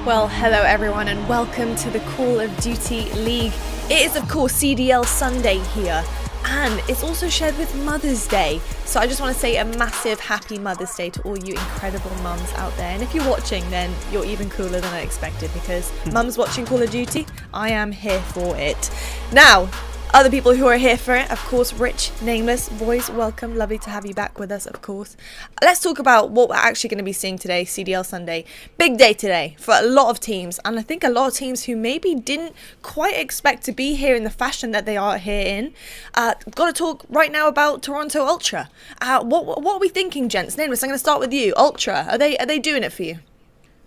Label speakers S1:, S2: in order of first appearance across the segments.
S1: Well, hello everyone and welcome to the Call of Duty League. It is of course CDL Sunday here, and it's also shared with Mother's Day. So I just want to say a massive happy Mother's Day to all you incredible mums out there. And if you're watching, then you're even cooler than I expected, because mums watching Call of Duty, I am here for it. Now, other people who are here for it, of course, Rich, Nameless, boys, welcome. Lovely to have you back with us, of course. Let's talk about what we're actually going to be seeing today, CDL Sunday. Big day today for a lot of teams, and I think a lot of teams who maybe didn't quite expect to be here in the fashion that they are here in. Got to talk right now about Toronto Ultra. What are we thinking, gents? Nameless, I'm going to start with you. Ultra, are they doing it for you?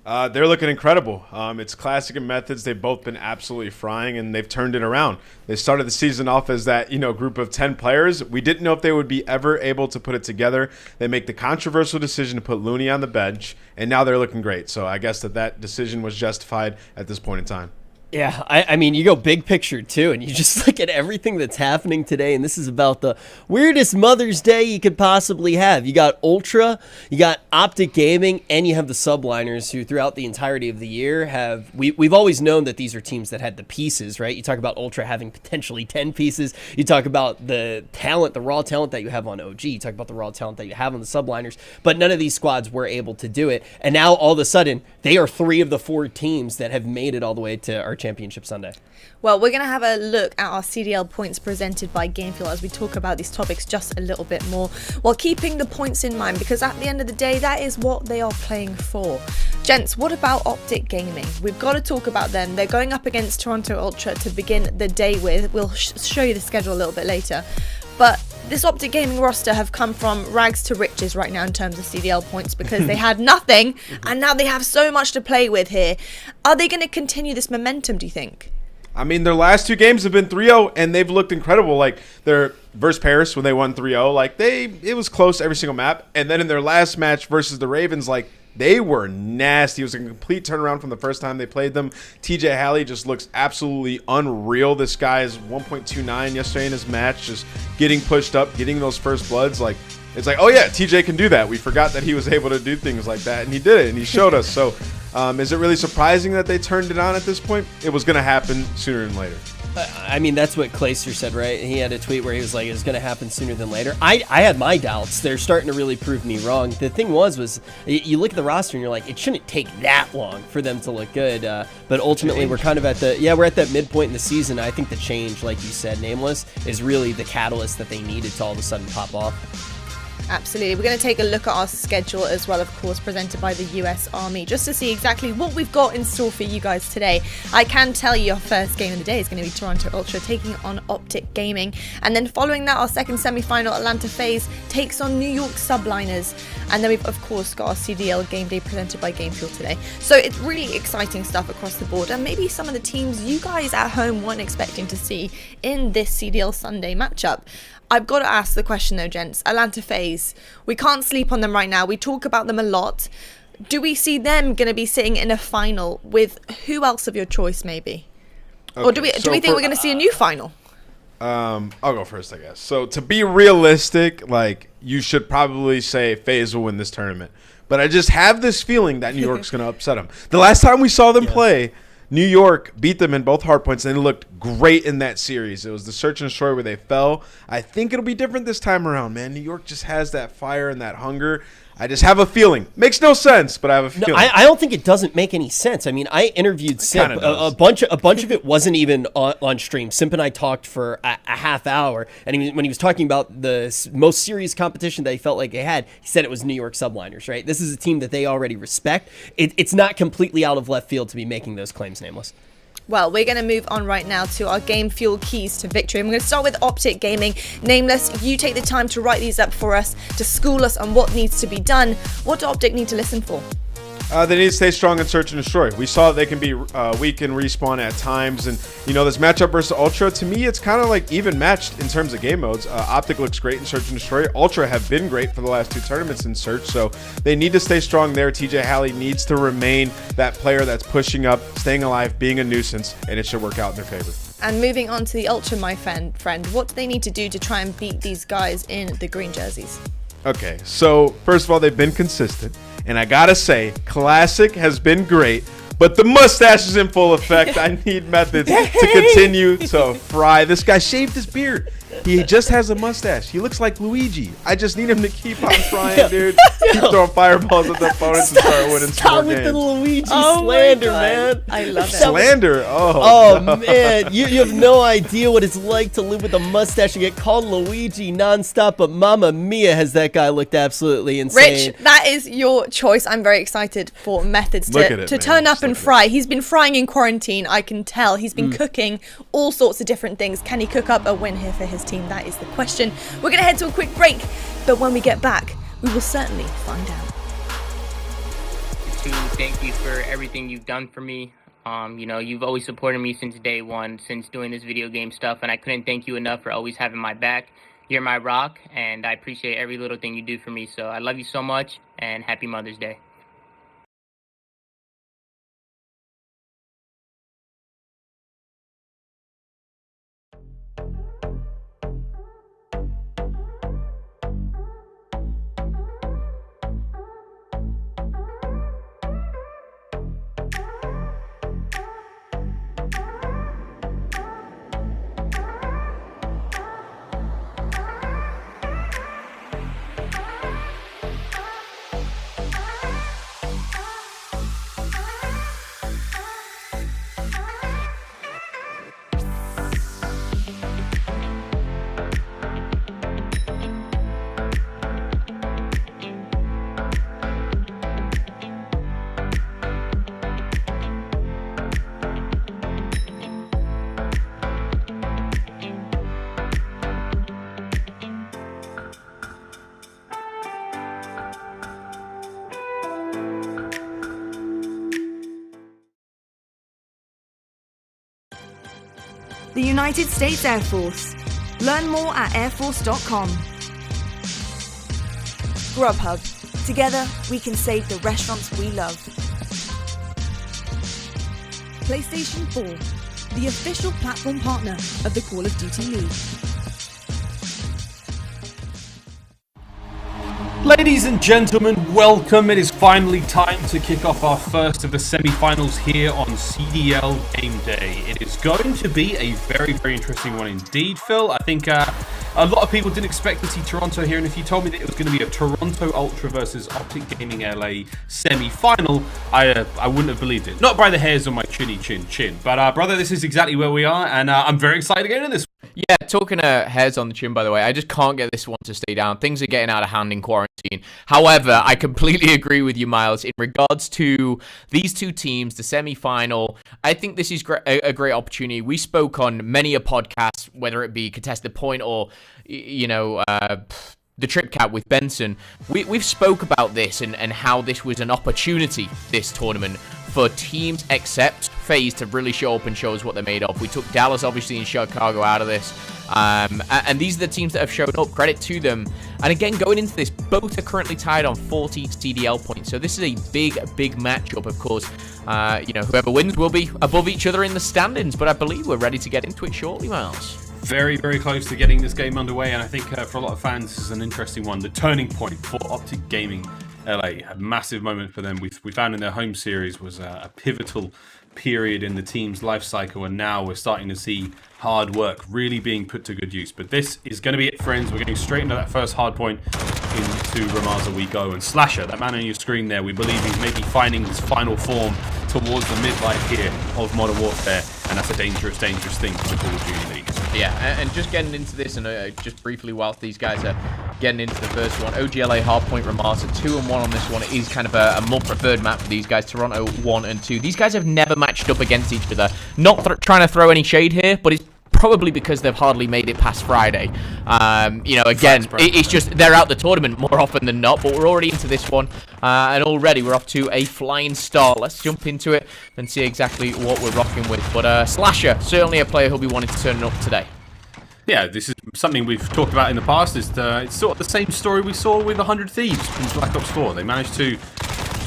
S2: They're looking incredible. It's classic and methods. They've both been absolutely frying, and they've turned it around. They started the season off as that, group of 10 players. We didn't know if they would be ever able to put it together. They make the controversial decision to put Looney on the bench, and now they're looking great. So I guess that decision was justified at this point in time.
S3: Yeah, I mean, you go big picture, too, and you just look at everything that's happening today, and this is about the weirdest Mother's Day you could possibly have. You got Ultra, you got OpTic Gaming, and you have the Subliners, who throughout the entirety of the year have... We've always known that these are teams that had the pieces, right? You talk about Ultra having potentially 10 pieces. You talk about the talent, the raw talent that you have on OG. You talk about the raw talent that you have on the Subliners, but none of these squads were able to do it. And now, all of a sudden, they are 3 of the 4 teams that have made it all the way to our Championship Sunday.
S1: Well, we're going to have a look at our CDL points presented by Gamefuel as we talk about these topics just a little bit more, while keeping the points in mind, because at the end of the day, that is what they are playing for. Gents, what about OpTic Gaming? We've got to talk about them. They're going up against Toronto Ultra to begin the day with. We'll show you the schedule a little bit later. But this OpTic Gaming roster have come from rags to riches right now in terms of CDL points, because they had nothing and now they have so much to play with here. Are they going to continue this momentum, do you think?
S2: I mean, their last 2 games have been 3-0, and they've looked incredible. Like, their versus Paris when they won 3-0, it was close every single map. And then in their last match versus the Ravens, they were nasty. It was a complete turnaround from the first time they played them. TJ Halley just looks absolutely unreal. This guy is 1.29 yesterday in his match, just getting pushed up, getting those first bloods. It's like, oh yeah, TJ can do that. We forgot that he was able to do things like that, and he did it, and he showed us. So is it really surprising that they turned it on at this point? It was going to happen sooner than later.
S3: I mean, that's what Clayster said, right? He had a tweet where he was like, it's going to happen sooner than later. I had my doubts. They're starting to really prove me wrong. The thing was you look at the roster and you're like, it shouldn't take that long for them to look good. But ultimately, we're kind of at we're at that midpoint in the season. I think the change, like you said, Nameless, is really the catalyst that they needed to all of a sudden pop off.
S1: Absolutely. We're going to take a look at our schedule as well, of course, presented by the US Army, just to see exactly what we've got in store for you guys today. I can tell you our first game of the day is going to be Toronto Ultra taking on OpTic Gaming. And then following that, our second semi-final, Atlanta FaZe takes on New York Subliners. And then we've, of course, got our CDL game day presented by Gamefuel today. So it's really exciting stuff across the board. And maybe some of the teams you guys at home weren't expecting to see in this CDL Sunday matchup. I've got to ask the question though, gents. Atlanta FaZe, we can't sleep on them right now. We talk about them a lot. Do we see them going to be sitting in a final with who else of your choice, maybe? Okay, or do we think we're going to see a new final?
S2: I'll go first, I guess. So to be realistic, you should probably say FaZe will win this tournament. But I just have this feeling that New York's going to upset them. The last time we saw them play, New York beat them in both hardpoints, and they looked great in that series. It was the search and destroy where they fell. I think it'll be different this time around, man. New York just has that fire and that hunger. I just have a feeling. Makes no sense, but I have a feeling.
S3: No, I don't think it doesn't make any sense. I mean, I interviewed Simp. A bunch of it wasn't even on stream. Simp and I talked for a half hour, and when he was talking about the most serious competition that he felt like they had, he said it was New York Subliners, right? This is a team that they already respect. It's not completely out of left field to be making those claims, Nameless.
S1: Well, we're going to move on right now to our Gamefuel keys to victory. And we're going to start with OpTic Gaming. Nameless, you take the time to write these up for us, to school us on what needs to be done. What do OpTic need to listen for?
S2: They need to stay strong in search and destroy. We saw they can be weak in respawn at times. And, this matchup versus Ultra, to me, it's kind of even matched in terms of game modes. OpTic looks great in search and destroy. Ultra have been great for the last 2 tournaments in search. So they need to stay strong there. TJ Halley needs to remain that player that's pushing up, staying alive, being a nuisance, and it should work out in their favor.
S1: And moving on to the Ultra, my friend, what do they need to do to try and beat these guys in the green jerseys?
S2: Okay, so first of all, they've been consistent. And I gotta say, Classic has been great, But the mustache is in full effect. I need methods to continue to fry. This guy shaved his beard. He just has a mustache. He looks like Luigi. I just need him to keep on frying, dude. Keep throwing fireballs at the opponents and start winning
S3: Stop
S2: more
S3: with
S2: games.
S3: the Luigi slander, man.
S1: I love it.
S2: Slander.
S3: Oh, man, you have no idea what it's like to live with a mustache and get called Luigi nonstop, but Mamma Mia has that guy looked absolutely insane.
S1: Rich, that is your choice. I'm very excited for methods
S2: Look at it,
S1: to
S2: man.
S1: turn up
S2: Just
S1: and
S2: look at
S1: fry. He's been frying in quarantine, I can tell. He's been cooking all sorts of different things. Can he cook up a win here for his team? That is the question. We're going to head to a quick break, but when we get back, we will certainly find out.
S4: To thank you for everything you've done for me. You know, you've always supported me since day one, since doing this video game stuff, and I couldn't thank you enough for always having my back. You're my rock, and I appreciate every little thing you do for me. So I love you so much, and happy Mother's Day.
S5: The United States Air Force. Learn more at airforce.com.
S1: Grubhub. Together, we can save the restaurants we love.
S5: PlayStation 4, the official platform partner of the Call of Duty League.
S6: Ladies and gentlemen, welcome. It is finally time to kick off our first of the semi-finals here on CDL Game Day. It is going to be a very, very interesting one indeed, Phil. I think a lot of people didn't expect to see Toronto here, and if you told me that it was going to be a Toronto Ultra versus OpTic Gaming LA semi-final, I wouldn't have believed it. Not by the hairs on my chinny chin. But brother, this is exactly where we are, and I'm very excited to get into this.
S7: Yeah, talking to hairs on the chin, by the way, I just can't get this one to stay down. Things are getting out of hand in quarantine. However, I completely agree with you, Miles, in regards to these two teams, the semi-final. I think this is a great opportunity. We spoke on many a podcast, whether it be Contested Point or, you know, the Trip Cap with Benson. We've spoke about this and how this was an opportunity, this tournament, for teams except FaZe to really show up and show us what they're made of. We took Dallas, obviously, and Chicago out of this. And these are the teams that have shown up. Credit to them. And again, going into this, both are currently tied on 40 CDL points. So this is a big matchup, of course. You know, whoever wins will be above each other in the standings. But I believe we're ready to get into it shortly, Miles.
S6: Very, very close to getting this game underway, and I think for a lot of fans, this is an interesting one. The turning point for OpTic Gaming LA, a massive moment for them. We found in their home series was a pivotal period in the team's life cycle, and now we're starting to see hard work really being put to good use. But this is going to be it, friends. We're getting straight into that first hard point. Into Ramaza we go, and Slasher, that man on your screen there, we believe he's maybe finding his final form towards the midlife here of Modern Warfare, and that's a dangerous thing for the Call of Duty League.
S7: Yeah, and just getting into this, and just briefly, whilst these guys are getting into the first one, OGLA Hardpoint Ramaza 2-1 on this one. It is kind of a more preferred map for these guys. Toronto 1 and 2. These guys have never matched up against each other. Not trying to throw any shade here, but it's probably because they've hardly made it past Friday. You know, again, it's just they're out the tournament more often than not, but we're already into this one, and already we're off to a flying start. Let's jump into it and see exactly what we're rocking with. But Slasher, certainly a player who'll be wanting to turn up today.
S6: Yeah, this is something we've talked about in the past. It's sort of the same story we saw with 100 Thieves in Black Ops 4. They managed to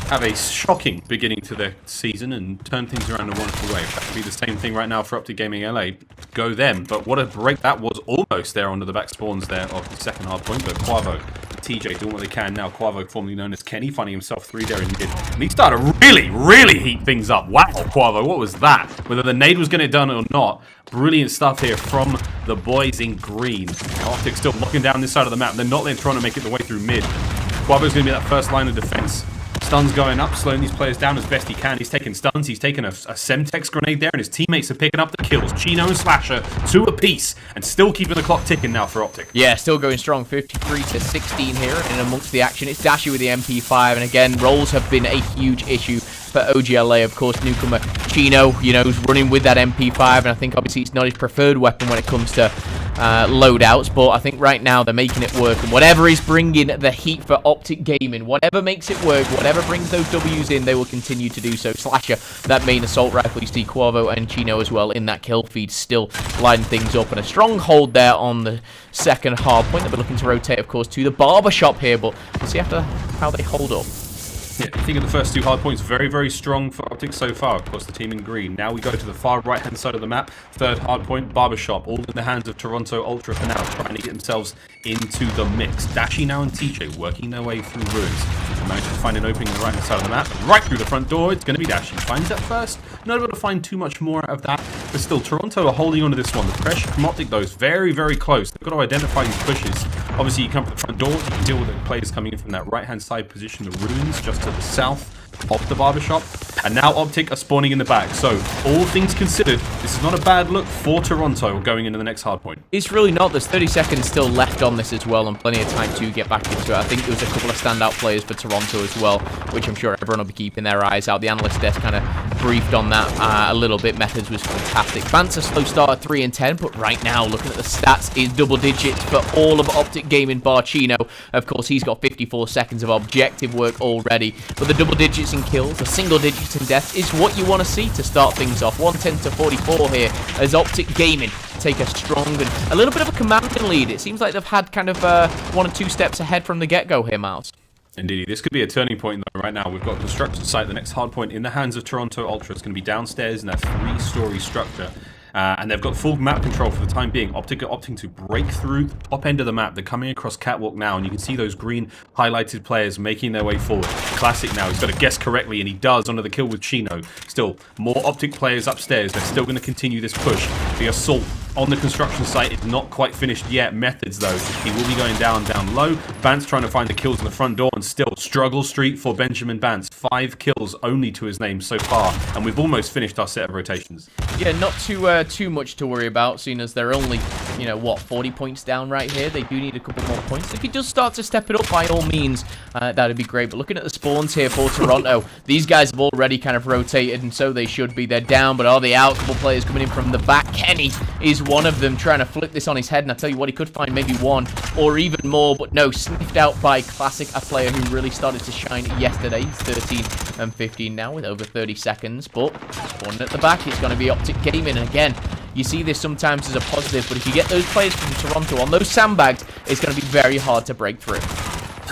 S6: have a shocking beginning to their season and turn things around in a wonderful way. That could be the same thing right now for OpTic Gaming LA. Go them. But what a break that was, almost there onto the back spawns there of the second hard point. But Quavo TJ doing what they can now. Quavo, formerly known as Kenny, finding himself 3 there in mid. And he started to really heat things up. Wow, Quavo, what was that? Whether the nade was going to get done or not, brilliant stuff here from the boys in green. OpTic still locking down this side of the map. They're not letting Toronto make it the way through mid. Quavo's going to be that first line of defense. Stuns going up, slowing these players down as best he can. He's taking stuns, he's taking a Semtex grenade there, and his teammates are picking up the kills. Chino and Slasher, 2 apiece, and still keeping the clock ticking now for OpTic.
S7: Yeah, still going strong, 53 to 16 here, and amongst the action, it's Dashy with the MP5, and again, rolls have been a huge issue for OGLA. Of course, newcomer Chino, you know, is running with that MP5, and I think obviously it's not his preferred weapon when it comes to loadouts, but I think right now they're making it work, and whatever is bringing the heat for OpTic Gaming, whatever makes it work, whatever brings those W's in, they will continue to do so. Slasher, that main assault rifle, you see Quavo and Chino as well in that kill feed, still lighting things up, and a strong hold there on the second hard point that we're looking to rotate, of course, to the barbershop here, but we'll see after how they hold up.
S6: Yeah, I think of the first 2 hard points, very strong for OpTic so far. Of course, the team in green. Now we go to the far right-hand side of the map. Third hard point, Barbershop, all in the hands of Toronto Ultra for now, trying to get themselves into the mix. Dashy now and TJ working their way through ruins. They manage to find an opening on the right-hand side of the map. Right through the front door, it's going to be Dashy. Finds that first. Not able to find too much more out of that, but still, Toronto are holding on to this one. The pressure from OpTic, though, is very close. They've got to identify these pushes. Obviously, you come from the front door, you can deal with the players coming in from that right-hand side position, the ruins just to the south of the barbershop, and now OpTic are spawning in the back. So all things considered, this is not a bad look for Toronto going into the next hardpoint.
S7: It's really not. There's 30 seconds still left on this as well, and plenty of time to get back into it. I think there was a couple of standout players for Toronto as well, which I'm sure everyone will be keeping their eyes out. The analyst desk kind of briefed on that a little bit. Methods was fantastic. Vance a slow start at 3 and 10, but right now, looking at the stats, is double digits for all of OpTic Gaming bar Chino. Of course, he's got 54 seconds of objective work already, but the double digits in kills, the single digits in deaths is what you want to see to start things off. 110 to 44 here as OpTic Gaming take a strong and a little bit of a commanding lead. It seems like they've had kind of 1 or 2 steps ahead from the get-go here, Miles.
S6: Indeed, this could be a turning point though. Right now, we've got a construction site, the next hard point in the hands of Toronto Ultra. It's going to be downstairs in that 3-story structure. And they've got full map control for the time being. OpTic are opting to break through the top end of the map. They're coming across Catwalk now, and you can see those green highlighted players making their way forward. Classic now, he's got to guess correctly, and he does onto the kill with Chino. Still, more OpTic players upstairs. They're still going to continue this push. The assault on the construction site is not quite finished yet. Methods, though, he will be going down low. Vance trying to find the kills in the front door, and still, struggle street for Benjamin Vance. 5 kills only to his name so far, and we've almost finished our set of rotations.
S7: Yeah, not too much to worry about, seeing as they're only, you know, what, 40 points down right here. They do need a couple more points. If he does start to step it up, by all means, that'd be great. But looking at the spawns here for Toronto, these guys have already kind of rotated, and so they should be. They're down, but are they out? A couple players coming in from the back. Kenny is one of them, trying to flip this on his head, and I tell you what, he could find maybe 1 or even more, but no, sniffed out by Classic, a player who really started to shine yesterday. He's 13 and 15 now with over 30 seconds, but spawning at the back, it's going to be OpTic Gaming, and again, you see this sometimes as a positive, but if you get those players from Toronto on those sandbags, it's going to be very hard to break through.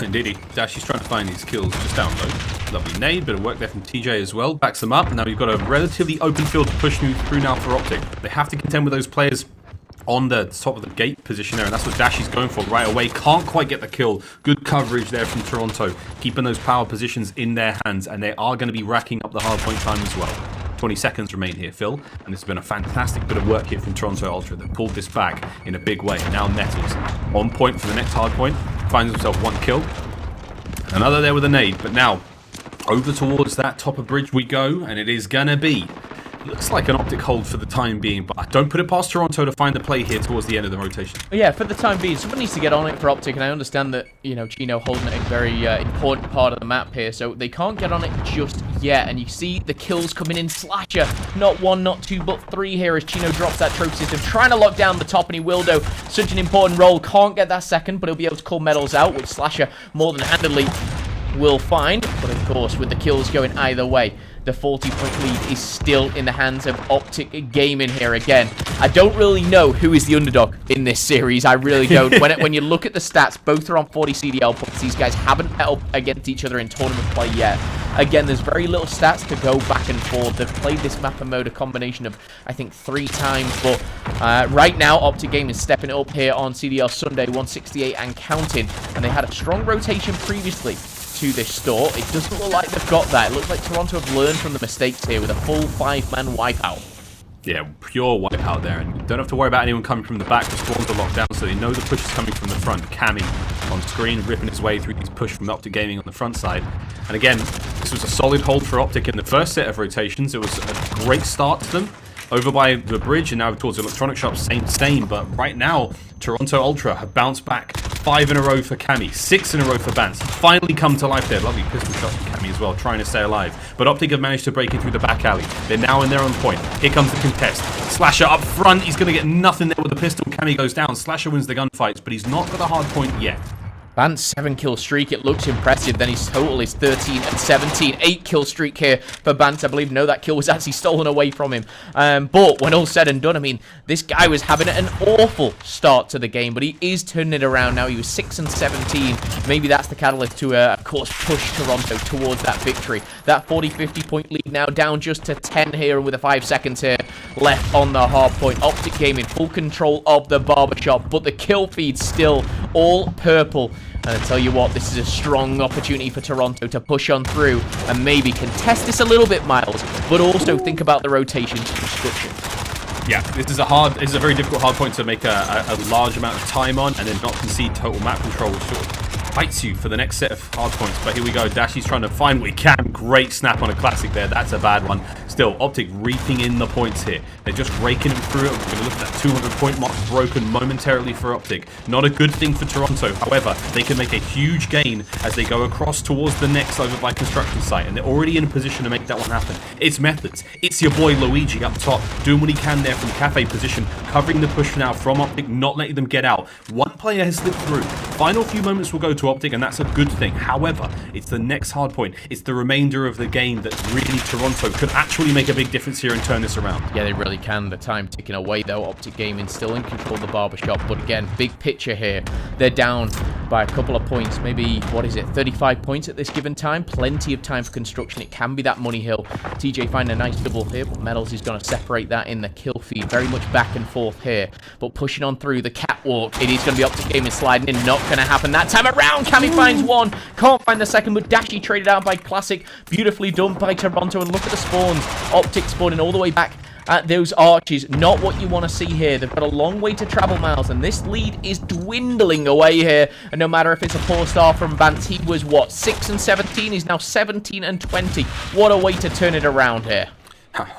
S6: Indeed, Dashy's trying to find these kills just down low. Lovely nade, bit of work there from TJ as well. Backs them up, and now you've got a relatively open field to push through now for OpTic. They have to contend with those players on the top of the gate position there, and that's what Dashy's going for right away. Can't quite get the kill. Good coverage there from Toronto, keeping those power positions in their hands, and they are going to be racking up the hardpoint time as well. 20 seconds remain here, Phil, and this has been a fantastic bit of work here from Toronto Ultra. They've pulled this back in a big way. Now Nettles on point for the next hardpoint, finds himself 1 kill. Another there with a nade, but now over towards that top of bridge we go, and it is gonna be, looks like an OpTic hold for the time being, but I don't put it past Toronto to find the play here towards the end of the rotation.
S7: Yeah, for the time being, someone needs to get on it for OpTic, and I understand that, you know, Chino holding a very important part of the map here, so they can't get on it just yet, and you see the kills coming in. Slasher, not 1, not 2, but 3 here as Chino drops that trophy system, trying to lock down the top, and he will do. Such an important role, can't get that second, but he'll be able to call medals out, which Slasher more than handily will find, but of course, with the kills going either way, the 40-point lead is still in the hands of OpTic Gaming here again. I don't really know who is the underdog in this series. I really don't. When you look at the stats, both are on 40 CDL points. These guys haven't met up against each other in tournament play yet. Again, there's very little stats to go back and forth. They've played this map and mode a combination of, I think, 3 times, but right now, OpTic Gaming is stepping it up here on CDL Sunday, 168 and counting, and they had a strong rotation previously to this store. It doesn't look like they've got that. It looks like Toronto have learned from the mistakes here with a full 5-man wipeout.
S6: Yeah, pure wipeout there, and you don't have to worry about anyone coming from the back. The spawns are locked down, so they know the push is coming from the front. Cammy on screen, ripping his way through these push from OpTic Gaming on the front side. And again, this was a solid hold for OpTic in the first set of rotations. It was a great start to them. Over by the bridge and now towards the electronic shop, same. But right now, Toronto Ultra have bounced back 5 in a row for Cammy, 6 in a row for Bance. Finally come to life there. Lovely pistol shot from Cammy as well, trying to stay alive. But OpTic have managed to break in through the back alley. They're now in their own point. Here comes the contest. Slasher up front. He's going to get nothing there with the pistol. Cammy goes down. Slasher wins the gunfights, but he's not got a hard point yet.
S7: Bance 7-kill streak, it looks impressive. Then his total is 13 and 17. 8-kill streak here for Bance. I believe that kill was actually stolen away from him. But when all's said and done, I mean, this guy was having an awful start to the game, but he is turning it around now. He was 6 and 17. Maybe that's the catalyst to, of course, push Toronto towards that victory. That 40-50 point lead now down just to 10 here with the 5 seconds here left on the hard point. OpTic Gaming full control of the barbershop, but the kill feed still all purple. And I tell you what, this is a strong opportunity for Toronto to push on through and maybe contest this a little bit, Miles, but also think about the rotation construction.
S6: Yeah, this is a very difficult hard point to make a large amount of time on and then not concede total map control, which sort of fights you for the next set of hard points. But here we go, Dashy's trying to find what he can. Great snap on a classic there. That's a bad one. Still, OpTic reaping in the points here. They're just raking them through it. We're going to look at that 200 point mark broken momentarily for OpTic. Not a good thing for Toronto. However, they can make a huge gain as they go across towards the next over by construction site, and they're already in a position to make that one happen. It's methods. It's your boy Luigi up top, doing what he can there from cafe position, covering the push now from OpTic, not letting them get out. One player has slipped through. Final few moments will go to OpTic, and that's a good thing. However, it's the next hard point. It's the remainder of the game that really Toronto could actually make a big difference here and turn this around.
S7: Yeah, they really can. The time ticking away, though. OpTic Gaming still in control of the barbershop, but again, big picture here. They're down by a couple of points, maybe, 35 points at this given time. Plenty of time for construction. It can be that money hill. TJ finding a nice double here, but Metals is going to separate that in the kill feed. Very much back and forth here, but pushing on through the catwalk. It is going to be OpTic Gaming sliding in. Not going to happen that time around. Cammy finds one, can't find the second, but Dashy traded out by Classic. Beautifully done by Toronto, and look at the spawns. OpTic spawning all the way back at those arches. Not what you want to see here. They've got a long way to travel, Miles, and this lead is dwindling away here. And no matter if it's a poor start from Bance, he was, 6 and 17? He's now 17 and 20. What a way to turn it around here.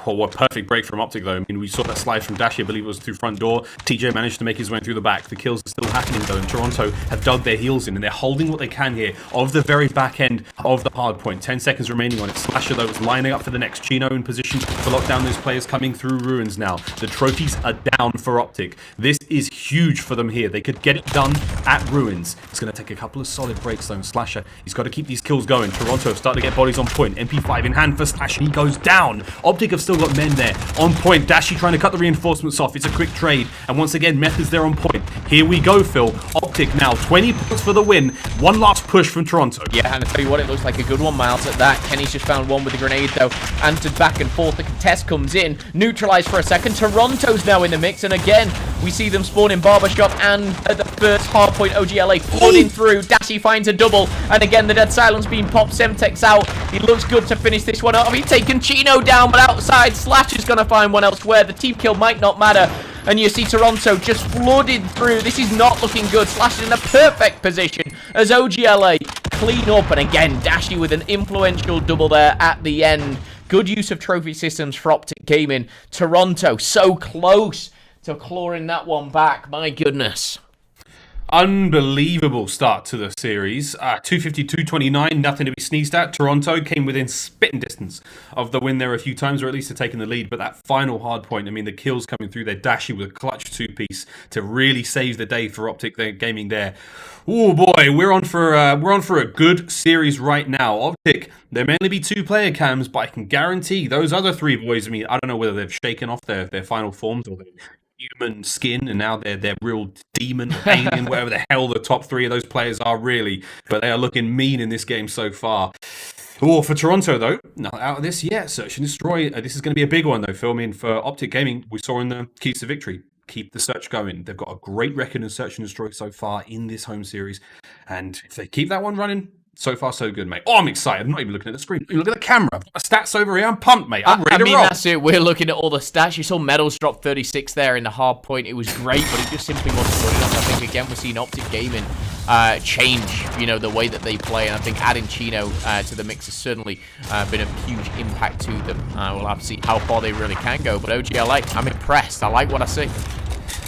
S6: Oh, what a perfect break from OpTic, though. I mean, we saw that slide from Dashi. I believe it was through front door. TJ managed to make his way through the back. The kills are still happening, though, and Toronto have dug their heels in, and they're holding what they can here of the very back end of the hard point. 10 seconds remaining on it. Slasher, though, is lining up for the next. Chino in position to lock down those players coming through ruins now. The trophies are down for OpTic. This is huge for them here. They could get it done at ruins. It's going to take a couple of solid breaks, though. Slasher, he's got to keep these kills going. Toronto starting to get bodies on point. MP5 in hand for Slasher. He goes down. OpTic have still got men there on point. Dashy trying to cut the reinforcements off. It's a quick trade, and once again, Methods there on point. Here we go, Phil. OpTic now 20 points for the win. One last push from Toronto.
S7: Yeah, and I tell you what, it looks like a good one, Miles, at that. Kenny's just found one with a grenade, though. Answered back and forth. The contest comes in, neutralized for a second. Toronto's now in the mix, and again, we see them spawn in barbershop, and at the first hard point, OGLA flooding through. Dashy finds a double, and again, the dead silence being popped. Semtex out. He looks good to finish this one off. He's taken Chino down, but outside, Slash is going to find one elsewhere. The team kill might not matter. And you see Toronto just flooded through. This is not looking good. Slash is in a perfect position as OGLA clean up. And again, Dashy with an influential double there at the end. Good use of trophy systems for OpTic Gaming. Toronto so close to clawing that one back. My goodness.
S6: Unbelievable start to the series. 250-229, nothing to be sneezed at. Toronto came within spitting distance of the win there a few times, or at least to taking the lead. But that final hard point, I mean, the kills coming through there. Dashy with a clutch two-piece to really save the day for OpTic Gaming there. Oh boy, we're on for a good series right now. OpTic, there may only be 2 player cams, but I can guarantee those other 3 boys. I mean, I don't know whether they've shaken off their final forms or human skin, and now they're real demon or alien, whatever the hell the top 3 of those players are really, but they are looking mean in this game so far. Oh, for Toronto, though, not out of this yet. Search and Destroy. This is going to be a big one, though, Phil. I mean, for OpTic Gaming, we saw in the keys to victory. Keep the search going. They've got a great record in Search and Destroy so far in this home series. And if they keep that one running, so far, so good, mate. Oh, I'm excited. I'm not even looking at the screen. You look at the camera. I've got my stats over here. I'm pumped, mate. I'm ready to roll.
S7: That's it. We're looking at all the stats. You saw medals drop 36 there in the hard point. It was great, but it just simply wasn't good enough. I think, again, we're seeing OpTic Gaming change, the way that they play. And I think adding Chino to the mix has certainly been a huge impact to them. We'll have to see how far they really can go. But OGLA, I'm impressed. I like what I see.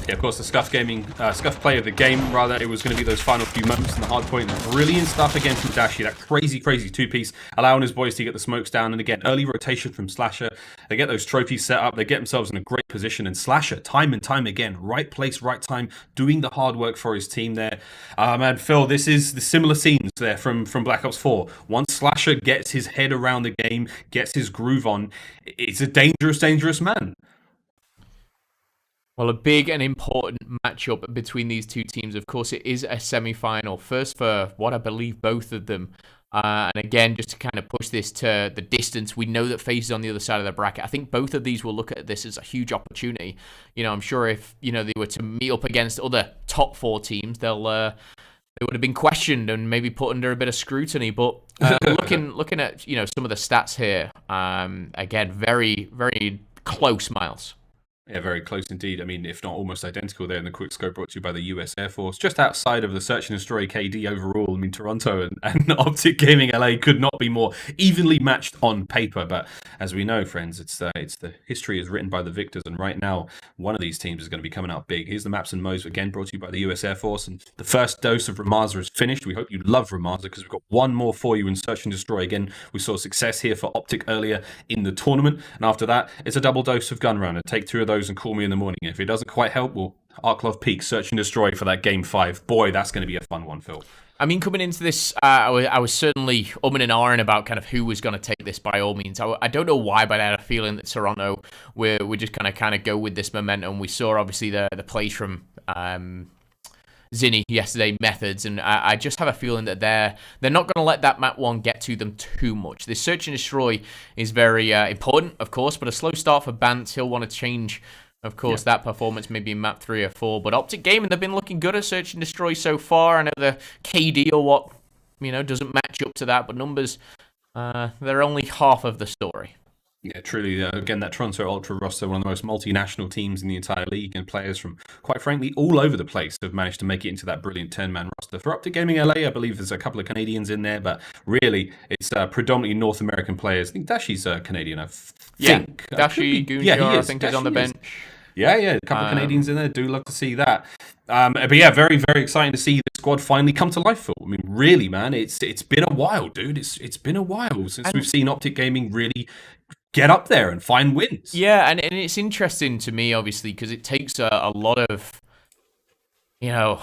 S6: Yeah, of course, the Scuff play of the game, rather, it was going to be those final few moments in the hard point. Brilliant stuff again from Dashi, that crazy two-piece, allowing his boys to get the smokes down. And again, early rotation from Slasher. They get those trophies set up. They get themselves in a great position. And Slasher, time and time again, right place, right time, doing the hard work for his team there. And Phil, this is the similar scenes there from Black Ops 4. Once Slasher gets his head around the game, gets his groove on, it's a dangerous man.
S7: Well, a big and important matchup between these two teams. Of course, it is a semi-final. First for what I believe both of them. And again, just to kind of push this to the distance, we know that FaZe is on the other side of the bracket. I think both of these will look at this as a huge opportunity. I'm sure if, they were to meet up against other top 4 teams, they would have been questioned and maybe put under a bit of scrutiny. But looking at, some of the stats here, again, very, very close, Miles.
S6: Yeah, very close indeed. I mean, if not almost identical there in the quick scope brought to you by the US Air Force. Just outside of the Search and Destroy KD overall, I mean, Toronto and OpTic Gaming LA could not be more evenly matched on paper. But as we know, friends, it's the history is written by the victors. And right now, one of these teams is going to be coming out big. Here's the maps and modes, again, brought to you by the US Air Force. And the first dose of Ramaza is finished. We hope you love Ramaza because we've got one more for you in Search and Destroy. Again, we saw success here for OpTic earlier in the tournament. And after that, it's a double dose of Gunrunner. Take 2 of those and call me in the morning. If it doesn't quite help, we'll Arklov Peak, Search and Destroy for that Game 5. Boy, that's going to be a fun one, Phil.
S7: I mean, coming into this, I was certainly umming and ahhing about kind of who was going to take this by all means. I don't know why, but I had a feeling that Toronto, we're just going to kind of go with this momentum. We saw, obviously, the plays from Zinni yesterday, Methods, and I just have a feeling that they're not going to let that map 1 get to them too much. This Search and Destroy is very important, of course, but a slow start for Bance. He'll want to change, of course, that performance maybe in map 3 or 4. But OpTic Gaming, they've been looking good at Search and Destroy so far. I know the KD or what, doesn't match up to that, but numbers, they're only half of the story.
S6: Yeah, truly, again, that Toronto Ultra roster, one of the most multinational teams in the entire league, and players from, quite frankly, all over the place have managed to make it into that brilliant 10-man roster. For OpTic Gaming LA, I believe there's a couple of Canadians in there, but really, it's predominantly North American players. I think Dashi's Canadian, I think.
S7: Yeah, Dashi, Goonjar, I think, is on the bench.
S6: Yeah, a couple of Canadians in there. Do love to see that. But yeah, very, very exciting to see the squad finally come to life, Phil. I mean, really, man, it's been a while, dude. It's been a while since we've seen OpTic Gaming really get up there and find wins.
S7: Yeah, and it's interesting to me, obviously, because it takes a lot of, I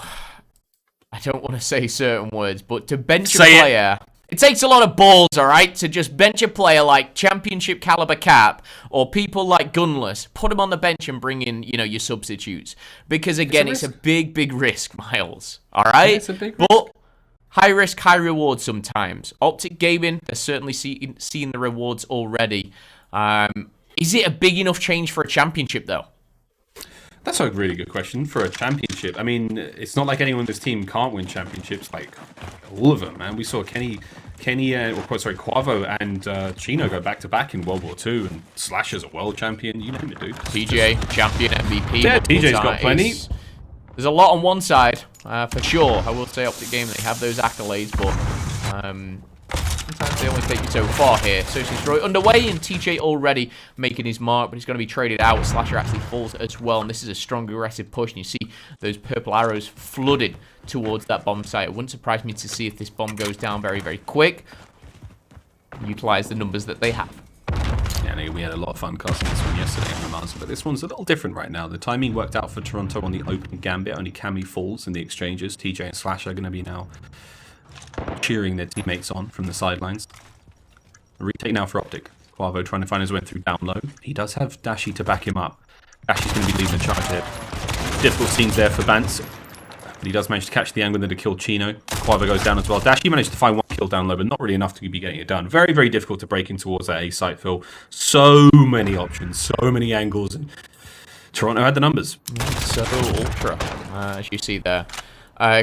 S7: don't want to say certain words, but to bench a player, it takes a lot of balls, all right, to just bench a player like championship caliber Cap or people like Gunless, put them on the bench and bring in, your substitutes. Because, again, it's a big risk, Miles, all right?
S6: Yeah, it's a big risk.
S7: But high risk, high reward sometimes. OpTic Gaming, they're certainly seeing the rewards already. Is it a big enough change for a championship, though?
S6: That's a really good question for a championship. I mean, it's not like anyone in this team can't win championships, like all of them, man. We saw Quavo and Chino go back-to-back in World War II, and Slasher's a world champion. You name it, dude.
S7: TJ, champion, MVP.
S6: Yeah, TJ's got plenty.
S7: There's a lot on one side, for sure. I will say OpTic Gaming, they have those accolades, but sometimes they only take you so far here. Search and Destroy underway, and TJ already making his mark, but he's going to be traded out. Slasher actually falls as well, and this is a strong, aggressive push, and you see those purple arrows flooded towards that bomb site. It wouldn't surprise me to see if this bomb goes down very, very quick. Utilize the numbers that they have.
S6: Yeah, we had a lot of fun casting this one yesterday in Ramaza, but this one's a little different right now. The timing worked out for Toronto on the open gambit. Only Cammy falls in the exchanges. TJ and Slasher are going to be now cheering their teammates on from the sidelines. A retake now for OpTic. Quavo trying to find his way through down low. He does have Dashi to back him up. Dashi's going to be leading the charge here. Difficult scenes there for Bance. But he does manage to catch the angle and to kill Chino. Quavo goes down as well. Dashi managed to find one kill down low, but not really enough to be getting it done. Very, very difficult to break in towards that A site, Phil. So many options, so many angles, and Toronto had the numbers.
S7: So Ultra, as you see there.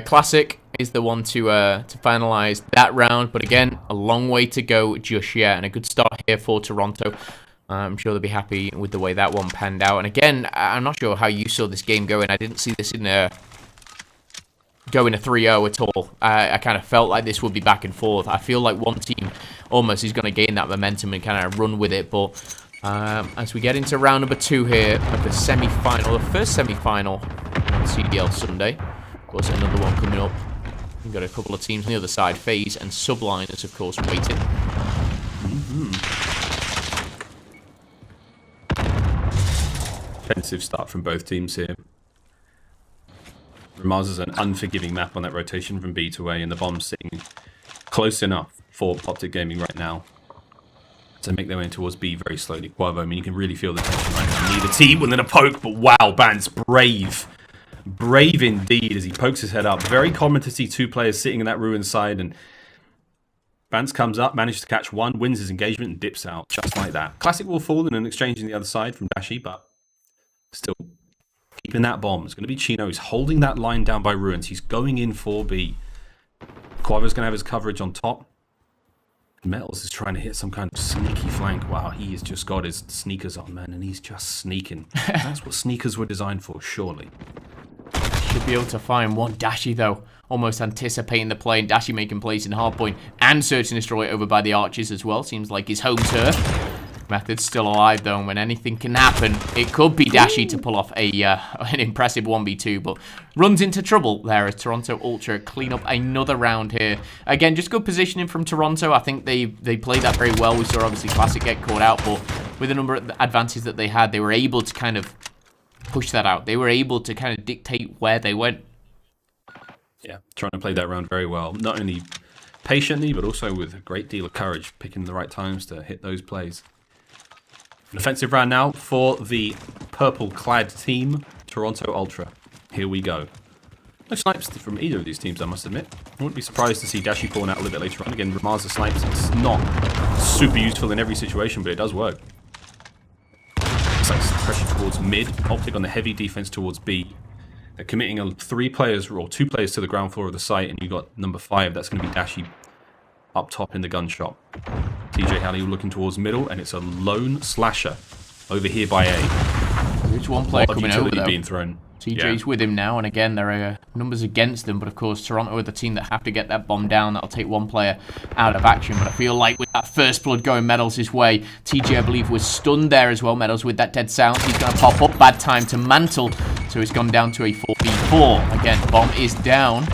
S7: Classic is the one to finalize that round, but again, a long way to go just yet, and a good start here for Toronto. I'm sure they'll be happy with the way that one panned out. And again, I'm not sure how you saw this game going. I didn't see this in going to 3-0 at all. I kind of felt like this would be back and forth. I feel like one team almost is going to gain that momentum and kind of run with it, but as we get into round number 2 here of the semi-final, the first semi-final on CDL Sunday. Of course, another one coming up. We've got a couple of teams on the other side, FaZe and Subliners, of course, waiting.
S6: Offensive start from both teams here. Ramaz is an unforgiving map on that rotation from B to A, and the bomb's sitting close enough for OpTic Gaming right now to make their way towards B very slowly. Quavo, I mean, you can really feel the tension right now. Neither team within a poke, but wow, Bans, brave. Brave indeed as he pokes his head up. Very common to see 2 players sitting in that ruin side, and Bans comes up, manages to catch one, wins his engagement, and dips out just like that. Classic will fall in an exchange on the other side from Dashi, but still keeping that bomb. It's going to be Chino. He's holding that line down by ruins. He's going in for B. Quavo's going to have his coverage on top. Metals is trying to hit some kind of sneaky flank. Wow, he has just got his sneakers on, man, and he's just sneaking. That's what sneakers were designed for, surely.
S7: Should be able to find one. Dashi, though, almost anticipating the play, and Dashi making plays in hardpoint and search and destroy over by the archers as well. Seems like his home turf. Method's still alive, though, and when anything can happen, it could be Dashi to pull off an impressive 1v2, but runs into trouble there as Toronto Ultra clean up another round here. Again, just good positioning from Toronto. I think they played that very well. We saw, obviously, Classic get caught out, but with the number of advances that they had, they were able to kind of push that out. They were able to kind of dictate where they went.
S6: Yeah, trying to play that round very well. Not only patiently, but also with a great deal of courage, picking the right times to hit those plays. An offensive round now for the purple-clad team, Toronto Ultra. Here we go. No snipes from either of these teams, I must admit. I wouldn't be surprised to see Dashi pulling out a little bit later on. Again, Ramaz's snipes, it's not super useful in every situation, but it does work. Looks like pressure towards mid. OpTic on the heavy defense towards B. They're committing 3 players or 2 players to the ground floor of the site, and you got number 5. That's going to be Dashi up top in the gun shop. TJ Halley looking towards middle, and it's a lone slasher over here by A.
S7: There's one player coming over, though.
S6: Being thrown.
S7: TJ's with him now, and again, there are numbers against them, but of course, Toronto are the team that have to get that bomb down. That'll take one player out of action, but I feel like with that first blood going Metals his way, TJ, I believe, was stunned there as well. Metals with that dead silence. He's going to pop up. Bad time to mantle, so he's gone down to a 4v4. Again, bomb is down.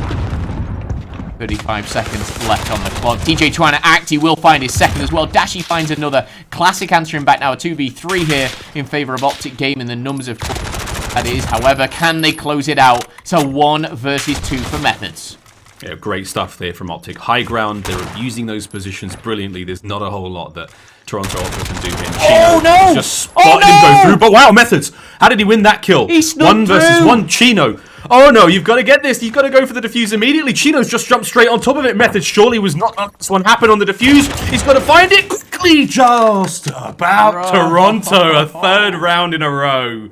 S7: 35 seconds left on the clock. TJ trying to act. He will find his second as well. Dashi finds another. Classic answering back now. A 2v3 here in favor of OpTic Gaming. The numbers of that is. However, can they close it out? So 1 versus 2 for Methods.
S6: Yeah, great stuff there from OpTic. High ground. They're using those positions brilliantly. There's not a whole lot that Toronto Ultra can do here.
S7: Oh, no!
S6: Just spotted him go through. But wow, Methods. How did he win that kill?
S7: He snuck
S6: 1 versus
S7: through.
S6: 1. Chino. Oh no, you've got to get this. You've got to go for the defuse immediately. Chino's just jumped straight on top of it. Methods surely was not let this one happen on the defuse. He's got to find it quickly. Just about Toronto. A 3rd round in a row.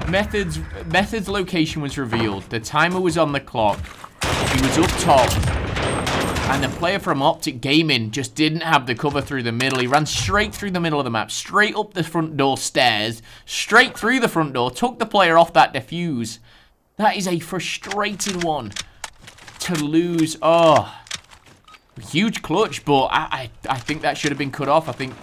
S7: Method's location was revealed. The timer was on the clock. He was up top. And the player from OpTic Gaming just didn't have the cover through the middle. He ran straight through the middle of the map, straight up the front door stairs, straight through the front door, took the player off that defuse. That is a frustrating one to lose. Oh, huge clutch, but I think that should have been cut off. I think,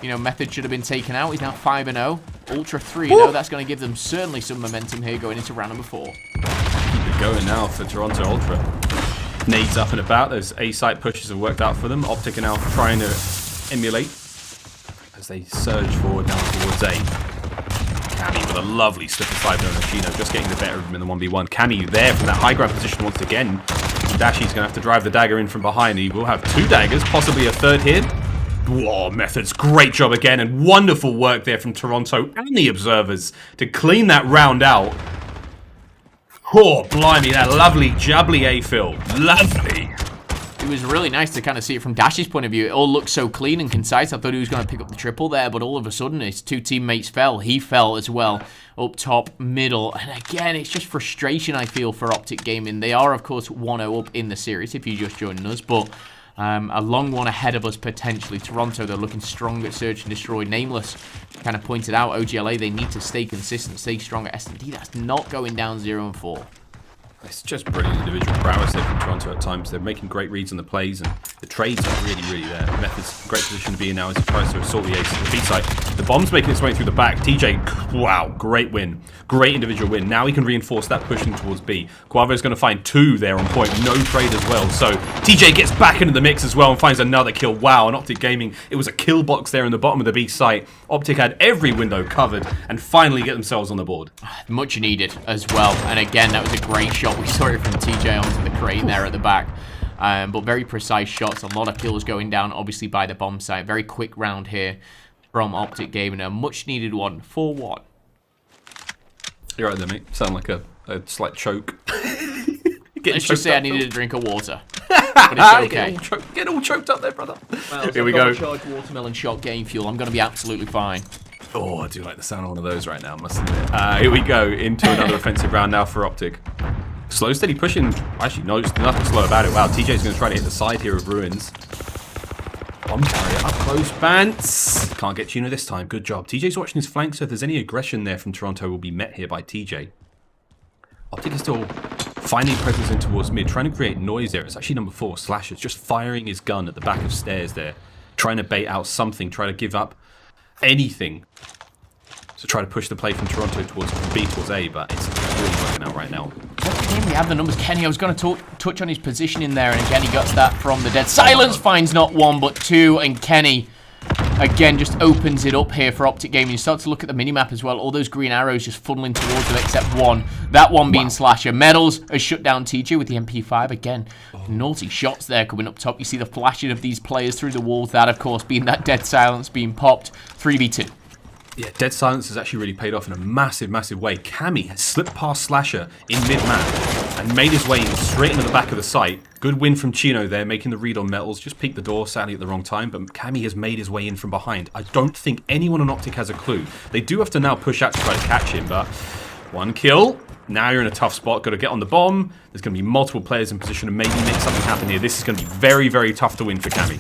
S7: you know, Method should have been taken out. He's now 5-0. Ultra 3-0. That's going to give them certainly some momentum here going into round number 4.
S6: Keep it going now for Toronto Ultra. Nades up and about. Those A-site pushes have worked out for them. OpTic are now trying to emulate as they surge forward down towards A. Cammy with a lovely slip of 5 on Chino, just getting the better of him in the 1v1. Cammy there from that high ground position once again. Dashi's going to have to drive the dagger in from behind. He will have 2 daggers, possibly a 3rd hit. Whoa, Methods, great job again, and wonderful work there from Toronto and the observers to clean that round out. Oh, blimey, that lovely jubbly A-fill. Lovely.
S7: It was really nice to kind of see it from Dash's point of view. It all looked so clean and concise. I thought he was going to pick up the triple there, but all of a sudden his two teammates fell. He fell as well up top, middle. And again, it's just frustration, I feel, for OpTic Gaming. They are, of course, 1-0 up in the series if you're just joining us, but a long one ahead of us potentially. Toronto, they're looking strong at Search and Destroy. Nameless kind of pointed out, OGLA, they need to stay consistent, stay strong at S&D. That's not going down 0-4.
S6: It's just brilliant individual prowess there from Toronto at times. They're making great reads on the plays, and the trades are really, really there. Method's in a great position to be in now as he tries to assault the ace at the B side. The bomb's making its way through the back. TJ, wow, great win. Great individual win. Now he can reinforce that pushing towards B. Quavo's going to find 2 there on point. No trade as well. So TJ gets back into the mix as well and finds another kill. Wow, and OpTic Gaming, it was a kill box there in the bottom of the B site. OpTic had every window covered and finally get themselves on the board.
S7: Much needed as well. And again, that was a great shot. We saw it from TJ onto the crane there at the back. But very precise shots. A lot of kills going down, obviously, by the bomb site. Very quick round here from OpTic Gaming. A much needed one. 4-1.
S6: You're right there, mate. Sound like a slight choke.
S7: Let's just say I needed a drink of water. But it's okay.
S6: Get all choked up there, brother.
S7: Well,
S6: here we go.
S7: Charged watermelon shot game fuel. I'm going to be absolutely fine.
S6: Oh, I do like the sound of one of those right now, must admit. Here we go into another offensive round now for OpTic. Slow, steady pushing. Actually, no, there's nothing slow about it. Wow, TJ's going to try to hit the side here of Ruins. Bomb carrier up close. Bance. Can't get Chino this time. Good job. TJ's watching his flank, so if there's any aggression there from Toronto, will be met here by TJ. OpTic is still finding presence in towards mid, trying to create noise there. It's actually number 4, Slasher's just firing his gun at the back of stairs there, trying to bait out something, try to give up anything to try to push the play from Toronto towards B towards A, but it's really working out right now.
S7: We have the numbers. Kenny, I was going to touch on his position in there, and again, he got that from the dead. Silence finds not 1, but 2, and Kenny, again, just opens it up here for OpTic Gaming. You start to look at the minimap as well. All those green arrows just funneling towards them, except 1. That one being Slasher. Medals has shut down TJ with the MP5. Again, naughty shots there coming up top. You see the flashing of these players through the walls. That, of course, being that dead silence being popped. 3v2.
S6: Yeah, dead silence has actually really paid off in a massive, massive way. Cammy has slipped past Slasher in mid-map and made his way straight into the back of the site. Good win from Chino there, making the read on Metals. Just peeked the door, sadly at the wrong time, but Cammy has made his way in from behind. I don't think anyone on OpTic has a clue. They do have to now push out to try to catch him, but 1 kill. Now you're in a tough spot. Got to get on the bomb. There's going to be multiple players in position to maybe make something happen here. This is going to be very, very tough to win for Cammy.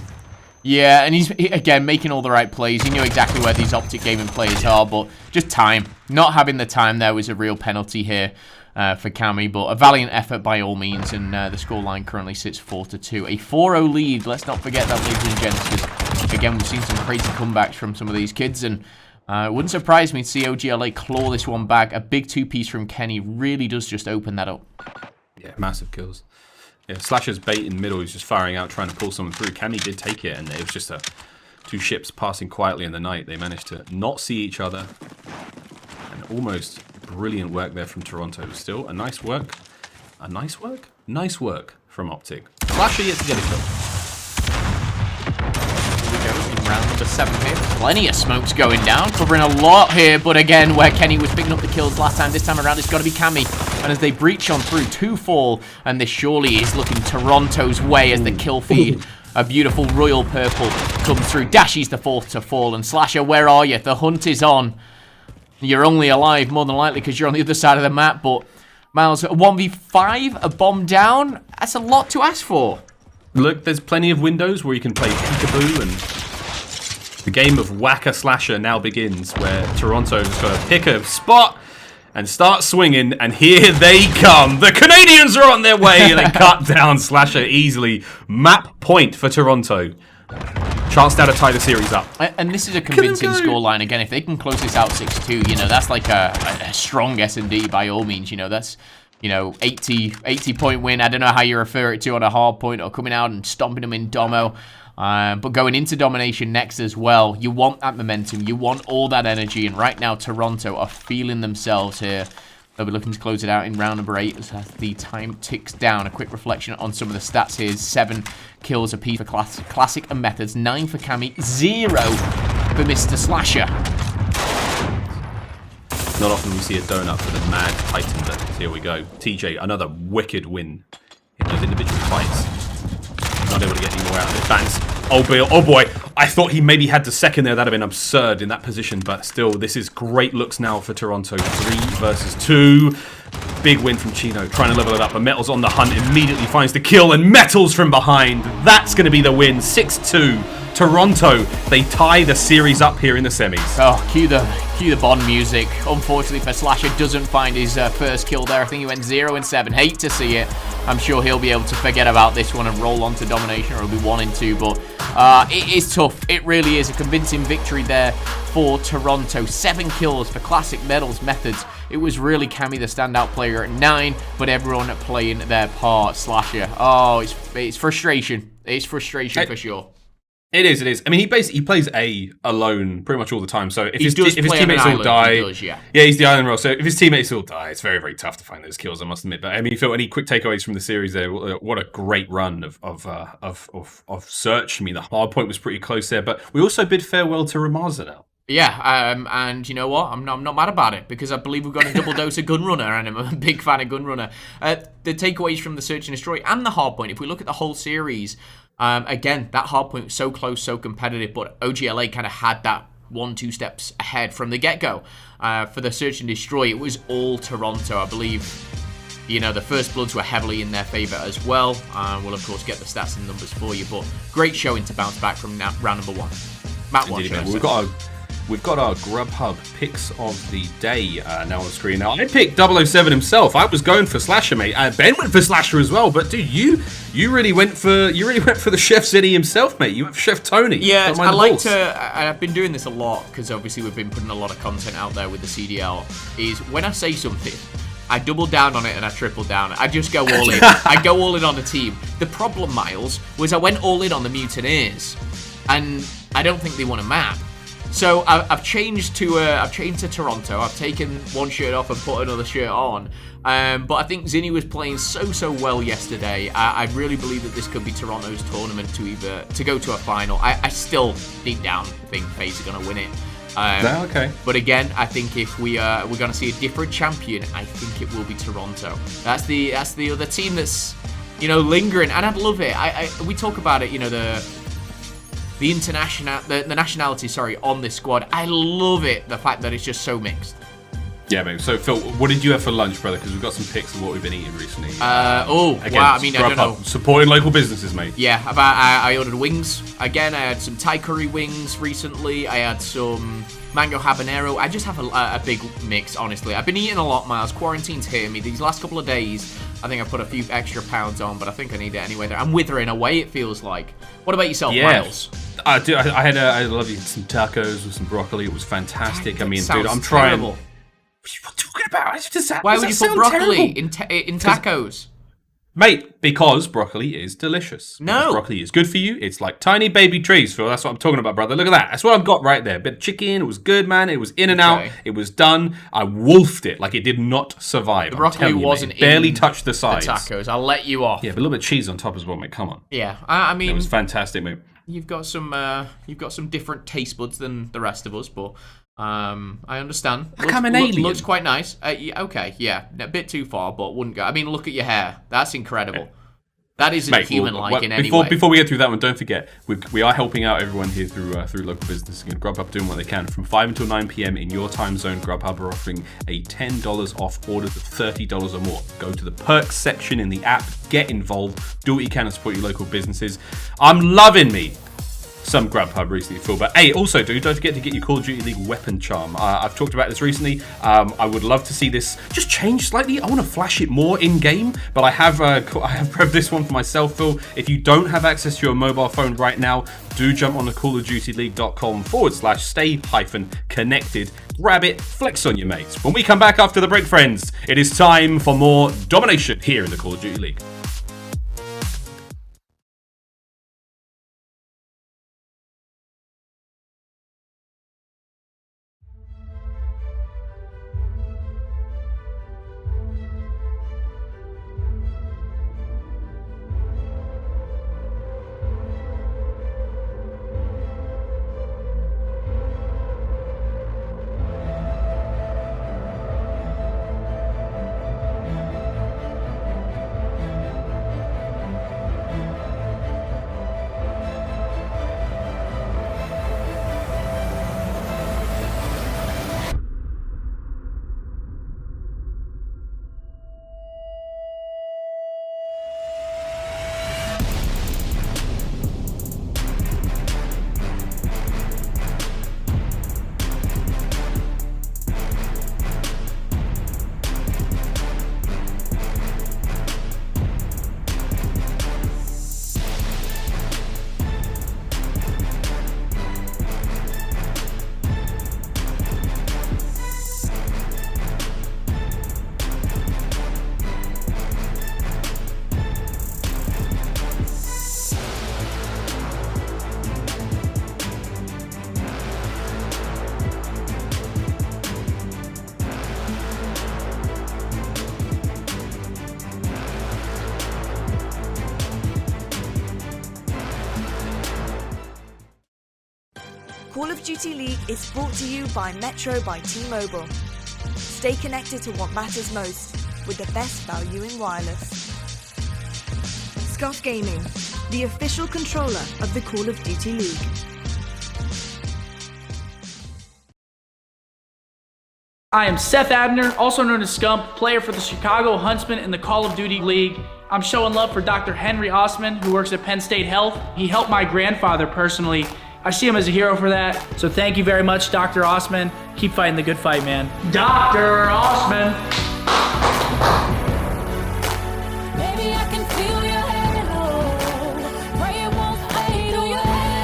S7: Yeah, and he's, again, making all the right plays. He knew exactly where these OpTic Gaming players are, but just time. Not having the time there was a real penalty here for Cammy, but a valiant effort by all means, and the scoreline currently sits 4-2. A 4-0 lead, let's not forget that, ladies and gents, because, again, we've seen some crazy comebacks from some of these kids, and it wouldn't surprise me to see OGLA claw this one back. A big 2-piece from Kenny really does just open that up.
S6: Yeah, massive kills. Yeah, Slasher's bait in middle. He's just firing out, trying to pull someone through. Cammy did take it, and it was just 2 ships passing quietly in the night. They managed to not see each other. And almost brilliant work there from Toronto. Still, a nice work. A nice work? Nice work from OpTic. Slasher yet to get a kill.
S7: Round number 7 here. Plenty of smokes going down, covering a lot here, but again, where Kenny was picking up the kills last time, this time around it's got to be Cammy. And as they breach on through, 2 fall, and this surely is looking Toronto's way as the kill feed. A beautiful royal purple comes through. Dashy's the 4th to fall, and Slasher, where are you? The hunt is on. You're only alive, more than likely, because you're on the other side of the map, but Miles, a 1v5, a bomb down, that's a lot to ask for.
S6: Look, there's plenty of windows where you can play peekaboo, and the game of Whacker-Slasher now begins, where Toronto's got to pick a spot and start swinging, and here they come. The Canadians are on their way, and they cut down Slasher easily. Map point for Toronto. Chance now to tie the series up.
S7: And this is a convincing scoreline. Again, if they can close this out 6-2, you know, that's like a strong S&D by all means. You know, that's, you know, 80-point win. I don't know how you refer it to on a hard point, or coming out and stomping them in domo. But going into domination next as well, you want that momentum, you want all that energy, and right now Toronto are feeling themselves here. They'll be looking to close it out in round number 8 as the time ticks down. A quick reflection on some of the stats here. 7 kills apiece for Classic and Methods, 9 for Cammy, 0 for Mr. Slasher.
S6: Not often we see a donut for the mad Titan, but here we go. TJ, another wicked win in those individual fights. not able to get any more out of this. Vance, oh boy, I thought he maybe had the second there. That'd have been absurd in that position, but still, this is great looks now for Toronto. 3 versus 2. Big win from Chino, trying to level it up, but Metal's on the hunt, immediately finds the kill, and Metal's from behind. That's going to be the win, 6-2. Toronto, they tie the series up here in the semis.
S7: Oh, cue the Bond music. Unfortunately for Slasher, doesn't find his first kill there. I think he went 0-7. Hate to see it. I'm sure he'll be able to forget about this one and roll on to domination, or he'll be 1-2. But it is tough. It really is a convincing victory there for Toronto. 7 kills for classic Metals methods. It was really Cammy the standout player at 9, but everyone playing their part. Slasher. Oh, it's frustration. It's frustration for sure.
S6: It is. I mean, he plays A alone pretty much all the time. So if his
S7: does
S6: teammates
S7: play on an
S6: all
S7: island,
S6: die,
S7: he does, yeah,
S6: he's the island role. So if his teammates all die, it's very, very tough to find those kills, I must admit. But I mean, Phil, any quick takeaways from the series there? What a great run of Search. I mean, the hard point was pretty close there, but we also bid farewell to Ramaza now.
S7: Yeah, and you know what? I'm not mad about it, because I believe we've got a double dose of Gunrunner, and I'm a big fan of Gunrunner. The takeaways from the Search and Destroy and the hardpoint, if we look at the whole series, again, that hardpoint was so close, so competitive, but OGLA kind of had that 1-2 steps ahead from the get-go. For the Search and Destroy, it was all Toronto, I believe. You know, the First Bloods were heavily in their favour as well. We'll, of course, get the stats and numbers for you, but great showing to bounce back from round number 1. Matt, what?
S6: We've got our Grubhub picks of the day now on the screen. Now, I picked 007 himself. I was going for Slasher, mate. Ben went for Slasher as well. But dude, you really went for the Chef Zeddy himself, mate. You went for Chef Tony.
S7: Yeah, I like to. I've been doing this a lot because obviously we've been putting a lot of content out there with the CDL. Is when I say something, I double down on it and I triple down. I just go all in. I go all in on the team. The problem, Miles, was I went all in on the Mutineers, and I don't think they won a map. So I've changed to Toronto. I've taken one shirt off and put another shirt on. But I think Zinni was playing so well yesterday. I really believe that this could be Toronto's tournament to go to a final. I still deep down think FaZe are going to win it.
S6: Okay.
S7: But again, I think if we're going to see a different champion, I think it will be Toronto. That's the other team that's lingering, and I'd love it. We talk about it, the nationality, on this squad. I love it, the fact that it's just so mixed.
S6: Yeah, mate. So, Phil, what did you have for lunch, brother? Because we've got some pics of what we've been eating recently.
S7: Wow. I mean, I don't know.
S6: Supporting local businesses, mate.
S7: Yeah, I ordered wings. Again, I had some Thai curry wings recently. I had some mango habanero. I just have a big mix, honestly. I've been eating a lot, Miles. Quarantine's hit me. These last couple of days, I think I've put a few extra pounds on, but I think I need it anyway. I'm withering away, it feels like. What about yourself, Miles?
S6: I had lovely some tacos with some broccoli. It was fantastic. I mean, dude, I'm trying.
S7: Terrible.
S6: What are you talking about?
S7: Why would you put broccoli in tacos?
S6: Mate, because broccoli is delicious.
S7: No.
S6: Because broccoli is good for you. It's like tiny baby trees, Phil. That's what I'm talking about, brother. Look at that. That's what I've got right there. Bit of chicken. It was good, man. It was in and out. It was done. I wolfed it like it did not survive.
S7: The broccoli wasn't
S6: barely touched the sides.
S7: The tacos. I'll let you off.
S6: Yeah, but a little bit of cheese on top as well, mate. Come on.
S7: Yeah, I mean,
S6: it was fantastic, mate.
S7: You've got some different taste buds than the rest of us, but I understand.
S6: I'm an alien.
S7: Looks quite nice. Okay, yeah, a bit too far, but wouldn't go. I mean, look at your hair. That's incredible. That isn't human-like in any way.
S6: Before we get through that one, don't forget, we are helping out everyone here through local business. Again, Grubhub doing what they can. From 5 until 9 p.m. in your time zone, Grubhub are offering a $10 off orders of $30 or more. Go to the perks section in the app, get involved, do what you can to support your local businesses. I'm loving me some Grubhub recently, Phil. But hey, also, dude, don't forget to get your Call of Duty League weapon charm. I've talked about this recently. I would love to see this just change slightly. I want to flash it more in game, but I have prepped this one for myself, Phil. If you don't have access to your mobile phone right now, do jump on the callofdutyleague.com/stay-connected. Grab it, flex on your mates. When we come back after the break, friends, it is time for more domination here in the Call of Duty League.
S5: Call of Duty League is brought to you by Metro by T-Mobile. Stay connected to what matters most with the best value in wireless. Scuff Gaming, the official controller of the Call of Duty League.
S8: I am Seth Abner, also known as Scump, player for the Chicago Huntsmen in the Call of Duty League. I'm showing love for Dr. Henry Osman, who works at Penn State Health. He helped my grandfather personally. I see him as a hero for that. So thank you very much, Dr. Osman. Keep fighting the good fight, man. Dr. Osman.
S9: Baby, I can feel your halo. Pray it won't fade on your halo.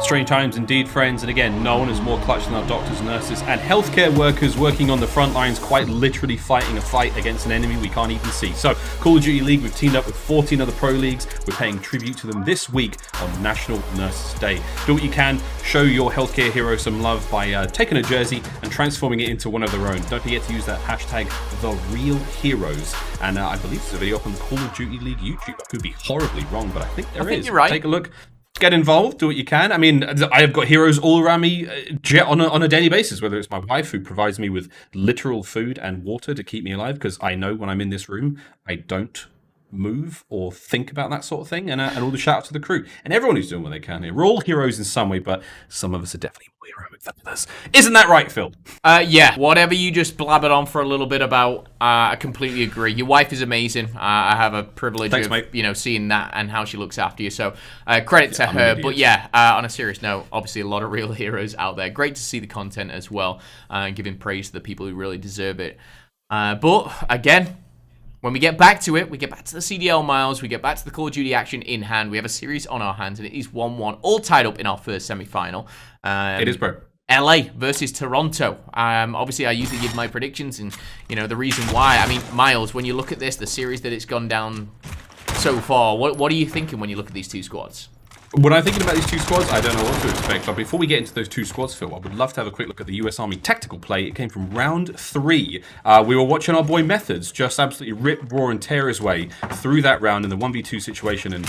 S6: Strange times indeed, friends, and again, no one is more clutch than our doctors, nurses, and healthcare workers working on the front lines, quite literally fighting a fight against an enemy we can't even see. So, Call of Duty League, we've teamed up with 14 other pro leagues. We're paying tribute to them this week on National Nurses Day. Do what you can, show your healthcare hero some love by taking a jersey and transforming it into one of their own. Don't forget to use that hashtag #TheRealHeroes. And I believe there's a video up on the Call of Duty League YouTube. I could be horribly wrong, but I think there is.
S7: I think you're right.
S6: Take a look. Get involved, do what you can. I mean, I have got heroes all around me on a daily basis, whether it's my wife who provides me with literal food and water to keep me alive, because I know when I'm in this room, I don't move or think about that sort of thing, and all the shout out to the crew and everyone who's doing what they can here. We're all heroes in some way, but some of us are definitely more heroic than others. Isn't that right, Phil?
S7: Yeah, whatever you just blabbered on for a little bit about, I completely agree. Your wife is amazing. I have a privilege of
S6: mate.
S7: seeing that and how she looks after you. So credit to her. But yeah, on a serious note, obviously a lot of real heroes out there. Great to see the content as well, giving praise to the people who really deserve it. But again, when we get back to it, we get back to the CDL miles, we get back to the Call of Duty action in hand. We have a series on our hands, and it is 1-1, all tied up in our first semi-final.
S6: It is, bro.
S7: LA versus Toronto. Obviously, I usually give my predictions, and the reason why. I mean, Miles, when you look at this, the series that it's gone down so far, what are you thinking when you look at these two squads?
S6: When I'm thinking about these two squads, I don't know what to expect. But before we get into those two squads, Phil, I would love to have a quick look at the US Army tactical play. It came from round 3. We were watching our boy Methods just absolutely rip, roar, and tear his way through that round in the 1v2 situation. And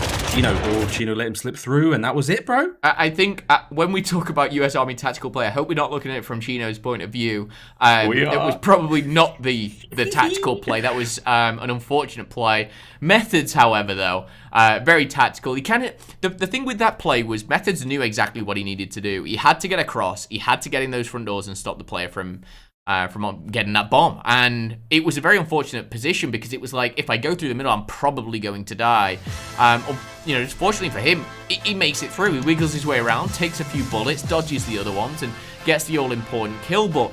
S6: Chino let him slip through, and that was it, bro.
S7: I think when we talk about US Army tactical play, I hope we're not looking at it from Chino's point of view. It was probably not the tactical play. That was an unfortunate play. Methods, however, though, very tactical. He the thing with that play was Methods knew exactly what he needed to do. He had to get across. He had to get in those front doors and stop the player from getting that bomb. And it was a very unfortunate position because it was like, if I go through the middle, I'm probably going to die. Fortunately for him, he makes it through. He wiggles his way around, takes a few bullets, dodges the other ones, and gets the all-important kill. But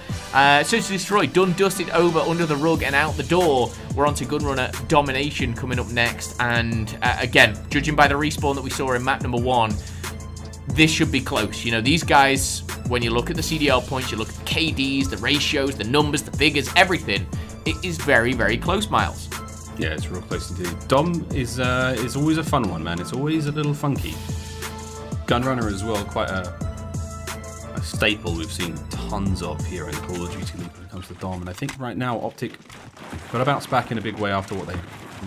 S7: Search to Destroy, done, dusted, over, under the rug, and out the door. We're on to Gunrunner Domination coming up next. And again, judging by the respawn that we saw in map number 1, this should be close. These guys, when you look at the CDL points, you look at the KDs, the ratios, the numbers, the figures, everything, it is very, very close, Miles.
S6: Yeah, it's real close indeed. Dom is always a fun one, man. It's always a little funky. Gunrunner as well, quite a staple we've seen tons of here in the Call of Duty League when it comes to Dom. And I think right now, OpTic got to bounce back in a big way after what they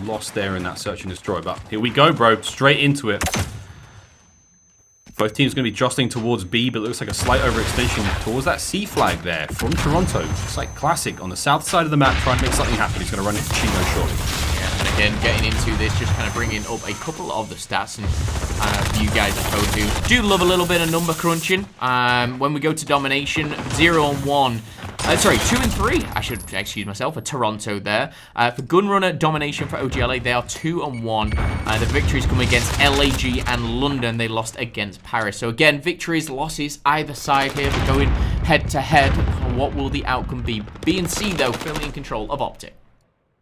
S6: lost there in that Search and Destroy. But here we go, bro. Straight into it. Both teams going to be jostling towards B, but it looks like a slight overextension towards that C flag there from Toronto. It's like classic on the south side of the map, trying to make something happen. He's going to run it to Chino shortly.
S7: Yeah, and again, getting into this, just kind of bringing up a couple of the stats. And for you guys at home who do love a little bit of number crunching, when we go to Domination, 0-1. 2 and 3, I should excuse myself, for Toronto there. For Gunrunner Domination for OGLA, they are 2 and 1. The victories come against LAG and London. They lost against Paris. So again, victories, losses, either side here. We're going head to head. What will the outcome be? B and C, though, firmly in control of OpTic.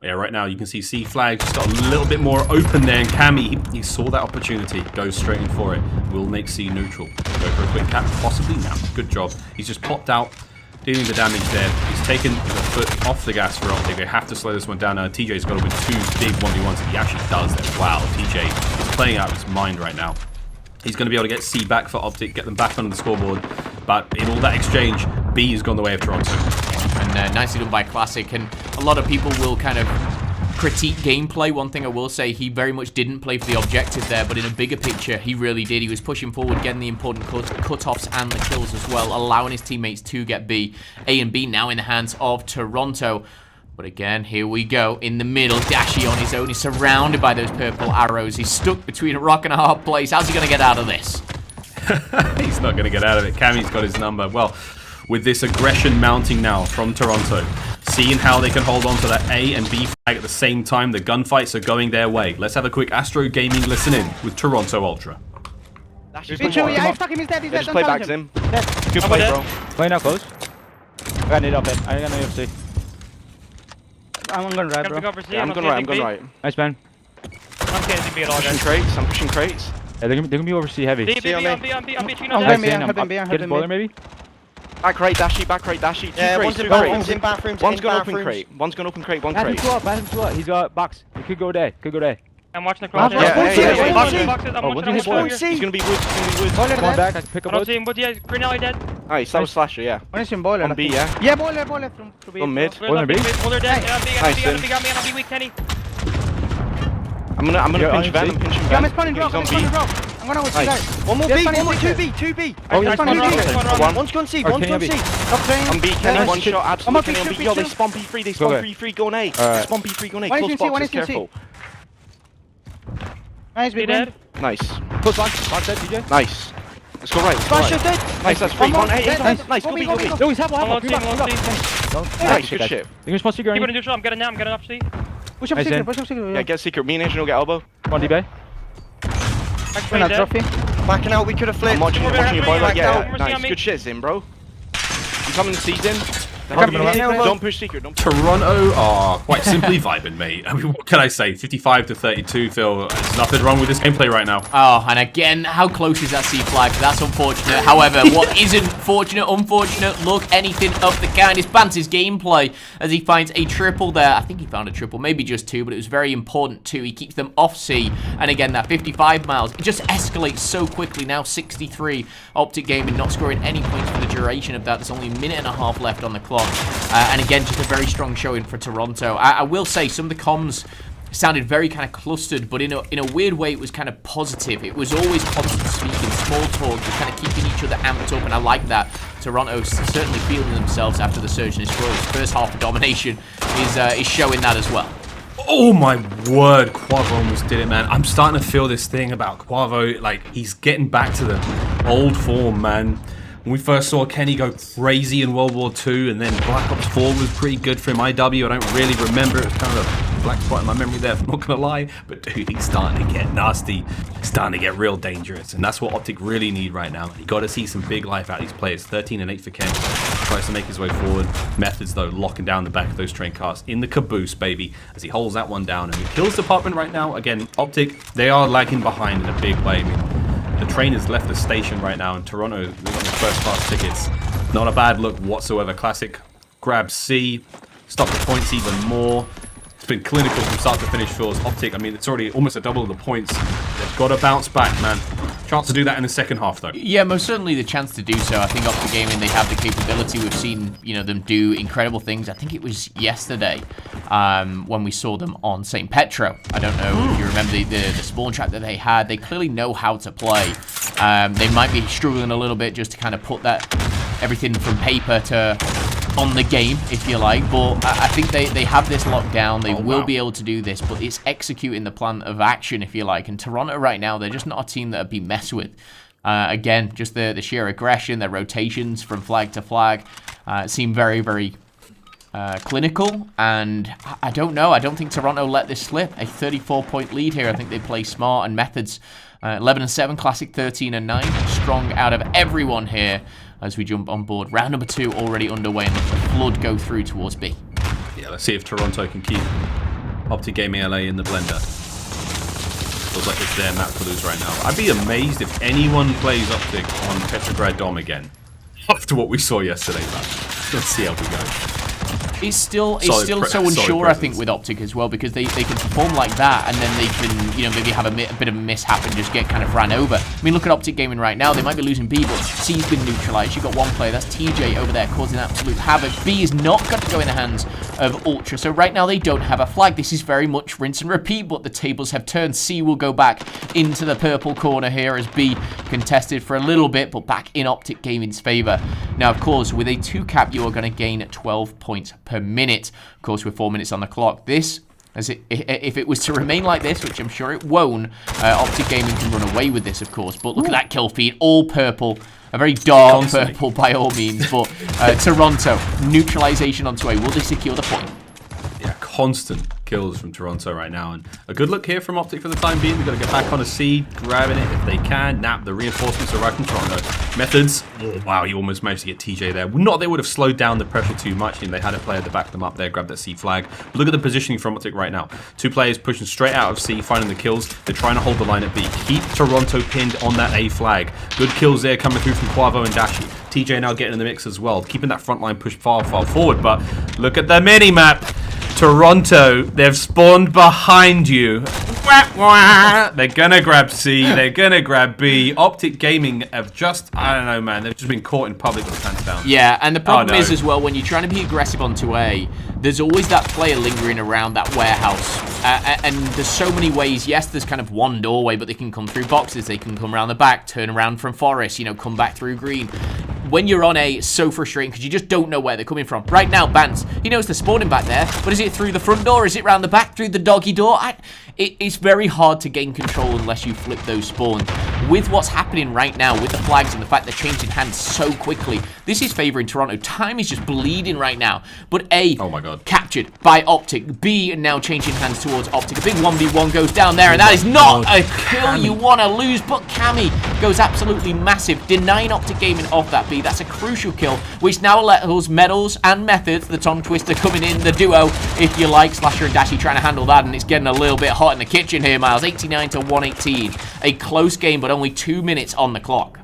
S6: Yeah, right now you can see C flag just got a little bit more open there, and Cammy, he saw that opportunity, goes straight in for it. Will make C neutral. Go for a quick cap, possibly now. Good job. He's just popped out, dealing the damage there. He's taken the foot off the gas for OpTic. They have to slow this one down. TJ's got to win 2 big 1v1s, and he actually does that. Wow, TJ is playing out of his mind right now. He's going to be able to get C back for OpTic, get them back on the scoreboard. But in all that exchange, B has gone the way of Toronto.
S7: And nicely done by Classic. And a lot of people will kind of critique gameplay, one thing I will say, he very much didn't play for the objective there, but in a bigger picture, he really did. He was pushing forward, getting the important cut-offs and the kills as well, allowing his teammates to get B. A and B now in the hands of Toronto. But again, here we go. In the middle, Dashy on his own. He's surrounded by those purple arrows. He's stuck between a rock and a hard place. How's he going to get out of this?
S6: He's not going to get out of it. Cammy's got his number. Well, with this aggression mounting now from Toronto, seeing how they can hold on to that A and B flag at the same time, the gunfights are going their way. Let's have a quick Astro Gaming listen in with Toronto Ultra.
S10: Just play back, Zim. Good play, bro.
S11: Play now, close. I got it up it. I got no UFC. I'm going right, bro.
S10: Yeah, I'm going right.
S11: Nice, man.
S10: I'm pushing crates.
S11: Yeah, they're gonna be over C heavy.
S10: See on me.
S11: I'm get a spoiler, maybe?
S10: Back right, Dashy. Two crates.
S12: In bathrooms.
S10: One's gonna open crate. One crate.
S11: Back him two up. He's got box. He could go there.
S12: I'm watching the cross.
S10: He's gonna be wood.
S11: Come on back, I can pick up
S12: I don't
S11: wood.
S12: see him, but yeah, Green Alley dead.
S10: Nice, that was Slasher, yeah.
S11: One is in boiler.
S10: On B, yeah?
S12: Yeah, boiler from B.
S10: On mid.
S12: Boiler dead.
S10: Nice,
S12: On B, got me on B weak, Kenny.
S10: I'm gonna pinch Van. I'm pinching Van.
S12: I'm on B. I'm gonna
S10: Nice.
S12: One more B, 2B.
S11: Oh, yeah,
S12: One's gone C,
S11: one's gone C.
S10: On B, Kenny, one shot, absolutely Kenny on B. Yo, they spawn B3, they spawn B3, go on A. Spawn B3, go on A. Close boxes, careful.
S12: Nice, big dead.
S10: Nice.
S11: Close box dead, DJ.
S10: Nice. Let's go right.
S12: Slasher dead.
S10: Nice, that's free. One A, nice, go B.
S11: Yo, he's half.
S12: Nice,
S10: Nice, good shit.
S11: You're supposed to go
S12: keep it in neutral, I'm getting up C.
S11: Push up secret.
S10: Yeah, get secret. Me and Asian will get elbow.
S11: Come on, D-Bay.
S12: Backing out, we could have flipped.
S10: I'm watching your boiler. Yeah, nice. Good shit, Zim, bro. You coming to see Zim? Don't push secret.
S6: Toronto are quite simply vibing, mate. I mean, what can I say? 55-32, Phil. There's nothing wrong with this gameplay right now.
S7: Oh, and again, how close is that C flag? That's unfortunate. However, what isn't unfortunate, look, anything of the kind is Banter's gameplay as he finds a triple there. I think he found a triple, maybe just two, but it was very important too. He keeps them off C, and again, that 55 miles, it just escalates so quickly. Now 63, OpTic Gaming not scoring any points for the duration of that. There's only a minute and a half left on the clock. And again, just a very strong showing for Toronto. I will say some of the comms sounded very kind of clustered, but in a weird way, it was kind of positive. It was always constant speaking, small talk, just kind of keeping each other amped up, and I like that. Toronto's certainly feeling themselves after the surge in his growth. First half of domination is showing that as well.
S6: Oh my word, Quavo almost did it, man. I'm starting to feel this thing about Quavo, like he's getting back to the old form, man. When we first saw Kenny go crazy in World War II, and then Black Ops 4 was pretty good for him. IW, I don't really remember. It was kind of a black spot in my memory there, I'm not going to lie. But dude, he's starting to get nasty. He's starting to get real dangerous. And that's what OpTic really need right now. You got to see some big life out of these players. 13 and 8 for Kenny. Tries to make his way forward. Methods, though, locking down the back of those train cars in the caboose, baby, as he holds that one down. And the kills department right now, again, OpTic, they are lagging behind in a big way. I mean, the train has left the station right now in Toronto. They've got the first class tickets. Not a bad look whatsoever. Classic grab C, stop the points even more. It's been clinical from start to finish for OpTic. I mean, it's already almost a double of the points. They've got to bounce back, man. Chance to do that in the second half, though.
S7: Yeah, most certainly the chance to do so. I think OpTic Gaming, they have the capability. We've seen, them do incredible things. I think it was yesterday when we saw them on St. Petro. I don't know if you remember the spawn trap that they had. They clearly know how to play. They might be struggling a little bit just to kind of put that everything from paper to on the game, if you like, but I think they have this locked down. They will be able to do this, but it's executing the plan of action, if you like. And Toronto right now, they're just not a team that would be messed with. Again, just the sheer aggression, their rotations from flag to flag seem very, very clinical. And I don't know. I don't think Toronto let this slip. A 34-point lead here. I think they play smart, and Methods 11 and 7, Classic 13 and 9. Strong out of everyone here as we jump on board. Round number 2 already underway, and let the flood go through towards B.
S6: Yeah, let's see if Toronto can keep OpTic Gaming LA in the blender. Feels like it's their map to lose right now. I'd be amazed if anyone plays OpTic on Petrograd Dom again after what we saw yesterday, man. Let's see how we go.
S7: It's still so unsure, I think, with OpTic as well, because they can perform like that, and then they can, maybe have a bit of a mishap and just get kind of ran over. I mean, look at OpTic Gaming right now. They might be losing B, but C's been neutralized. You've got one player, that's TJ over there, causing absolute havoc. B is not going to go in the hands of Ultra. So right now they don't have a flag. This is very much rinse and repeat, but the tables have turned. C will go back into the purple corner here as B contested for a little bit, but back in OpTic Gaming's favor. Now, of course, with a 2-cap, you are going to gain 12 points per minute. Of course, with 4 minutes on the clock. This, if it was to remain like this, which I'm sure it won't, OpTic Gaming can run away with this, of course. But look at that kill feed, all purple. A very dark purple by all means, but Toronto, neutralization onto A. Will they secure the point?
S6: Yeah, constant kills from Toronto right now, and a good look here from OpTic for the time being. They've got to get back on a C, grabbing it if they can. Nap, the reinforcements are right from Toronto. Methods, oh, wow, you almost managed to get TJ there. Not they would have slowed down the pressure too much, and they had a player to back them up there, grab that C flag. But look at the positioning from OpTic right now. 2 players pushing straight out of C, finding the kills. They're trying to hold the line at B. Keep Toronto pinned on that A flag. Good kills there coming through from Quavo and Dashi. TJ now getting in the mix as well, keeping that front line pushed far forward. But look at the mini-map. Toronto, they've spawned behind you. Wah, wah. They're gonna grab C, they're gonna grab B. OpTic Gaming have just, I don't know, man, they've just been caught in public with pants down.
S7: Yeah, and the problem is as well, when you're trying to be aggressive on 2A, there's always that player lingering around that warehouse. And there's so many ways. Yes, there's kind of one doorway, but they can come through boxes, they can come around the back, turn around from forest, you know, come back through green. When you're on A, it's so frustrating because you just don't know where they're coming from. Right now, Bance, he knows they're spawning back there, but is it through the front door? Is it round the back, through the doggy door? It's very hard to gain control unless you flip those spawns. With what's happening right now, with the flags and the fact they're changing hands so quickly, this is favoring Toronto. Time is just bleeding right now. But A,
S6: oh my God,
S7: captured by OpTic. B, now changing hands towards OpTic. A big 1v1 goes down there, and that is not a kill you want to lose. But Cammy goes absolutely massive, denying OpTic Gaming off that B. That's a crucial kill, which now allows Medals and Methods, the Tongue Twister coming in, the duo, if you like. Slasher and Dashi trying to handle that, and it's getting a little bit hot in the kitchen here, Miles. 89 to 118. A close game, but only 2 minutes on the clock.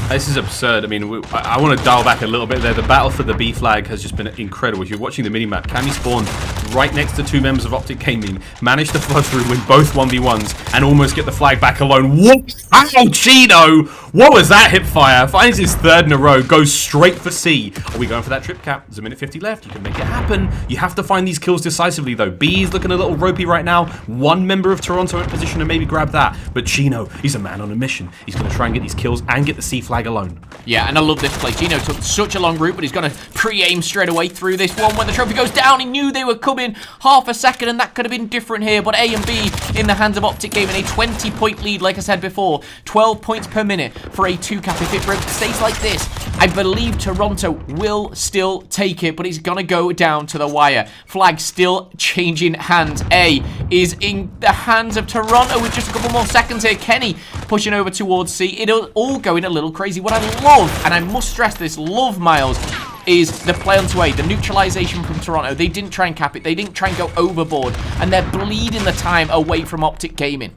S6: This is absurd. I mean, I want to dial back a little bit there. The battle for the B flag has just been incredible. If you're watching the minimap, Cammy spawned right next to 2 members of OpTic Gaming, managed to flow through, win both 1v1s, and almost get the flag back alone. What? Ow, Chino! What was that hip fire? Finds his 3rd in a row, goes straight for C. Are we going for that trip cap? There's a minute 50 left. You can make it happen. You have to find these kills decisively, though. B is looking a little ropey right now. 1 member of Toronto in position to maybe grab that. But Chino, he's a man on a mission. He's going to try and get these kills and get the C flag alone.
S7: Yeah, and I love this play. Gino took such a long route, but he's going to pre-aim straight away through this one. When the trophy goes down, he knew they were coming half a second, and that could have been different here. But A and B in the hands of OpTic Gaming. A 20-point lead, like I said before. 12 points per minute for a 2-cap. If it stays like this, I believe Toronto will still take it, but it's going to go down to the wire. Flag still changing hands. A is in the hands of Toronto with just a couple more seconds here. Kenny pushing over towards C. It'll all going a little crazy. What I love, and I must stress this, Miles, is the play onto A, the neutralization from Toronto. They didn't try and cap it. They didn't try and go overboard, and they're bleeding the time away from OpTic Gaming.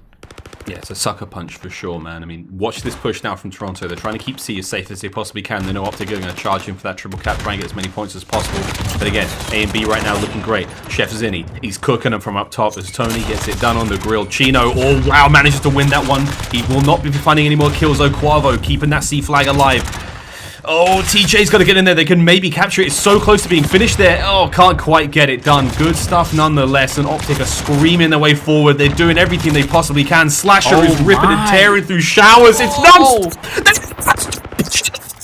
S6: Yeah, it's a sucker punch for sure, man. I mean, watch this push now from Toronto. They're trying to keep C as safe as they possibly can. They know OpTic are going to charge him for that triple cap, try and get as many points as possible. But again, A and B right now looking great. Chef Zinni, he's cooking them from up top as Tony gets it done on the grill. Chino, oh wow, manages to win that one. He will not be finding any more kills, though. Quavo keeping that C flag alive. Oh, TJ's got to get in there. They can maybe capture it. It's so close to being finished there. Oh, can't quite get it done. Good stuff nonetheless. And OpTic are screaming their way forward. They're doing everything they possibly can. Slasher is ripping and tearing through showers. It's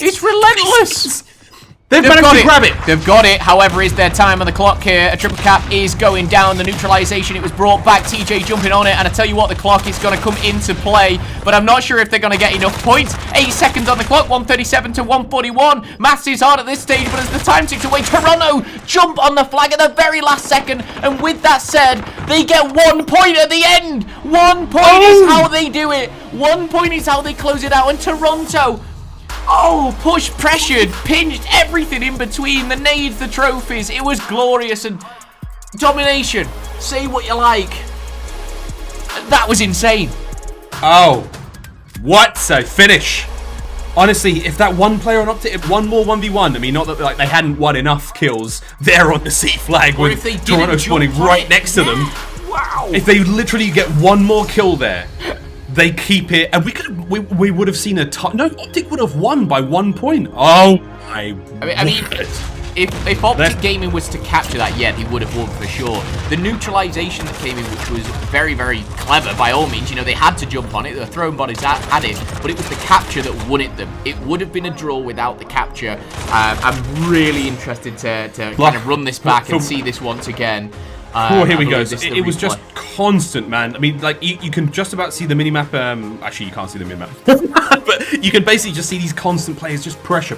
S7: It's relentless.
S6: They've managed to grab it.
S7: They've got it. However, is their time on the clock here. A triple cap is going down. The neutralization, it was brought back. TJ jumping on it. And I tell you what, the clock is going to come into play. But I'm not sure if they're going to get enough points. 8 seconds on the clock. 137 to 141. Maths is hard at this stage. But as the time ticks away, Toronto jump on the flag at the very last second. And with that said, they get 1 point at the end. 1 point is how they do it. 1 point is how they close it out. And Toronto... oh, push, pressured, pinched, everything in between. The nades, the trophies. It was glorious and domination. Say what you like. That was insane.
S6: Oh, what a finish. Honestly, if that one player on OpTic, one more 1v1, I mean, not that like they hadn't won enough kills there on the C flag with Toronto spawning right next to them.
S7: Wow.
S6: If they literally get one more kill there, they keep it, and we would have seen a ton. No, OpTic would have won by 1 point. Oh my!
S7: I mean, if OpTic Gaming was to capture that, yeah, they would have won for sure. The neutralization that came in, which was very, very clever by all means, you know, they had to jump on it, they were throwing bodies at it, but it was the capture that won it them. It would have been a draw without the capture. I'm really interested to kind of run this back and see this once again.
S6: Here we go. It was just constant, man. I mean, like, you can just about see the minimap. Actually, you can't see the minimap. But you can basically just see these constant players, just pressure.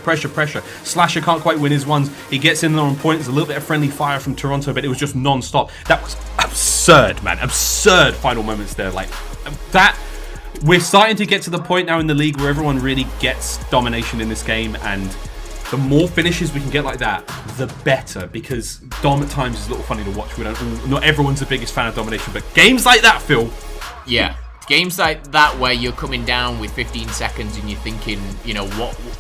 S6: Slasher can't quite win his ones. He gets in there on point. There's a little bit of friendly fire from Toronto, but it was just non-stop. That was absurd, man. Absurd final moments there. Like, that... We're starting to get to the point now in the league where everyone really gets domination in this game, and... the more finishes we can get like that, the better, because Dom at times is a little funny to watch. Not everyone's the biggest fan of domination, but games like that, Phil.
S7: Yeah, games like that where you're coming down with 15 seconds and you're thinking, you know,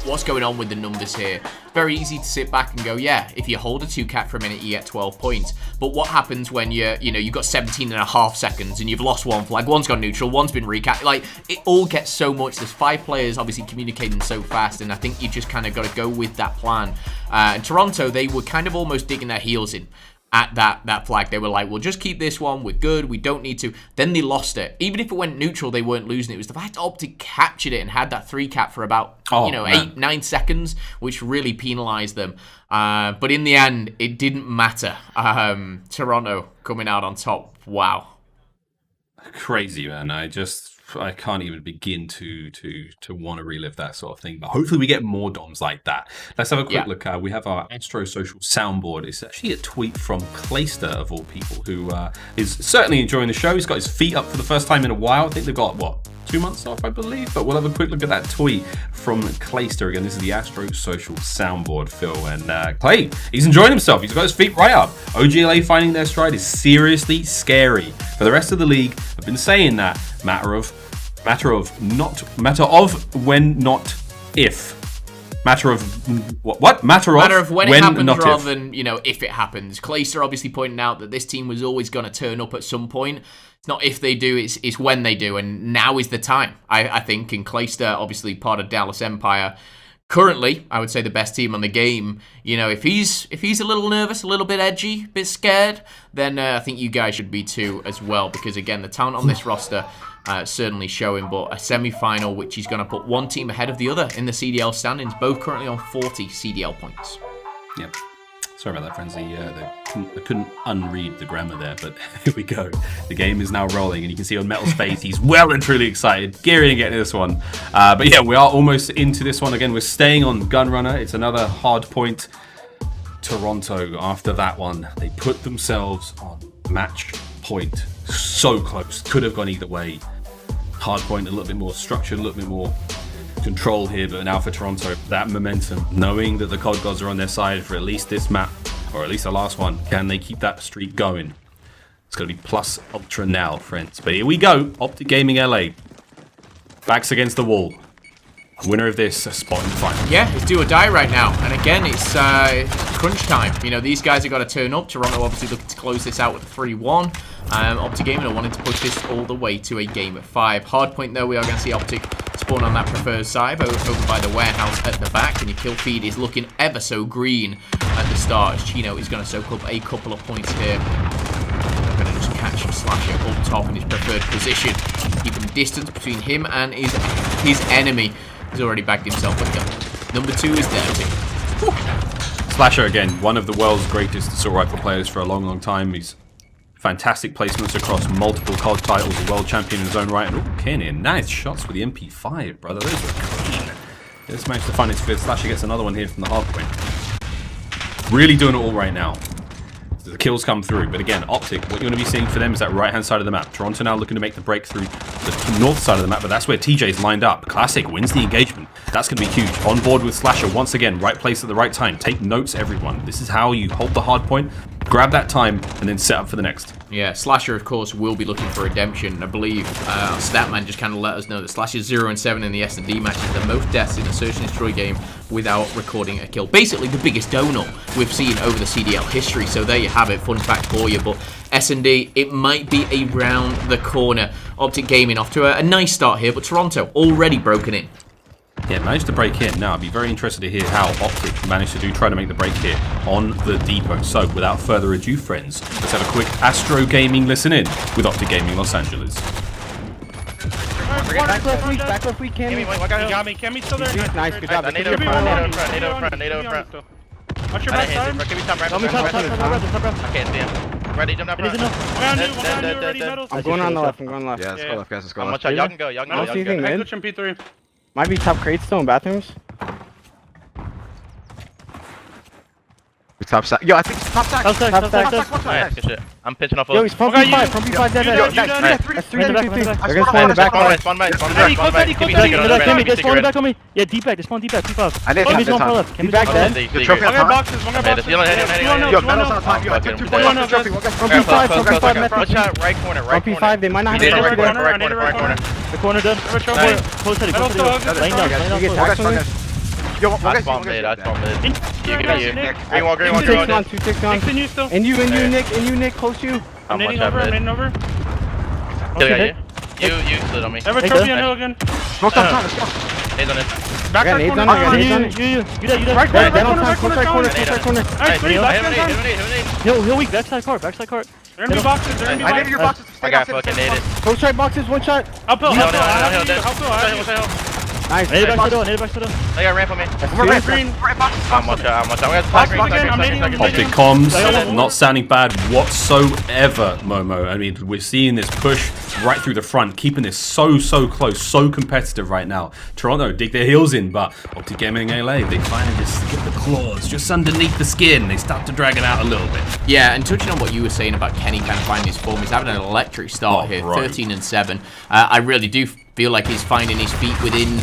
S7: what's going on with the numbers here? Very easy to sit back and go, yeah, if you hold a 2-cap for a minute, you get 12 points. But what happens when you've got 17.5 seconds and you've lost one flag, one's gone neutral, one's been recapped? Like, it all gets so much. There's 5 players obviously communicating so fast, and I think you just kind of got to go with that plan. And Toronto, they were kind of almost digging their heels in at that flag. They were like, we'll just keep this one, we're good, we don't need to. Then they lost it. Even if it went neutral, they weren't losing it. It was the fact OpTic captured it and had that 3-cap for about 8-9 seconds, which really penalized them. But in the end, it didn't matter. Toronto coming out on top. Wow.
S6: Crazy, man. I can't even begin to want to relive that sort of thing. But hopefully we get more DOMs like that. Let's have a quick look. We have our Astro Social soundboard. It's actually a tweet from Clayster, of all people, who is certainly enjoying the show. He's got his feet up for the first time in a while. I think they've got, 2 months off, I believe. But we'll have a quick look at that tweet from Clayster. Again, this is the Astro Social soundboard, Phil. And Clay, he's enjoying himself. He's got his feet right up. OGLA finding their stride is seriously scary. For the rest of the league, I've been saying that. Matter of when, not if. Matter of what? Matter of
S7: when it happens rather than, if it happens. Clayster obviously pointing out that this team was always going to turn up at some point. It's not if they do, it's when they do, and now is the time, I think. And Clayster, obviously part of Dallas Empire, currently, I would say the best team on the game. If he's a little nervous, a little bit edgy, a bit scared, then I think you guys should be too as well, because again, the talent on this roster certainly showing. But a semi-final which is going to put one team ahead of the other in the CDL standings, both currently on 40 CDL points.
S6: Yep. Sorry about that, friends. I couldn't unread the grammar there, but here we go. The game is now rolling, and you can see on Metal's face, he's well and truly excited, gearing to get into this one. But yeah, we are almost into this one. Again, we're staying on Gunrunner. It's another hard point. Toronto, after that one, they put themselves on match point. So close. Could have gone either way. Hard point, a little bit more structured, a little bit more control here, but now for Toronto, that momentum, knowing that the COD gods are on their side for at least this map, or at least the last one, can they keep that streak going? It's going to be plus ultra now, friends. But here we go, OpTic Gaming LA, backs against the wall. Winner of this, a spot in the final.
S7: Yeah, it's do or die right now, and again, it's crunch time. These guys have got to turn up. Toronto obviously looking to close this out with 3-1. OpTic Gaming are wanting to push this all the way to a game of 5. Hard point though, we are going to see OpTic spawn on that preferred side over by the warehouse at the back, and your kill feed is looking ever so green at the start, as Chino is going to soak up a couple of points here. They're going to just catch Slasher up top in his preferred position, keeping distance between him and his enemy. He's already bagged himself a gun. Number 2 is there too.
S6: Slasher, again, one of the world's greatest assault rifle players for a long, long time. He's fantastic placements across multiple COD titles, a world champion in his own right. And Kenan, nice shots with the MP5, brother. Those were clean. Just managed to find his fifth. Slasher gets another one here from the hard point. Really doing it all right now. The kills come through, but again, OpTic, what you're going to be seeing for them is that right-hand side of the map. Toronto now looking to make the breakthrough the north side of the map, but that's where TJ's lined up. Classic wins the engagement. That's going to be huge. On board with Slasher once again, right place at the right time. Take notes, everyone. This is how you hold the hard point, grab that time, and then set up for the next.
S7: Yeah, Slasher, of course, will be looking for redemption. I believe Statman just kind of let us know that Slasher's 0-7 in the S&D match is the most deaths in a Search and Destroy game without recording a kill. Basically, the biggest donut we've seen over the CDL history. So there you have it, fun fact for you. But S&D, it might be around the corner. OpTic Gaming off to a nice start here, but Toronto already broken in.
S6: Yeah, managed to break in. Now, I'd be very interested to hear how OpTic managed to try to make the break here on the depot. So, without further ado, friends, let's have a quick Astro Gaming listen in with OpTic Gaming Los Angeles.
S11: Back left weak, Cammy.
S12: You got me. Cammy's still there.
S11: Nice, good job.
S12: NATO in front. Watch your back side. Give me top right. I can't see him. Ready, jump up.
S11: I'm going on the left.
S2: Yeah, let's go left, guys. Let's go left.
S12: Y'all can go. Y'all can go.
S11: Mid. Might be top crates still in bathrooms.
S2: Top stack. Yo, I think it's top stack.
S11: Top stack.
S12: Nice, good shit. I'm pitching off.
S11: Yo, he's from P5. From P5 dead. That's 3. They're gonna spawn in the back.
S12: Spawn back.
S11: Kimmy, just spawn back on me. Yeah, deep back. Just spawn deep back. P5.
S2: I did
S11: Kimmy's one far left. Kimmy's back dead.
S2: The trophy on top. Yo, Metal's on top. Yo, I took 2 points off the trophy.
S11: From P5.
S12: Watch out, right corner.
S11: From P5, they might not have
S12: Right corner.
S11: The corner dead. Close headed. Laying down. You get taxed on this.
S2: Yo,
S12: I spawned mid. You give me you. Green wall.
S11: 2 ticks on. And you, Nick, close to you.
S12: I'm nading over. Kill you. You slid on me.
S11: Have a trophy on hill again.
S2: Smoke on top. Let's go.
S12: Nades on it.
S11: Back corner. You there. Right corner. Hill weak. Backside cart.
S12: They're in the boxes.
S2: I need your boxes.
S12: I got fucking naded.
S11: Close right boxes. One shot.
S12: Uphill.
S11: Nice. Naded back to the.
S12: They got ramp on me.
S11: Green.
S12: I'm watch out. I got spike green.
S6: OpTic comms, not sounding bad whatsoever, Momo. I mean, we're seeing this push right through the front, keeping this so close, so competitive right now. Toronto dig their heels in, but OpTic Gaming LA, they finally just get the claws just underneath the skin. They start to drag it out a little bit.
S7: Yeah, and touching on what you were saying about Kenny kind of finding his form, he's having an electric start here,
S6: right.
S7: 13-7. I really do feel like he's finding his feet within,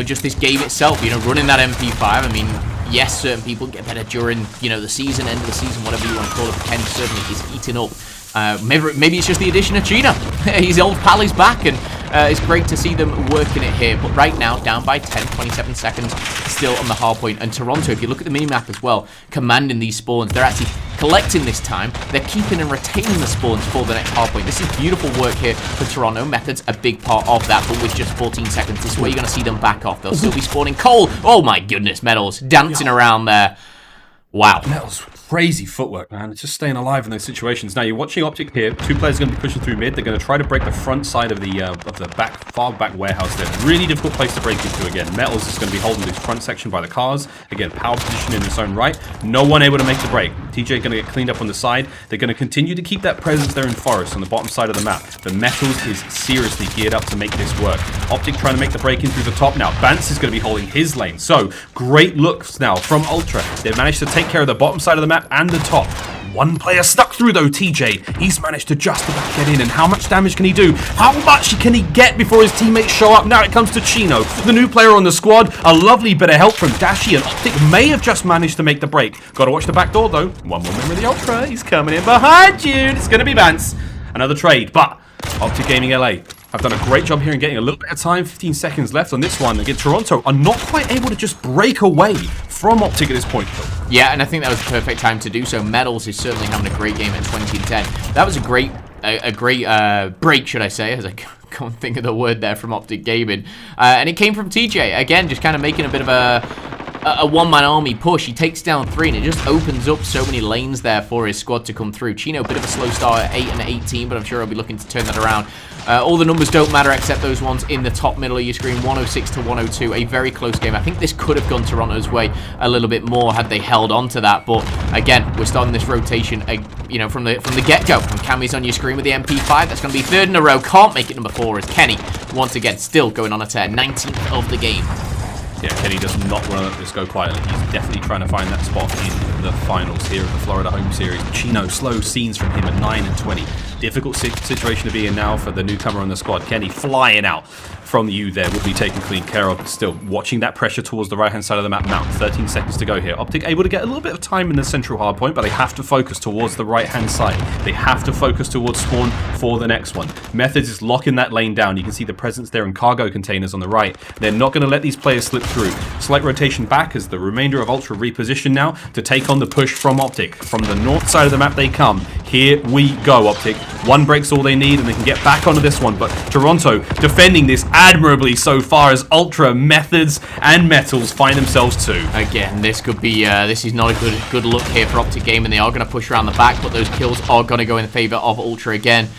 S7: just this game itself, running that MP5. I mean, yes, certain people get better during, the season, end of the season, whatever you want to call it. Ken certainly is eating up. Maybe it's just the addition of Chino. His old pal is back, and it's great to see them working it here. But right now, down by 10, 27 seconds, still on the hard point. And Toronto, if you look at the minimap as well, commanding these spawns. They're actually collecting this time. They're keeping and retaining the spawns for the next hard point. This is beautiful work here for Toronto. Method's a big part of that, but with just 14 seconds, this is where you're going to see them back off. They'll still be spawning. Cole, oh my goodness, Metals dancing around there. Wow.
S6: Metals, crazy footwork, man. It's just staying alive in those situations. Now, you're watching OpTic here. 2 players are going to be pushing through mid. They're going to try to break the front side of the far back warehouse there. Really difficult place to break into again. Metals is going to be holding this front section by the cars. Again, power position in its own right. No one able to make the break. TJ going to get cleaned up on the side. They're going to continue to keep that presence there in Forest on the bottom side of the map. But Metals is seriously geared up to make this work. OpTic trying to make the break in through the top now. Bance is going to be holding his lane. So, great looks now from Ultra. They've managed to take care of the bottom side of the map and the top. One player stuck through though, TJ. He's managed to just about get in, and how much damage can he do? How much can he get before his teammates show up? Now it comes to Chino, the new player on the squad. A lovely bit of help from Dashi, and OpTic may have just managed to make the break. Got to watch the back door though. One more member of the Ultra. He's coming in behind you. It's going to be Vance. Another trade, but OpTic Gaming LA have done a great job here in getting a little bit of time. 15 seconds left on this one. Again, Toronto are not quite able to just break away from OpTic at this point.
S7: Yeah, and I think that was the perfect time to do so. Metals is certainly having a great game at 20-10. That was a great break, should I say, as I can't think of the word there, from OpTic Gaming. And it came from TJ. Again, just kind of making a bit of a one-man army push. He takes down 3, and it just opens up so many lanes there for his squad to come through. Chino, a bit of a slow start at 8 and 18, but I'm sure he'll be looking to turn that around. All the numbers don't matter except those ones in the top middle of your screen. 106 to 102, a very close game. I think this could have gone Toronto's way a little bit more had they held on to that. But again, we're starting this rotation, from the get-go. And Cammy's on your screen with the MP5. That's going to be 3rd in a row. Can't make it number 4 as Kenny, once again, still going on a tear. 19th of the game.
S6: Yeah, Kenny does not want to let this go quietly. He's definitely trying to find that spot in the finals here of the Florida home series. Chino, slow scenes from him at 9 and 20. Difficult situation to be in now for the newcomer on the squad. Kenny flying out from the U there, will be taken clean care of, but still watching that pressure towards the right-hand side of the map mount. 13 seconds to go here. OpTic able to get a little bit of time in the central hard point, but they have to focus towards the right-hand side. They have to focus towards spawn for the next one. Methods is locking that lane down. You can see the presence there in cargo containers on the right. They're not going to let these players slip through. Slight rotation back as the remainder of Ultra reposition now to take on the push from OpTic. From the north side of the map they come. Here we go, OpTic. One break's all they need, and they can get back onto this one. But Toronto defending this admirably so far as Ultra, Methods, and Metals find themselves too.
S7: Again, this could be, this is not a good look here for OpTic Gaming. They are going to push around the back, but those kills are going to go in favor of Ultra again.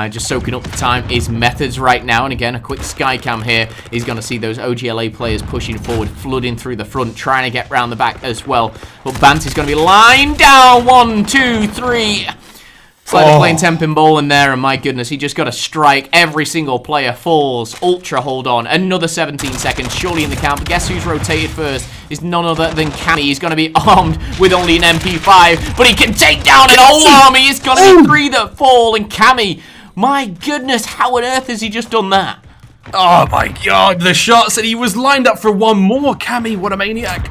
S7: Just soaking up the time is Methods right now. And again, a quick sky cam here is going to see those OGLA players pushing forward, flooding through the front, trying to get round the back as well. But Bant is going to be lined down. 1, 2, 3. It's like they're playing 10-pin ball in there, and my goodness, he just got a strike. Every single player falls. Ultra hold on. Another 17 seconds, surely in the count. But guess who's rotated first? Is none other than Cammy. He's going to be armed with only an MP5, but he can take down an whole army. It's going to be 3 that fall, and Cammy, my goodness, how on earth has he just done that?
S6: Oh my god, the shots, and he was lined up for one more. Cammy, what a maniac.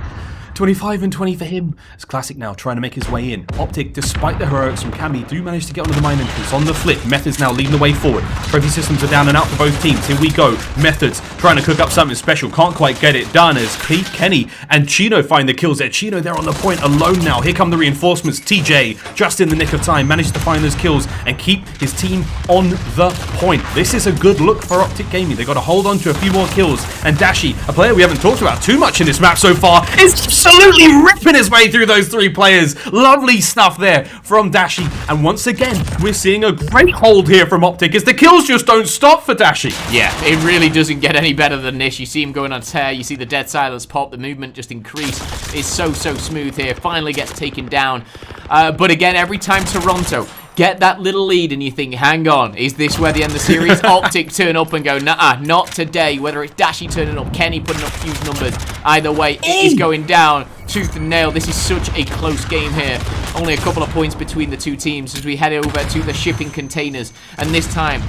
S6: 25 and 20 for him. It's classic now, trying to make his way in. OpTic, despite the heroics from Cammy, do manage to get onto the mine entrance. On the flip, Methods now leading the way forward. Trophy systems are down and out for both teams. Here we go. Methods trying to cook up something special. Can't quite get it done as Pete, Kenny, and Chino find the kills there. Chino, they're on the point alone now. Here come the reinforcements. TJ, just in the nick of time, manages to find those kills and keep his team on the point. This is a good look for OpTic Gaming. They've got to hold on to a few more kills. And Dashi, a player we haven't talked about too much in this map so far, is absolutely ripping his way through those 3 players. Lovely stuff there from Dashi. And once again, we're seeing a great hold here from OpTic as the kills just don't stop for Dashi.
S7: Yeah, it really doesn't get any better than this. You see him going on tear. You see the dead silence pop. The movement just increase. It's so smooth here. Finally gets taken down. But again, every time Toronto get that little lead and you think, hang on, is this where they end the series? OpTic turn up and go, nah, not today. Whether it's Dashi turning up, Kenny putting up huge numbers, either way, it is going down tooth and nail. This is such a close game here. Only a couple of points between the two teams as we head over to the shipping containers. And this time,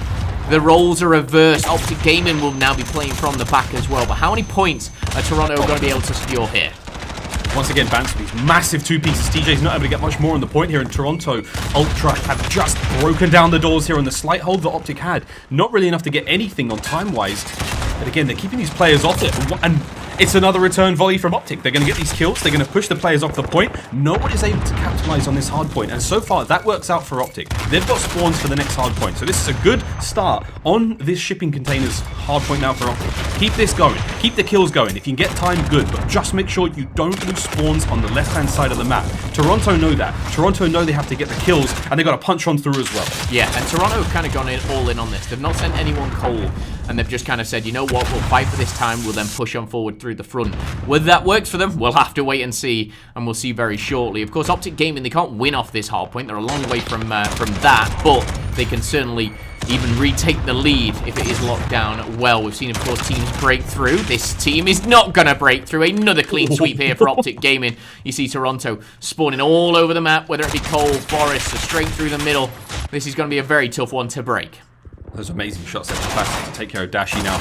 S7: the roles are reversed. OpTic Gaming will now be playing from the back as well. But how many points are Toronto going to be able to secure here?
S6: Once again, Bants with these massive 2 pieces. TJ's not able to get much more on the point here in Toronto. Ultra have just broken down the doors here on the slight hold that OpTic had. Not really enough to get anything on time-wise. But again, they're keeping these players off it. And it's another return volley from OpTic. They're going to get these kills. They're going to push the players off the point. No one is able to capitalize on this hard point. And so far, that works out for OpTic. They've got spawns for the next hard point. So this is a good start on this shipping containers hard point now for OpTic. Keep this going. Keep the kills going. If you can get time, good. But just make sure you don't lose spawns on the left-hand side of the map. Toronto know that. Toronto know they have to get the kills, and they've got to punch on through as well.
S7: Yeah, and Toronto have kind of gone all in on this. They've not sent anyone cold, and they've just kind of said, you know what, we'll fight for this time. We'll then push on forward through the front. Whether that works for them, we'll have to wait and see, and we'll see very shortly. Of course, OpTic Gaming, they can't win off this hard point. They're a long way from that, but they can certainly even retake the lead if it is locked down well. We've seen, of course, teams break through. This team is not going to break through. Another clean sweep here for OpTic Gaming. You see Toronto spawning all over the map, whether it be Cole, Forest, or straight through the middle. This is going to be a very tough one to break.
S6: Those amazing shots there from Classic to take care of Dashi now.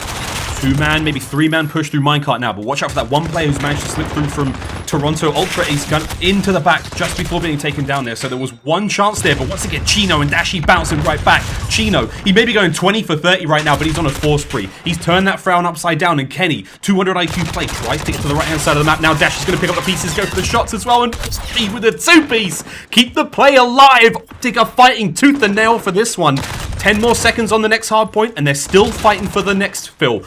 S6: 2-man, maybe 3-man push through minecart now, but watch out for that one player who's managed to slip through from Toronto. Ultra Ace gun into the back just before being taken down there, so there was one chance there, but once again, Chino and Dashi bouncing right back. Chino, he may be going 20 for 30 right now, but he's on a 4 spree. He's turned that frown upside down, and Kenny, 200 IQ play, tries to get to the right-hand side of the map. Now Dashi's going to pick up the pieces, go for the shots as well, and Kenny with a 2-piece. Keep the play alive. OpTic are fighting tooth and nail for this one. 10 more seconds on the next hard point, and they're still fighting for the next fill.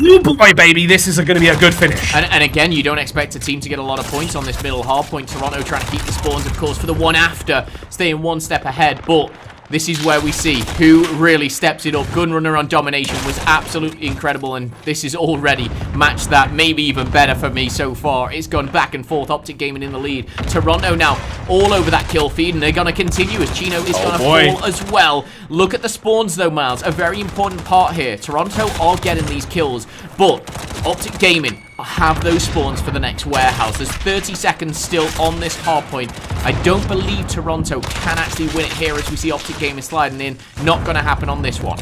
S6: Oh boy, baby, this is going to be a good finish.
S7: And again, you don't expect a team to get a lot of points on this middle hard point. Toronto trying to keep the spawns, of course, for the one after, staying one step ahead, but this is where we see who really steps it up. Gunrunner on domination was absolutely incredible, and this is already matched that, maybe even better for me so far. It's gone back and forth. OpTic Gaming in the lead. Toronto now all over that kill feed, and they're going to continue as Chino is going to fall as well. Look at the spawns though, Miles. A very important part here. Toronto are getting these kills, but OpTic Gaming have those spawns for the next warehouse. There's 30 seconds still on this hard point. I don't believe Toronto can actually win it here as we see OpTic Gaming sliding in. Not going to happen on this one.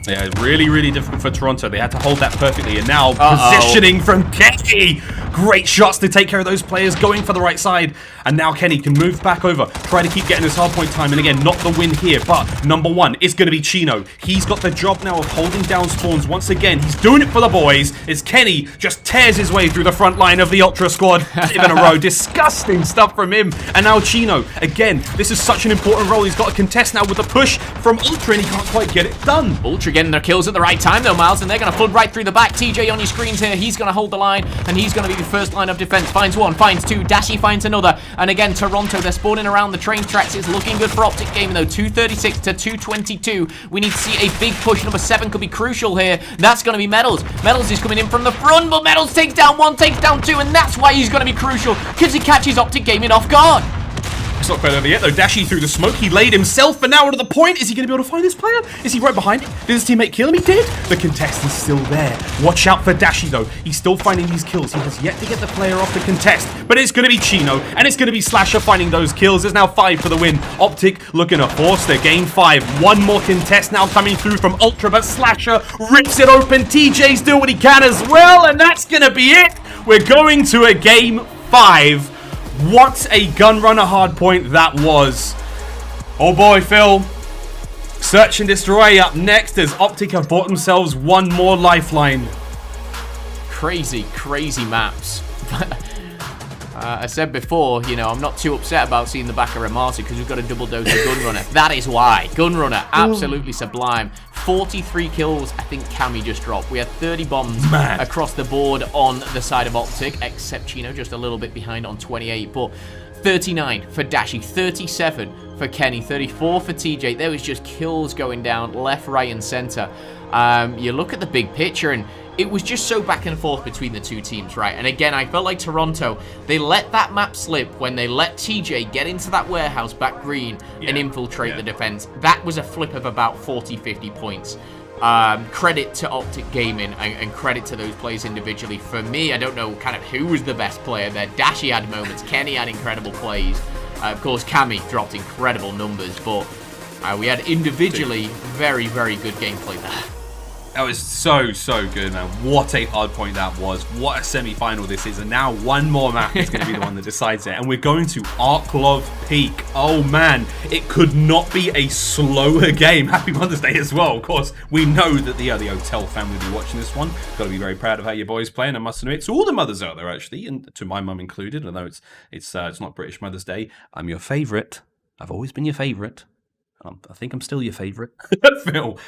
S6: Yeah, really, really difficult for Toronto. They had to hold that perfectly. And now positioning from Kenny. Great shots to take care of those players, going for the right side. And now Kenny can move back over, try to keep getting his hard point time. And again, not the win here, but number one is going to be Chino. He's got the job now of holding down spawns once again. He's doing it for the boys as Kenny just tears his way through the front line of the Ultra squad. 5 in a row. Disgusting stuff from him. And now Chino, again, this is such an important role. He's got a contest now with the push from Ultra, and he can't quite get it done.
S7: Ultra getting their kills at the right time though, Miles, and they're going to flood right through the back. TJ on your screens here. He's going to hold the line, and he's going to be the first line of defense. Finds one, finds two. Dashy finds another. And again, Toronto, they're spawning around the train tracks. It's looking good for OpTic Gaming though. 236 to 222. We need to see a big push. Number 7 could be crucial here. That's going to be Medals. Medals is coming in from the front, but Medals takes down 1, takes down 2, and that's why he's going to be crucial, because he catches OpTic Gaming off guard.
S6: It's not quite over yet though. Dashy through the smoke. He laid himself, but now to the point. Is he going to be able to find this player? Is he right behind him? Did his teammate kill him? He did. The contest is still there. Watch out for Dashy though. He's still finding these kills. He has yet to get the player off the contest, but it's going to be Chino, and it's going to be Slasher finding those kills. There's now 5 for the win. OpTic looking to force their game 5. One more contest now coming through from Ultra, but Slasher rips it open. TJ's doing what he can as well, and that's going to be it. We're going to a game 5. What a gun runner hardpoint that was. Oh boy, Phil. Search and destroy up next as OpTic have bought themselves one more lifeline.
S7: Crazy, crazy maps. I said before, you know, I'm not too upset about seeing the back of Ramasi because we've got a double dose of Gunrunner. That is why. Gunrunner, absolutely sublime. 43 kills, I think Cammy just dropped. We had 30 bombs across the board on the side of OpTic, except Chino just a little bit behind on 28. But 39 for Dashy, 37 for Kenny, 34 for TJ. There was just kills going down left, right, and center. You look at the big picture, and it was just so back and forth between the two teams, right? And again, I felt like Toronto, they let that map slip when they let TJ get into that warehouse back green and infiltrate the defense. That was a flip of about 40, 50 points. Credit to OpTic Gaming and credit to those players individually. For me, I don't know kind of who was the best player there. Dashy had moments. Kenny had incredible plays. Of course, Cammy dropped incredible numbers, but we had individually very, very good gameplay there.
S6: That was so, so good, man. What a hard point that was. What a semi-final this is. And now one more map is going to be the one that decides it. And we're going to Arklov Peak. Oh, man. It could not be a slower game. Happy Mother's Day as well. Of course, we know that the hotel family will be watching this one. Got to be very proud of how your boys playing. I must admit, to all the mothers out there, actually, and to my mum included, although it's not British Mother's Day. I'm your favourite. I've always been your favourite. I think I'm still your favourite. Phil.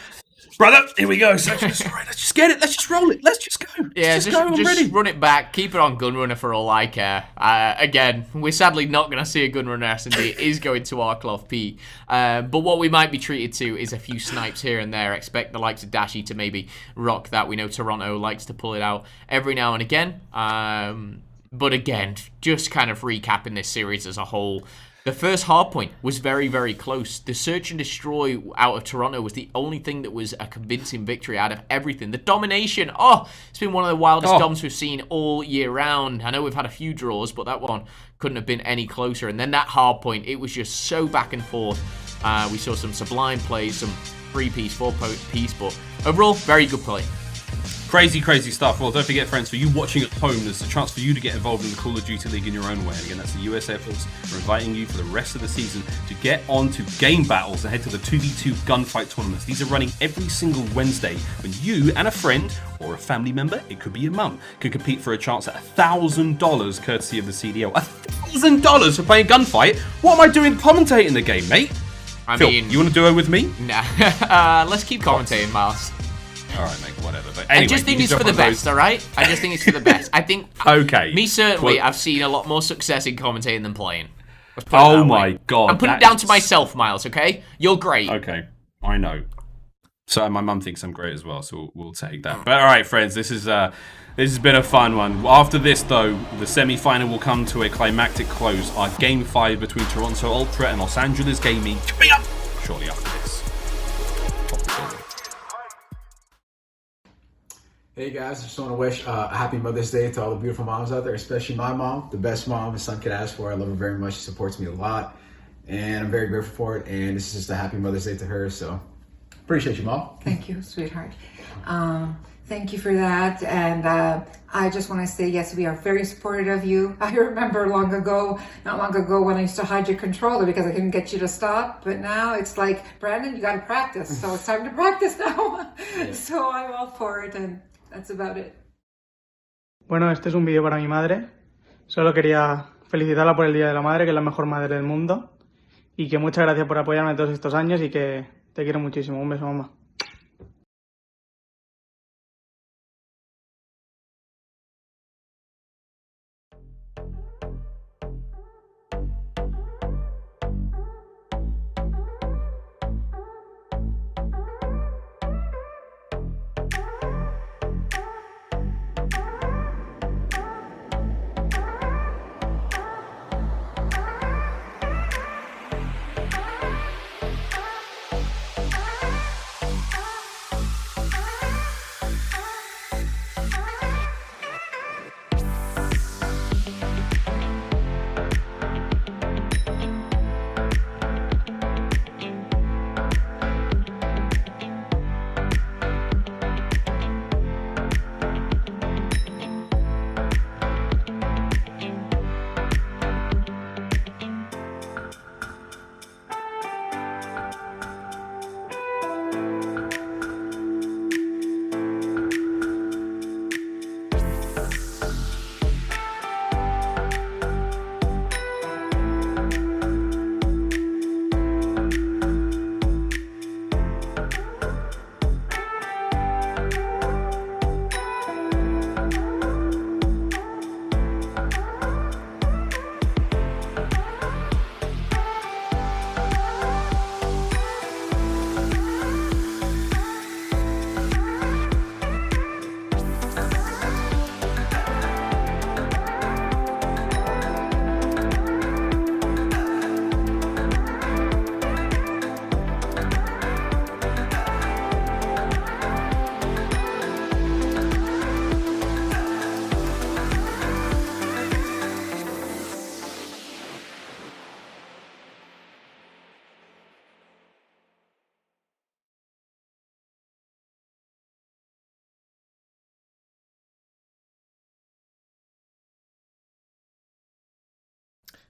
S6: Brother, here we go. Search and destroy. Let's just get it. Let's just roll it. Let's just go.
S7: Yeah, just run it back. Keep it on Gunrunner for all I care. Again, we're sadly not going to see a Gunrunner S&D. It is going to Arklov P. But what we might be treated to is a few snipes here and there. Expect the likes of Dashy to maybe rock that. We know Toronto likes to pull it out every now and again. But again, just kind of recapping this series as a whole. The first hardpoint was very, very close. The search and destroy out of Toronto was the only thing that was a convincing victory out of everything. The domination, it's been one of the wildest doms we've seen all year round. I know we've had a few draws, but that one couldn't have been any closer. And then that hardpoint, it was just so back and forth. We saw some sublime plays, some 3-piece, 4-piece, but overall, very good play.
S6: Crazy, crazy stuff. Well, don't forget, friends, for you watching at home, there's a chance for you to get involved in the Call of Duty League in your own way. And again, that's the US Air Force. We're inviting you for the rest of the season to get on to game battles and head to the 2v2 gunfight tournaments. These are running every single Wednesday when you and a friend or a family member, it could be your mum, can compete for a chance at $1,000 courtesy of the CDL. $1,000 for playing gunfight? What am I doing commentating the game, mate? Phil, you want to do it with me?
S7: Nah. Let's keep commentating, Miles.
S6: All right, mate, whatever. But anyway,
S7: I just think it's for the best, all right? I just think it's for the best. I think, me certainly, I've seen a lot more success in commentating than playing.
S6: Oh my God.
S7: I'm putting it down to myself, Miles, okay? You're great.
S6: Okay, I know. So my mum thinks I'm great as well, so we'll take that. But all right, friends, this has been a fun one. After this, though, the semi-final will come to a climactic close. Our Game 5 between Toronto Ultra and Los Angeles Gaming coming up shortly after this.
S13: Hey guys, I just want to wish a happy Mother's Day to all the beautiful moms out there, especially my mom, the best mom a son could ask for. I love her very much. She supports me a lot, and I'm very grateful for it. And this is just a happy Mother's Day to her, so appreciate you, Mom.
S14: Thank you, sweetheart. Thank you for that. And I just want to say, yes, we are very supportive of you. I remember not long ago, when I used to hide your controller because I couldn't get you to stop. But now it's like, Brandon, you got to practice. So it's time to practice now. So I'm all for it, and that's about it.
S15: Bueno, este es un vídeo para mi madre. Solo quería felicitarla por el Día de la Madre, que es la mejor madre del mundo. Y que muchas gracias por apoyarme todos estos años y que te quiero muchísimo. Un beso, mamá.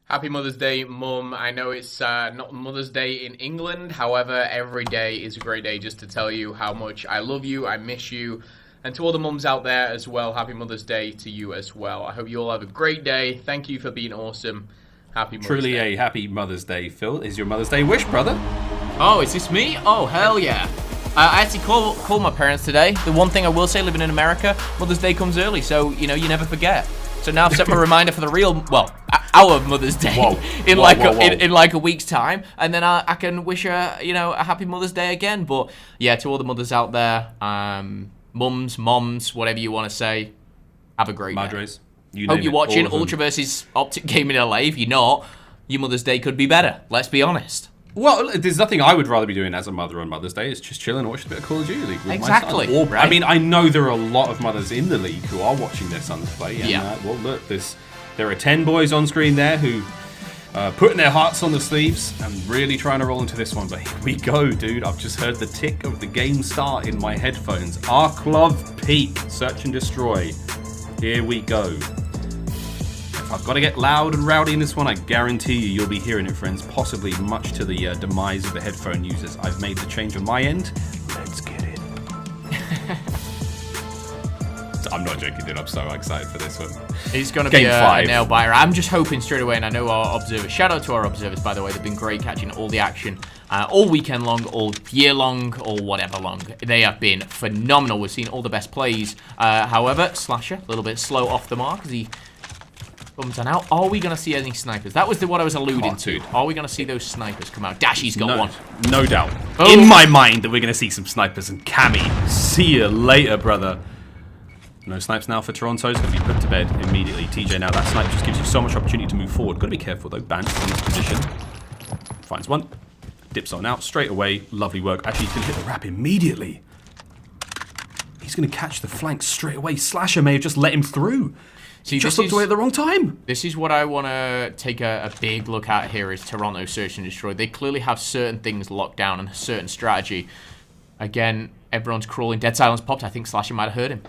S7: Happy Mother's Day, Mum. I know it's not Mother's Day in England. However, every day is a great day just to tell you how much I love you, I miss you. And to all the mums out there as well, happy Mother's Day to you as well. I hope you all have a great day. Thank you for being awesome. Happy Mother's
S6: Truly
S7: Day.
S6: a happy Mother's Day, Phil. Is your Mother's Day wish, brother?
S7: Oh, is this me? Oh, hell yeah. I actually called my parents today. The one thing I will say, living in America, Mother's Day comes early, so, you know, you never forget. So now I've set my reminder for the real, well, our Mother's Day in like a week's time, and then I can wish her, you know, a happy Mother's Day again. But yeah, to all the mothers out there, mums, moms, whatever you want to say, have a great
S6: Madres.
S7: day. Hope you're watching Ultra versus OpTic Gaming LA. If you're not, your Mother's Day could be better. Let's be honest.
S6: Well, there's nothing I would rather be doing as a mother on Mother's Day. It's just chilling and watching a bit of Call of Duty League with
S7: Exactly,
S6: my son. Or,
S7: right?
S6: I mean, I know there are a lot of mothers in the league who are watching their sons play. And, well, look, there are 10 boys on screen there who are putting their hearts on the sleeves and really trying to roll into this one. But here we go, dude. I've just heard the tick of the game start in my headphones. Arklov Peak, Search and Destroy. Here we go. If I've got to get loud and rowdy in this one, I guarantee you'll be hearing it, friends. Possibly much to the demise of the headphone users. I've made the change on my end. Let's get it. I'm not joking, dude. I'm so excited for this one.
S7: It's going to be a nail biter. I'm just hoping straight away, and I know our observers. Shout out to our observers, by the way. They've been great catching all the action, all weekend long, all year long, or whatever long. They have been phenomenal. We've seen all the best plays. However, Slasher, a little bit slow off the mark as he comes on out. Are we going to see any snipers? That was what I was alluding to. Are we going to see those snipers come out? Dashy's got one.
S6: No doubt.
S7: Oh.
S6: In my mind that we're going to see some snipers and Cammy. See you later, brother. No snipes now for Toronto. It's going to be put to bed immediately. TJ, now that snipe just gives you so much opportunity to move forward. Got to be careful, though. Bant in this position. Finds one. Dips on out straight away. Lovely work. Actually, he's going to hit the wrap immediately. He's going to catch the flank straight away. Slasher may have just let him through.
S7: See,
S6: just looked away at the wrong time.
S7: This is what I want to take a big look at here is Toronto Search and Destroy. They clearly have certain things locked down and a certain strategy. Again, Everyone's crawling. Dead silence popped. I think Slasher might have heard him.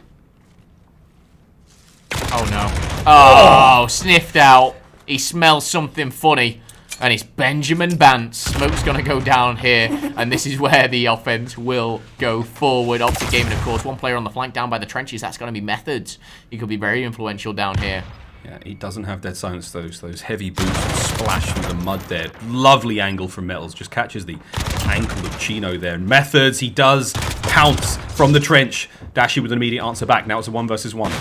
S7: Oh, no. Oh, sniffed out. He smells something funny. And it's Benjamin Bance. Smoke's going to go down here. And this is where the offense will go forward. OpTic Gaming, of course. One player on the flank down by the trenches. That's going to be Methods. He could be very influential down here.
S6: Yeah, he doesn't have dead silence, those heavy boots splash through the mud there. Lovely angle from Metals. Just catches the ankle of Chino there. Methods, he does pounce from the trench. Dashi with an immediate answer back. Now it's a 1 versus 1.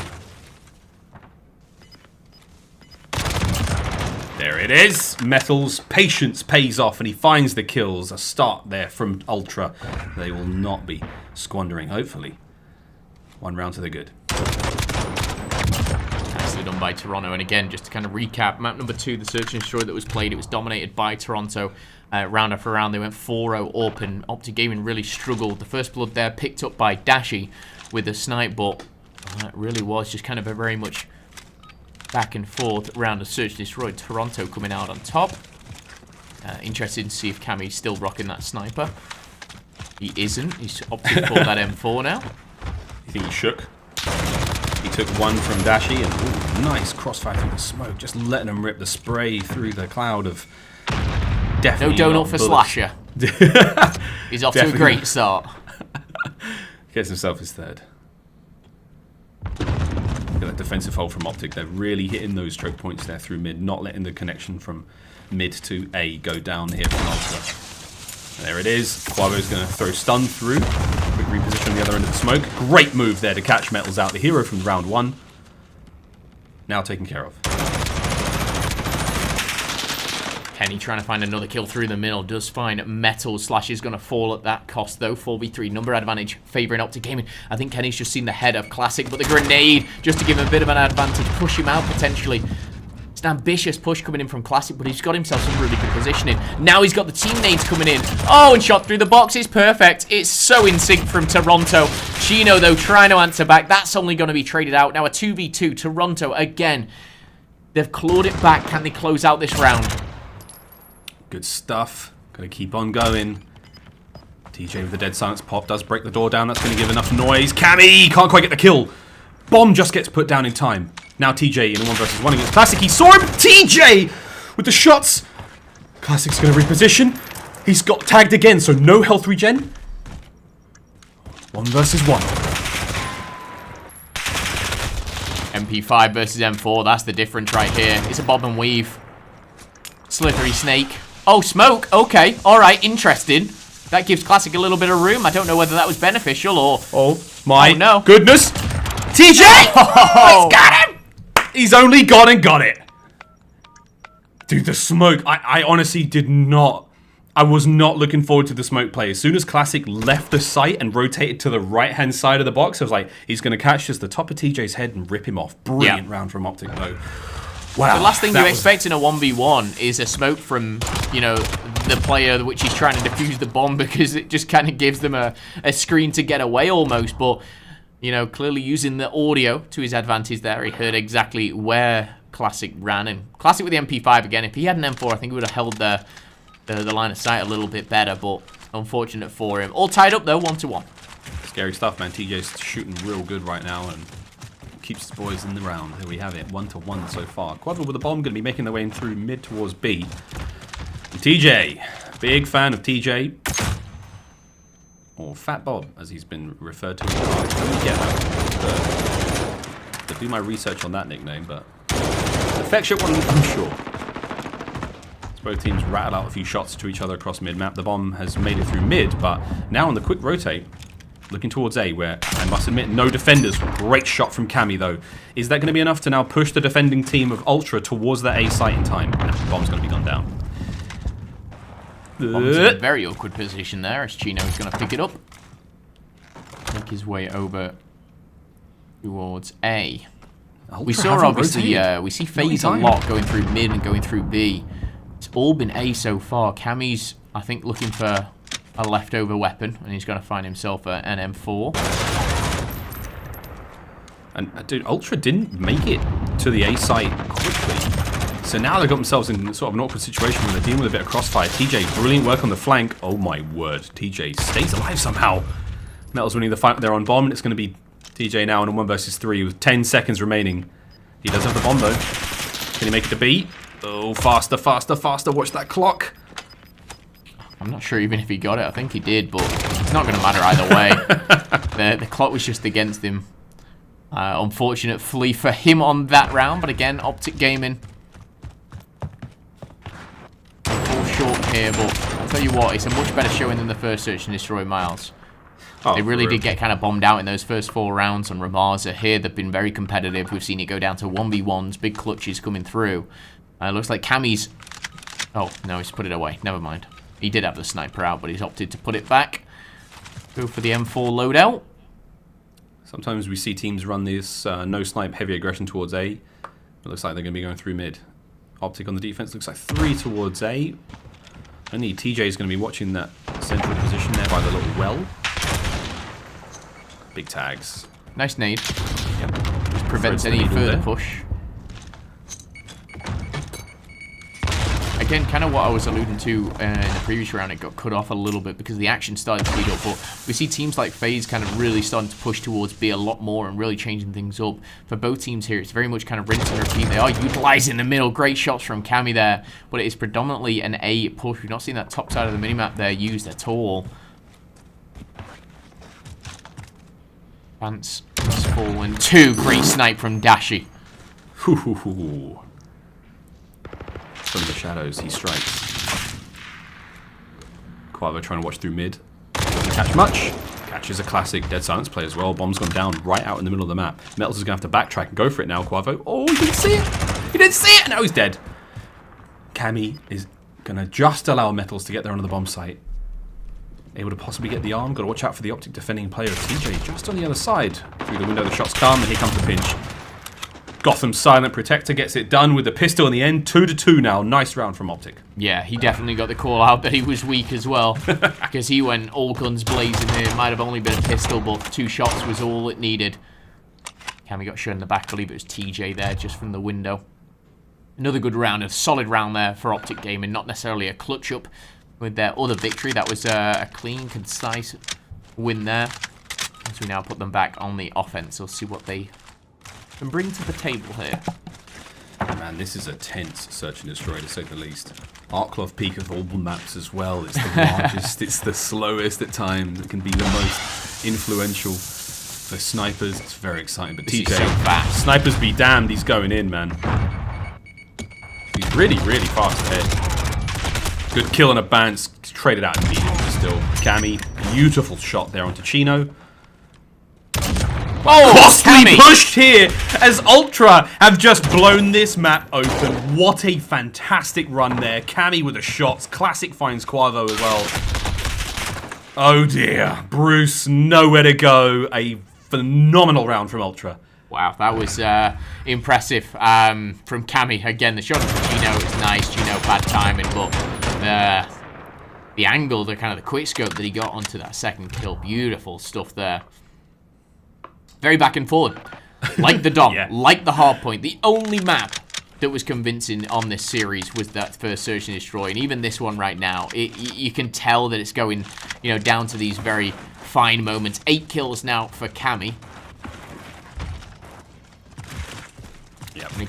S6: There it is. Metals' patience pays off and he finds the kills. A start there from Ultra. They will not be squandering, hopefully. 1 round to the good.
S7: Nicely done by Toronto. And again, just to kind of recap, map number 2, the Search and Destroy that was played, it was dominated by Toronto. Round after round, they went 4-0 up, and OpTic Gaming really struggled. The first blood there picked up by Dashi with a snipe, but that really was just kind of a very much back and forth round of Search Destroy. Toronto coming out on top. Interested to see if Cammy's still rocking that sniper. He isn't. He's opted for that M4 now.
S6: You think he shook? He took 1 from Dashi and ooh, nice crossfire through the smoke, just letting him rip the spray through the cloud of definitely
S7: no donut for
S6: bullets.
S7: Slasher. He's off to a great start.
S6: Gets himself his 3rd. Look at that defensive hold from OpTic. They're really hitting those choke points there through mid, not letting the connection from mid to A go down here from Ultra. There it is. Quavo's going to throw stun through. Quick reposition on the other end of the smoke. Great move there to catch Metals out. The hero from round 1. Now taken care of.
S7: Kenny trying to find another kill through the middle. Does find Metals. Slash is going to fall at that cost, though. 4v3 number advantage favouring OpTic Gaming. I think Kenny's just seen the head of Classic, but the grenade just to give him a bit of an advantage. Push him out, potentially. It's an ambitious push coming in from Classic, but he's got himself some really good positioning. Now he's got the team nades coming in. Oh, and shot through the box is perfect. It's so in sync from Toronto. Chino, though, trying to answer back. That's only going to be traded out. Now a 2v2. Toronto, again. They've clawed it back. Can they close out this round?
S6: Good stuff. Gonna keep on going. TJ with the dead silence pop does break the door down. That's going to give enough noise. Cammy can't quite get the kill. Bomb just gets put down in time. Now TJ in a 1 versus 1 against Classic. He saw him. TJ with the shots. Classic's going to reposition. He's got tagged again, so no health regen. 1 versus 1.
S7: MP5 versus M4. That's the difference right here. It's a bob and weave. Slithery snake. Oh, smoke. Okay. All right. Interesting. That gives Classic a little bit of room. I don't know whether that was beneficial or...
S6: Oh, my
S7: no.
S6: goodness. TJ! Oh, he's got him! He's only gone and got it. Dude, the smoke. I honestly did not... I was not looking forward to the smoke play. As soon as Classic left the site and rotated to the right-hand side of the box, I was like, he's going to catch just the top of TJ's head and rip him off. Brilliant round from OpTic, though. Wow.
S7: The last thing you expect in a 1v1 is a smoke from, you know, the player which is trying to defuse the bomb, because it just kind of gives them a screen to get away almost. But, you know, clearly using the audio to his advantage there, he heard exactly where Classic ran. And Classic with the MP5 again. If he had an M4, I think he would have held the line of sight a little bit better, but unfortunate for him. All tied up, though, 1-1.
S6: Scary stuff, man. TJ's shooting real good right now and keeps the boys in the round. Here we have it, 1-1 so far. Quadro with the bomb, going to be making their way in through mid towards B. And TJ, big fan of TJ. Or Fat Bob, as he's been referred to. Let me get that. To do my research on that nickname, but... Affectionate one, I'm sure. Both teams rattle out a few shots to each other across mid-map. The bomb has made it through mid, but now on the quick rotate, looking towards A, where I must admit, no defenders. Great shot from Cammy, though. Is that going to be enough to now push the defending team of Ultra towards that A site in time? No, the bomb's going to be gone down.
S7: Bomb's in a very awkward position there, as Chino's going to pick it up. Make his way over towards A.
S6: Ultra
S7: we saw, obviously,
S6: rotated.
S7: we see FaZe a lot going through mid and going through B. It's all been A so far. Cammy's, I think, looking for a leftover weapon, and he's going to find himself an M4.
S6: And, dude, Ultra didn't make it to the A site quickly. So now they've got themselves in sort of an awkward situation where they're dealing with a bit of crossfire. TJ, brilliant work on the flank. Oh, my word. TJ stays alive somehow. Metals winning the fight there on bomb, and it's going to be TJ now on a 1 versus 3 with 10 seconds remaining. He does have the bomb though. Can he make it to B? Oh, faster, faster, faster. Watch that clock.
S7: I'm not sure even if he got it. I think he did, but it's not going to matter either way. The clock was just against him. Unfortunately for him on that round, but again, OpTic Gaming fall short here, but I'll tell you what, it's a much better showing than the first Search and Destroy, Miles. They really did get kind of bombed out in those first 4 rounds on Ramaza. Here, they've been very competitive. We've seen it go down to 1v1s, big clutches coming through. Looks like Cammy's... Oh, no, he's put it away. Never mind. He did have the sniper out, but he's opted to put it back. Go for the M4 loadout.
S6: Sometimes we see teams run this no-snipe heavy aggression towards A. It looks like they're going to be going through mid. OpTic on the defense looks like 3 towards A. Only TJ is going to be watching that central position there by the little well. Big tags.
S7: Nice nade. Yep. Just prevents any further push. Again, kind of what I was alluding to in the previous round, it got cut off a little bit because the action started to speed up, but we see teams like FaZe kind of really starting to push towards B a lot more and really changing things up. For both teams here, it's very much kind of rinse and repeat. They are utilising the middle. Great shots from Cammy there, but it is predominantly an A push. We've not seen that top side of the minimap there used at all. Vance has fallen. 2 great snipe from Dashi.
S6: From the shadows, he strikes. Quavo trying to watch through mid. Doesn't catch much. Catches a classic Dead Silence play as well. Bomb's gone down right out in the middle of the map. Metals is going to have to backtrack and go for it now, Quavo. Oh, he didn't see it! He didn't see it! Now he's dead. Cammy is going to just allow Metals to get there onto the bomb site. Able to possibly get the arm. Got to watch out for the OpTic defending player of TJ just on the other side. Through the window, the shots come, and here comes the pinch. Gotham's Silent Protector gets it done with the pistol in the end. 2-2 now. Nice round from OpTic.
S7: Yeah, he definitely got the call out that he was weak as well. Because he went all guns blazing there. It might have only been a pistol, but 2 shots was all it needed. Cammy got shot in the back. I believe it was TJ there just from the window. Another good round. A solid round there for OpTic Gaming. Not necessarily a clutch up with their other victory. That was a clean, concise win there. As we now put them back on the offense. We'll see what they can bring to the table here.
S6: Man, this is a tense Search and Destroy, to say the least. Arcloth Peak of all maps as well. It's the largest, it's the slowest at times. It can be the most influential for snipers. It's very exciting. But TJ,
S7: so fast.
S6: Snipers be damned, he's going in, man. He's really, really fast ahead. Good kill and a bounce. Traded out immediately still. Cammy, beautiful shot there onto Chino.
S7: Oh,
S6: costly
S7: Cammy
S6: pushed here as Ultra have just blown this map open. What a fantastic run there. Cammy with the shots. Classic finds Quavo as well. Oh dear. Bruce, nowhere to go. A phenomenal round from Ultra.
S7: Wow, that was impressive from Cammy. Again, the shot from Chino is nice. Chino, bad timing, but the angle, the kind of the quick scope that he got onto that second kill, beautiful stuff there. Very back and forward, like the Dom, yeah. Like the hardpoint. The only map that was convincing on this series was that first Search and Destroy, and even this one right now, you can tell that it's going, down to these very fine moments. 8 kills now for Cammy.
S6: Yep.
S7: And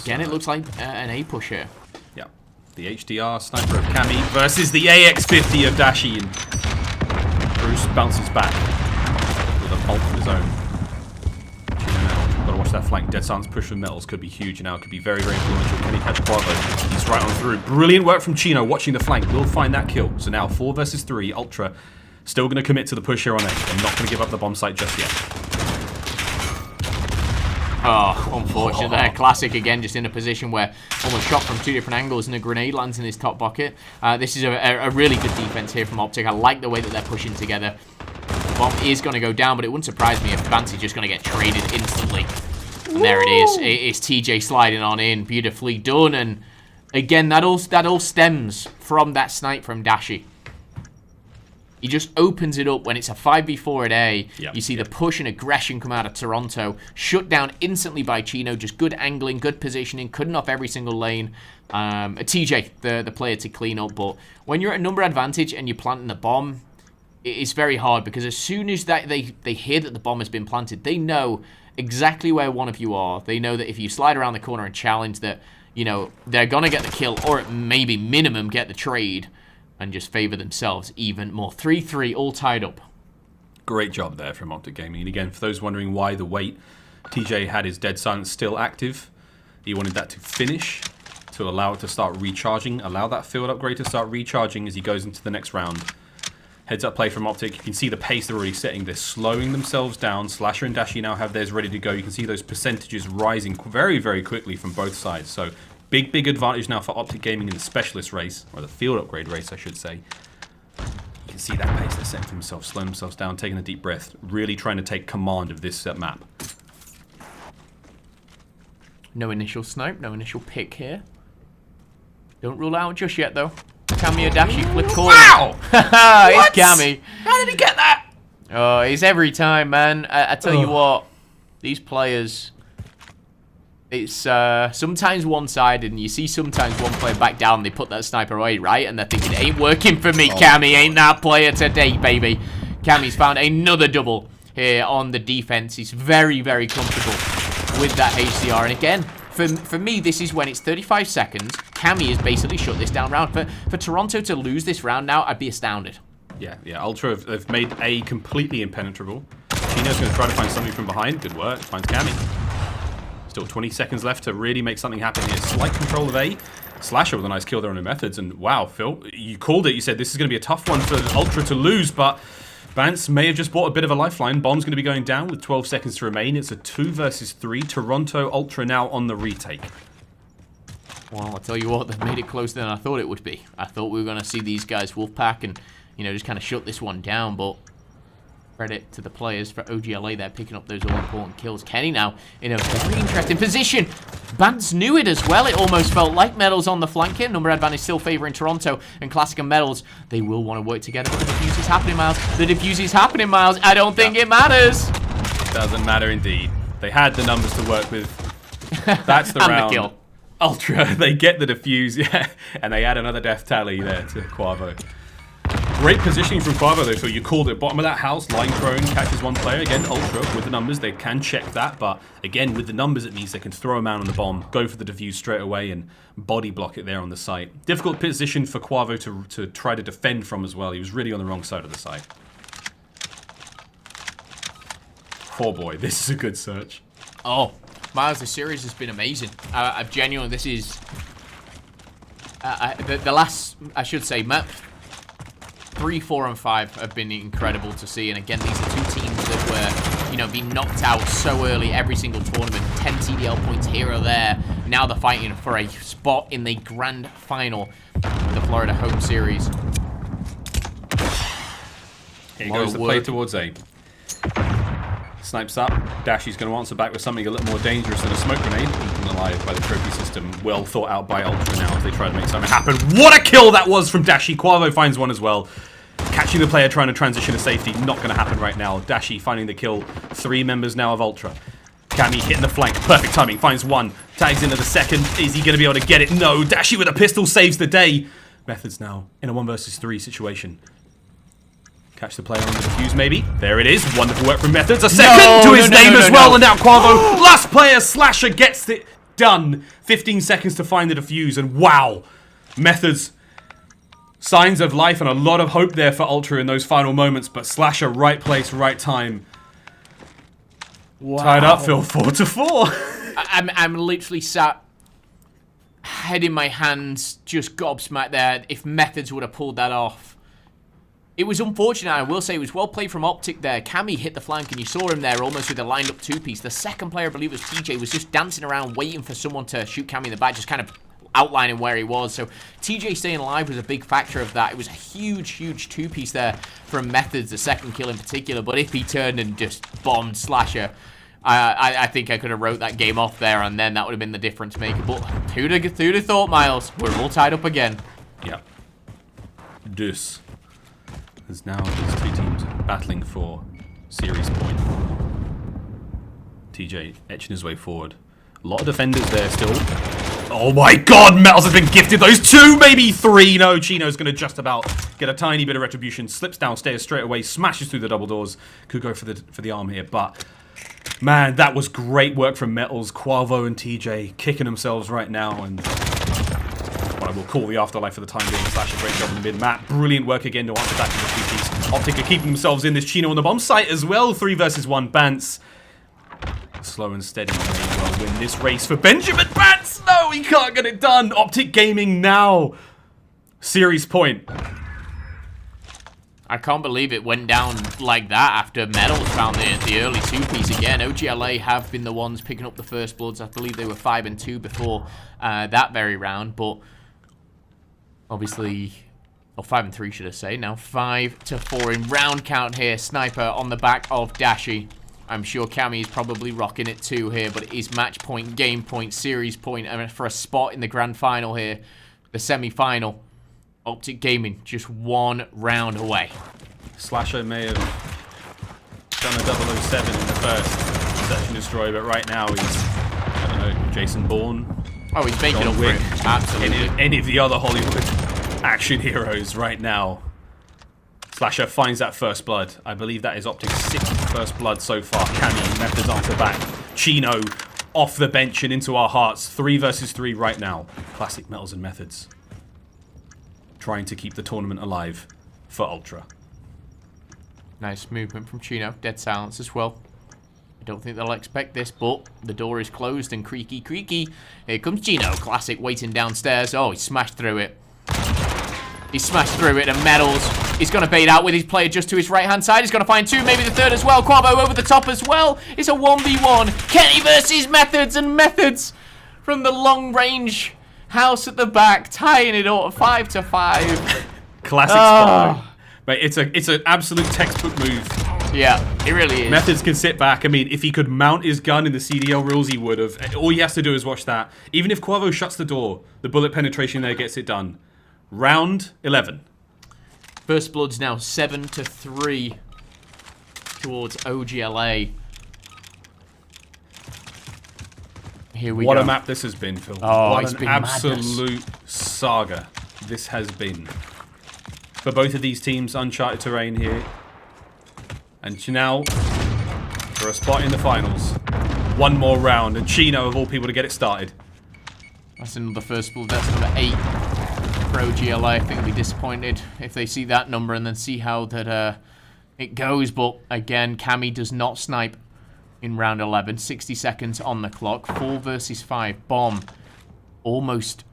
S7: again, it looks like an A push here.
S6: Yep. The HDR sniper of Cammy versus the AX50 of Dashi, and Bruce bounces back with a bolt of his own. Got to watch that flank. Dead Silence push from Metals could be huge now. Could be very, very influential. Can he catch Quavo? He's right on through. Brilliant work from Chino watching the flank. Will find that kill. So now 4 versus 3. Ultra still going to commit to the push here on A. They're not going to give up the bomb site just yet.
S7: Oh, unfortunate there. Classic again, just in a position where almost shot from 2 different angles and a grenade lands in his top bucket. This is a really good defense here from OpTic. I like the way that they're pushing together. The bomb is going to go down, but it wouldn't surprise me if Vance is just going to get traded instantly. And there it is. It's TJ sliding on in. Beautifully done. And again, that all stems from that snipe from Dashi. He just opens it up when it's a 5v4 at A. Yep, you see the push and aggression come out of Toronto. Shut down instantly by Chino. Just good angling, good positioning. Cutting off every single lane. TJ, the player to clean up. But when you're at a number advantage and you're planting a bomb, it's very hard, because as soon as they hear that the bomb has been planted, they know exactly where one of you are. They know that if you slide around the corner and challenge, that, you know, they're going to get the kill, or at maybe minimum get the trade, and just favor themselves even more. 3-3, all tied up.
S6: Great job there from OpTic Gaming. And again, for those wondering why the wait, TJ had his Dead Silence still active. He wanted that to finish, to allow it to start recharging, allow that field upgrade to start recharging as he goes into the next round. Heads up play from OpTic. You can see the pace they're already setting. They're slowing themselves down. Slasher and Dashy now have theirs ready to go. You can see those percentages rising very, very quickly from both sides. So big advantage now for OpTic Gaming in the specialist race, or the field upgrade race, I should say. You can see that pace they're setting for themselves, slowing themselves down, taking a deep breath, really trying to take command of this map.
S7: No initial snipe, no initial pick here. Don't rule out just yet, though. Cammy Adachi flip call.
S6: Wow!
S7: It's Cammy.
S6: How did he get that?
S7: Oh, it's every time, man. I tell you what, these players, it's sometimes one-sided, and you see sometimes one player back down, they put that sniper away, right? And they're thinking, it ain't working for me, Cammy. Ain't that player today, baby. Cammy's found another double here on the defense. He's very, very comfortable with that HCR. And again, for me, this is when it's 35 seconds. Cammy has basically shut this down round. For Toronto to lose this round now, I'd be astounded.
S6: Yeah, Ultra have made A completely impenetrable. Chino's going to try to find something from behind. Good work. Finds Cammy. Still 20 seconds left to really make something happen here. Slight control of A. Slasher with a nice kill there on the methods. And wow, Phil, you called it. You said this is going to be a tough one for Ultra to lose, but Vance may have just bought a bit of a lifeline. Bomb's going to be going down with 12 seconds to remain. It's a 2 versus 3. Toronto Ultra now on the retake.
S7: Well, I'll tell you what, they've made it closer than I thought it would be. I thought we were going to see these guys Wolfpack and, you know, just kind of shut this one down, but credit to the players for OGLA. They're picking up those all-important kills. Kenny now in a very interesting position. Bance knew it as well. It almost felt like Metals on the flank here. Number advantage still favouring Toronto, and Classic and Metals, they will want to work together. But the defuse is happening, Miles. The defuse is happening, Miles. I don't think it matters.
S6: Doesn't matter indeed. They had the numbers to work with. That's the round.
S7: The kill.
S6: Ultra, they get the defuse, yeah, and they add another death tally there to Quavo. Great positioning from Quavo though, so you called it. Bottom of that house, line prone, catches one player. Again, Ultra with the numbers, they can check that, but again, with the numbers it means they can throw a man on the bomb, go for the defuse straight away and body block it there on the site. Difficult position for Quavo to try to defend from as well. He was really on the wrong side of the site. Oh boy, this is a good search.
S7: Oh, Miles, the series has been amazing. I've genuinely, this is the last, I should say, map 3, 4, and 5 have been incredible to see. And again, these are two teams that were, you know, being knocked out so early every single tournament. 10 CDL points here or there. Now they're fighting for a spot in the grand final of the Florida home series.
S6: Here goes the play towards A. Snipes up. Dashy's going to answer back with something a little more dangerous than a smoke grenade. Eaten alive by the trophy system. Well thought out by Ultra now as they try to make something happen. What a kill that was from Dashy. Quavo finds one as well. Catching the player trying to transition to safety. Not going to happen right now. Dashy finding the kill. 3 members now of Ultra. Cammy hitting the flank. Perfect timing. Finds one. Tags into the second. Is he going to be able to get it? No. Dashy with a pistol saves the day. Methods now in a 1 versus 3 situation. Catch the player on the defuse, maybe. There it is. Wonderful work from Methods. A second to his name as well. And now Quavo, last player, Slasher gets it done. 15 seconds to find the defuse. And wow. Methods. Signs of life and a lot of hope there for Ultra in those final moments. But Slasher, right place, right time. Wow. Tied up, Phil. 4-4.
S7: I'm literally sat, head in my hands, just gobsmacked there. If Methods would have pulled that off. It was unfortunate, I will say. It was well played from OpTic there. Cammy hit the flank, and you saw him there almost with a lined-up 2-piece. The second player, I believe it was TJ, was just dancing around waiting for someone to shoot Cammy in the back, just kind of outlining where he was. So TJ staying alive was a big factor of that. It was a huge 2-piece there from Methods, the second kill in particular. But if he turned and just bombed Slasher, I think I could have wrote that game off there, and then that would have been the difference maker. But who'd have thought, Miles? We're all tied up again.
S6: Yep. Deuce. There's now these 2 teams battling for series point. TJ etching his way forward. A lot of defenders there still. Oh my god, Metals has been gifted those 2, maybe 3. No, Chino's going to just about get a tiny bit of retribution, slips downstairs straight away, smashes through the double doors. Could go for the arm here, but man, that was great work from Metals, Quavo, and TJ kicking themselves right now, and what I will call the afterlife for the time being. Slash a great job in the mid-map. Brilliant work again to answer back to the 2-piece. OpTic are keeping themselves in this. Chino on the bomb site as well. 3 versus 1. Bance. Slow and steady may well win this race for Benjamin Bance. No, he can't get it done. OpTic Gaming now. Series point.
S7: I can't believe it went down like that after Metals found the early 2-piece again. OGLA have been the ones picking up the first bloods. I believe they were 5 and 2 before that very round, but obviously, or 5 and 3 should I say. Now 5 to 4 in round count here. Sniper on the back of Dashi. I'm sure Cammy is probably rocking it too here, but it is match point, game point, series point, and for a spot in the grand final here, the semi-final. OpTic Gaming just 1 round away.
S6: Slasher may have done a 007 in the first Search and Destroy, but right now he's, I don't know, Jason Bourne.
S7: Oh, he's making up for it. Absolutely.
S6: Any of the other Hollywood action heroes right now. Slasher finds that first blood. I believe that is OpTic's 6th first blood so far. Cammy, Methods answer back. Chino off the bench and into our hearts. 3 versus 3 right now. Classic Metals and Methods. Trying to keep the tournament alive for Ultra.
S7: Nice movement from Chino. Dead silence as well. I don't think they'll expect this, but the door is closed and creaky, creaky. Here comes Chino. Classic waiting downstairs. Oh, he smashed through it. He smashed through it, and Metals, he's going to bait out with his player just to his right-hand side. He's going to find 2, maybe the 3rd as well. Quavo over the top as well. It's a 1v1. Kenny versus Methods, and Methods from the long-range house at the back, tying it all 5 to 5.
S6: Classic spot. But it's an absolute textbook move.
S7: Yeah, it really is.
S6: Methods can sit back. I mean, if he could mount his gun in the CDL rules, he would have. All he has to do is watch that. Even if Quavo shuts the door, the bullet penetration there gets it done. Round 11.
S7: First blood's now 7 to 3 towards OGLA. Here we go.
S6: What a map this has been, Phil.
S7: Oh,
S6: what
S7: it's
S6: an
S7: been
S6: absolute saga this has been. For both of these teams, uncharted terrain here. And now, for a spot in the finals. 1 more round, and Chino, of all people, to get it started.
S7: That's another first blood. That's number 8 for OGLA. I think they'll be disappointed if they see that number and then see how that it goes. But again, Cammy does not snipe in round 11. 60 seconds on the clock. 4 versus 5. Bomb almost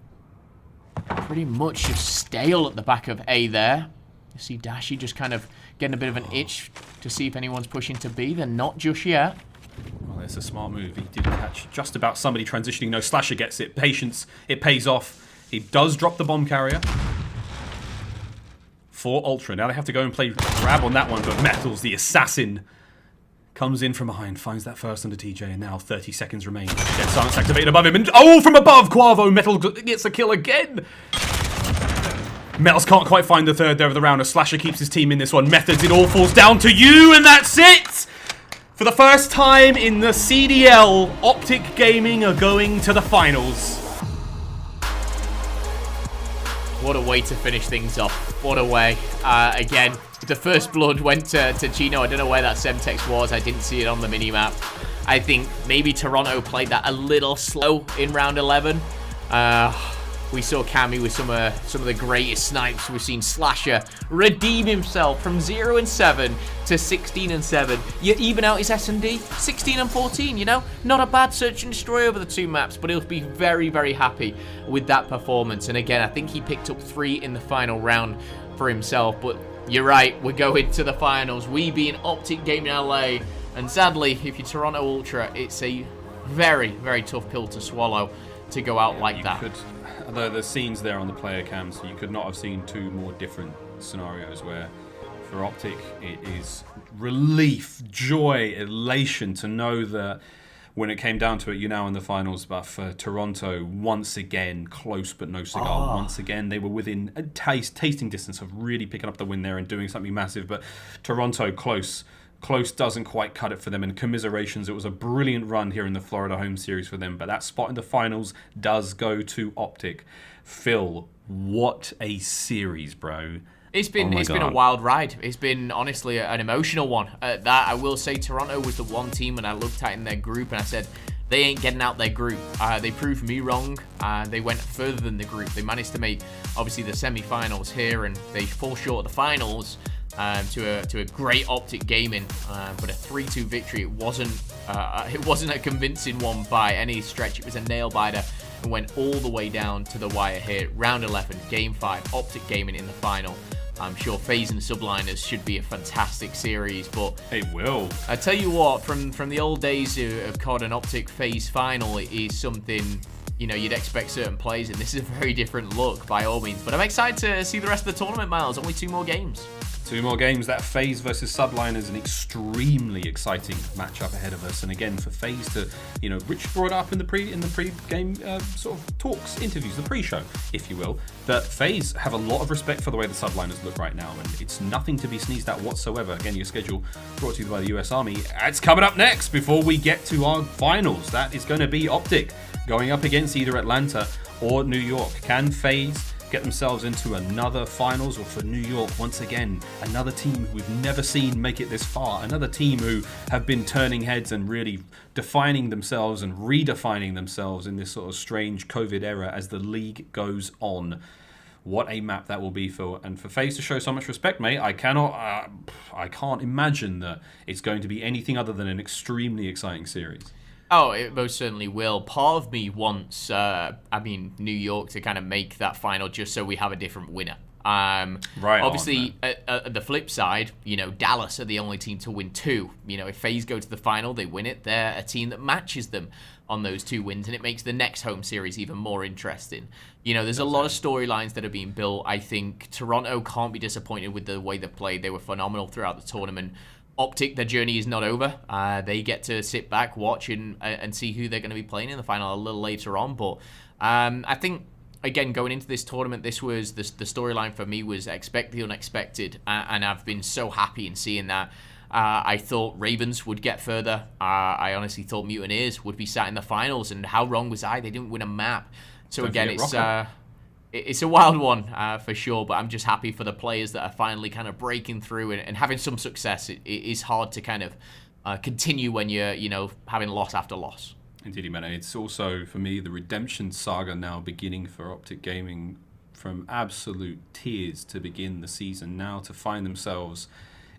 S7: pretty much just stale at the back of A there. You see Dashi just kind of getting a bit of an itch to see if anyone's pushing to B. They're not just yet.
S6: Well, it's a smart move. He did catch just about somebody transitioning. No, Slasher gets it. Patience. It pays off. He does drop the bomb carrier for Ultra. Now they have to go and play grab on that one, but Metals, the assassin, comes in from behind, finds that first under TJ, and now 30 seconds remain. Dead silence activated above him, and oh, from above, Quavo, Metal gets a kill again. Metals can't quite find the 3rd there of the round as Slasher keeps his team in this one. Methods, it all falls down to you, and that's it! For the first time in the CDL, OpTic Gaming are going to the finals.
S7: What a way to finish things off. What a way. Again, the first blood went to Chino. I don't know where that Semtex was. I didn't see it on the minimap. I think maybe Toronto played that a little slow in round 11. We saw Cammy with some of the greatest snipes. We've seen Slasher redeem himself from 0 and 7 to 16 and 7. You even out his S&D, 16 and 14, you know? Not a bad search and destroy over the 2 maps, but he'll be very, very happy with that performance. And again, I think he picked up 3 in the final round for himself. But you're right, we're going to the finals. We being OpTic Gaming LA. And sadly, if you're Toronto Ultra, it's a very, very tough pill to swallow to go out like that.
S6: The scenes there on the player cams, you could not have seen 2 more different scenarios where for OpTic it is relief, joy, elation to know that when it came down to it, you're now in the finals. But for Toronto, once again, close but no cigar. Once again, they were within a tasting distance of really picking up the win there and doing something massive. But Toronto, close doesn't quite cut it for them, and commiserations. It was a brilliant run here in the Florida home series for them, but that spot in the finals does go to OpTic. Phil, what a series, bro.
S7: It's been a wild ride. It's been honestly an emotional one. That I will say, Toronto was the one team when I looked at in their group and I said they ain't getting out their group. They proved me wrong. They went further than the group. They managed to make obviously the semi-finals here, and they fall short of the finals to a great OpTic Gaming, but a 3-2 victory. It wasn't a convincing one by any stretch. It was a nail biter and went all the way down to the wire here. Round 11, Game 5, OpTic Gaming in the final. I'm sure FaZe and Subliners should be a fantastic series, but
S6: it will.
S7: I tell you what, from the old days of COD and OpTic FaZe final, it is something, you know, you'd expect certain plays, and this is a very different look by all means. But I'm excited to see the rich of the tournament, Miles. Only 2 more games.
S6: 2 more games. That FaZe versus Subliners, an extremely exciting matchup ahead of us. And again, for FaZe to, you know, Rich brought up in the pre-game sort of talks, interviews, the pre-show, if you will, that FaZe have a lot of respect for the way the Subliners look right now, and it's nothing to be sneezed at whatsoever. Again, your schedule brought to you by the US Army. It's coming up next before we get to our finals. That is going to be OpTic going up against either Atlanta or New York. Can FaZe get themselves into another finals, or for New York, once again, another team who we've never seen make it this far, another team who have been turning heads and really defining themselves and redefining themselves in this sort of strange COVID era as the league goes on. What a map that will be for, and for FaZe to show so much respect, mate. I can't imagine that it's going to be anything other than an extremely exciting series.
S7: Oh, it most certainly will. Part of me wants, New York to kind of make that final just so we have a different winner.
S6: Right.
S7: Obviously, at the flip side, you know, Dallas are the only team to win 2. You know, if FaZe go to the final, they win it. They're a team that matches them on those 2 wins, and it makes the next home series even more interesting. You know, there's a lot of storylines that are being built. I think Toronto can't be disappointed with the way they played. They were phenomenal throughout the tournament. OpTic, their journey is not over. They get to sit back, watch, and see who they're going to be playing in the final a little later on. But I think, again, going into this tournament, this was the storyline for me was expect the unexpected, and I've been so happy in seeing that. I thought Ravens would get further. I honestly thought Mutineers would be sat in the finals, and how wrong was I? They didn't win a map. So again, it's a wild one for sure, but I'm just happy for the players that are finally kind of breaking through and having some success. It is hard to kind of continue when you're, you know, having loss after loss.
S6: Indeed, man. It's also, for me, the redemption saga now beginning for OpTic Gaming, from absolute tears to begin the season, now to find themselves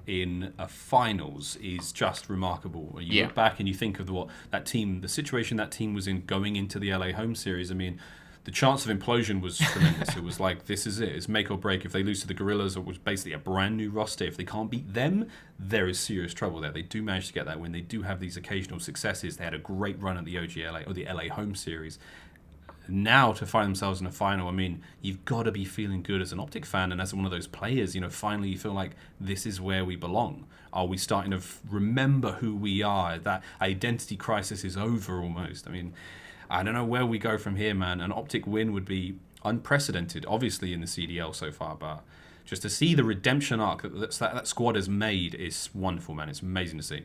S6: in a finals is just remarkable. You look back and you think of the situation that team was in going into the LA home series. I mean, the chance of implosion was tremendous. It was like, this is it. It's make or break. If they lose to the Gorillas, it was basically a brand new roster. If they can't beat them, there is serious trouble there. They do manage to get that win. They do have these occasional successes. They had a great run at the OGLA or the LA home series. Now to find themselves in a final, I mean, you've got to be feeling good as an OpTic fan and as one of those players. You know, finally you feel like this is where we belong. Are we starting to remember who we are? That identity crisis is over almost. I mean, I don't know where we go from here, man. An OpTic win would be unprecedented, obviously, in the CDL so far, but just to see the redemption arc that squad has made is wonderful, man. It's amazing to see.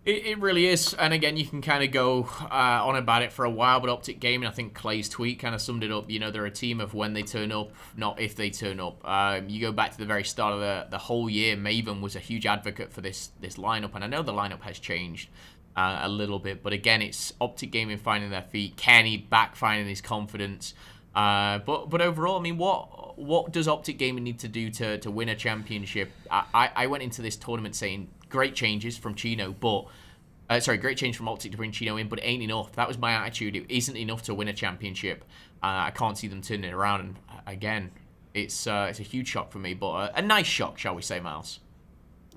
S7: It really is, and again, you can kind of go on about it for a while, but OpTic Gaming, I think Clay's tweet kind of summed it up. You know, they're a team of when they turn up, not if they turn up. You go back to the very start of the whole year, Maven was a huge advocate for this lineup, and I know the lineup has changed a little bit, but again, it's OpTic Gaming finding their feet, Kenny back finding his confidence. But overall, I mean, what does OpTic Gaming need to do to win a championship? I went into this tournament saying great changes from Chino, but great change from OpTic to bring Chino in, but it ain't enough. That was my attitude. It isn't enough to win a championship. I can't see them turning it around. And again, it's a huge shock for me, but a nice shock, shall we say, Miles?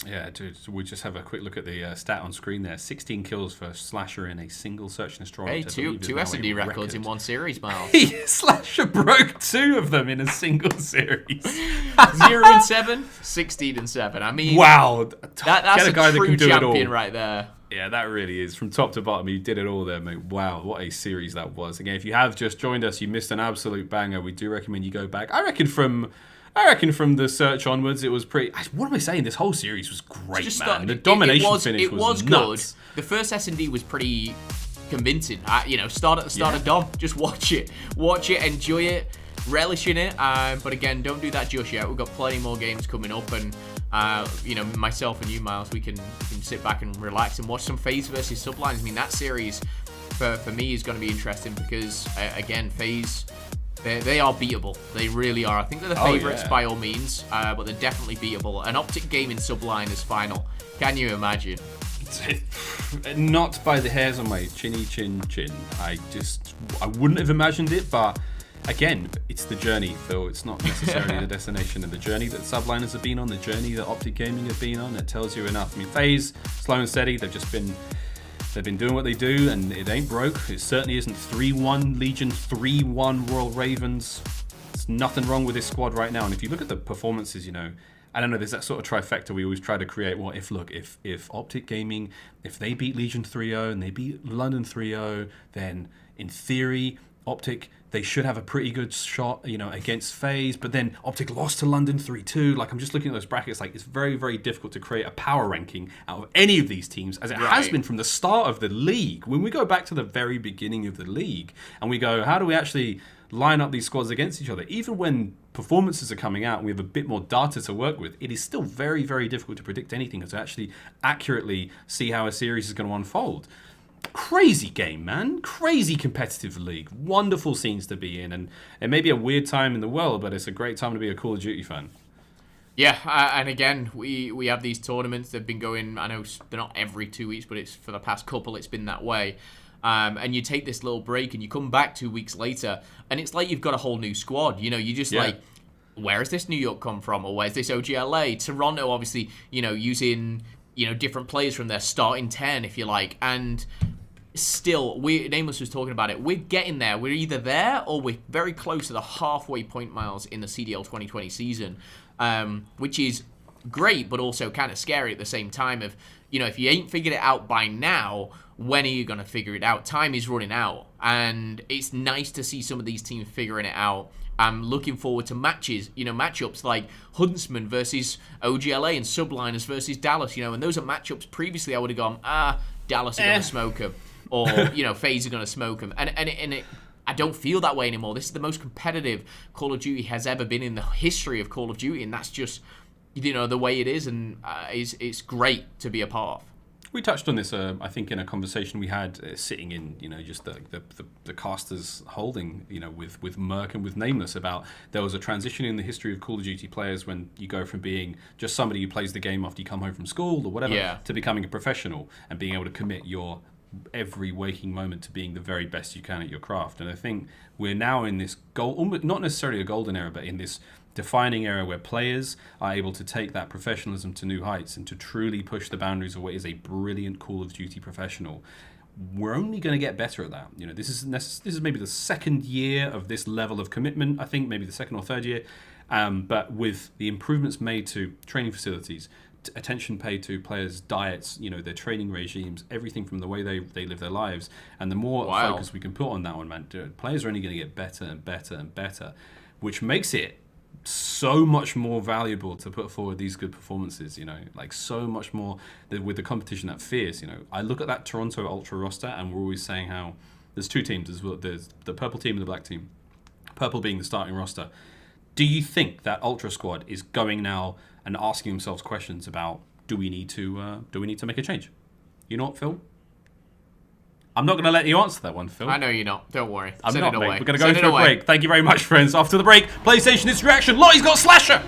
S6: Yeah, dude, we just have a quick look at the stat on screen there. 16 kills for Slasher in a single search and destroy.
S7: Hey, two S&D records in one series, Miles.
S6: Slasher broke 2 of them in a single series.
S7: 0-7, 16-7. I mean,
S6: wow,
S7: that's
S6: a guy
S7: true
S6: that can do
S7: champion
S6: it all
S7: right there.
S6: Yeah, that really is. From top to bottom, he did it all there, mate. Wow, what a series that was. Again, if you have just joined us, you missed an absolute banger. We do recommend you go back. I reckon from the search onwards, it was pretty... What am I saying? This whole series was great, man. The domination finish was nuts.
S7: Good. The first S&D was pretty convincing. You know, start at the start of Dom. Just watch it, enjoy it. relishing it. But again, don't do that just yet. We've got plenty more games coming up, and you know, myself and you, Miles, we can sit back and relax and watch some FaZe versus Subliners. I mean, that series for me is going to be interesting because again, FaZe, they are beatable. They really are. I think they're the favorites by all means, but they're definitely beatable. An OpTic Gaming Subliners final. Can you imagine?
S6: Not by the hairs on my chinny chin. I wouldn't have imagined it, but again, it's the journey, Phil. It's not necessarily the destination. And the journey that Subliners have been on, the journey that OpTic Gaming have been on, it tells you enough. I mean, FaZe, slow and steady, they've been doing what they do, and it ain't broke. It certainly isn't 3-1 Legion, 3-1 Royal Ravens. There's nothing wrong with this squad right now. And if you look at the performances, you know, I don't know, there's that sort of trifecta we always try to create. Well, if OpTic Gaming, if they beat Legion 3-0 and they beat London 3-0, then in theory, OpTic, they should have a pretty good shot, you know, against FaZe. But then OpTic lost to London 3-2. Like, I'm just looking at those brackets. Like, it's very, very difficult to create a power ranking out of any of these teams, as it has been from the start of the league. When we go back to the very beginning of the league and we go, how do we actually line up these squads against each other? Even when performances are coming out and we have a bit more data to work with, it is still very, very difficult to predict anything or to actually accurately see how a series is going to unfold. Crazy game, man. Crazy competitive league. Wonderful scenes to be in, and it may be a weird time in the world, but it's a great time to be a Call of Duty fan.
S7: Yeah, and again, we have these tournaments. They've been going, I know they're not every 2 weeks, but it's for the past couple, it's been that way. And you take this little break and you come back 2 weeks later, and it's like you've got a whole new squad. You know, you just like, where has this New York come from? Or where's this OGLA? Toronto, obviously, you know, using, you know, different players from their starting 10, if you like. And still, Nameless was talking about it, we're getting there. We're either there or we're very close to the halfway point, Miles, in the CDL 2020 season, which is great, but also kind of scary at the same time of, you know, if you ain't figured it out by now, when are you going to figure it out? Time is running out, and it's nice to see some of these teams figuring it out. I'm looking forward to matches, you know, matchups like Huntsman versus OGLA and Subliners versus Dallas, you know, and those are matchups previously I would have gone, Dallas are going to smoke them, or, you know, FaZe are going to smoke them, and I don't feel that way anymore. This is the most competitive Call of Duty has ever been in the history of Call of Duty, and that's just, you know, the way it is, and it's great to be a part of.
S6: We touched on this, I think, in a conversation we had sitting in, you know, just the casters holding, you know, with Merc and with Nameless, about there was a transition in the history of Call of Duty players when you go from being just somebody who plays the game after you come home from school or whatever to becoming a professional and being able to commit your every waking moment to being the very best you can at your craft. And I think we're now in this not necessarily a golden era, but in this defining era where players are able to take that professionalism to new heights and to truly push the boundaries of what is a brilliant Call of Duty professional. We're only going to get better at that. You know, this is maybe the second year of this level of commitment. I think maybe the second or third year, but with the improvements made to training facilities, attention paid to players' diets, you know, their training regimes, everything from the way they live their lives, and the more focus we can put on that one, man, players are only going to get better and better and better, which makes it so much more valuable to put forward these good performances, you know, like so much more with the competition that fierce. You know, I look at that Toronto Ultra roster and we're always saying how there's two teams. There's the purple team and the black team, purple being the starting roster. Do you think that Ultra squad is going now and asking themselves questions about, do we need to make a change? You know what, Phil? I'm not going to let you answer that one, Phil.
S7: I know you're not. Don't worry.
S6: I'm
S7: Send
S6: not,
S7: it
S6: mate.
S7: away.
S6: We're going to go to a break. Thank you very much, friends. After the break, PlayStation, it's reaction. Lottie's got Slasher.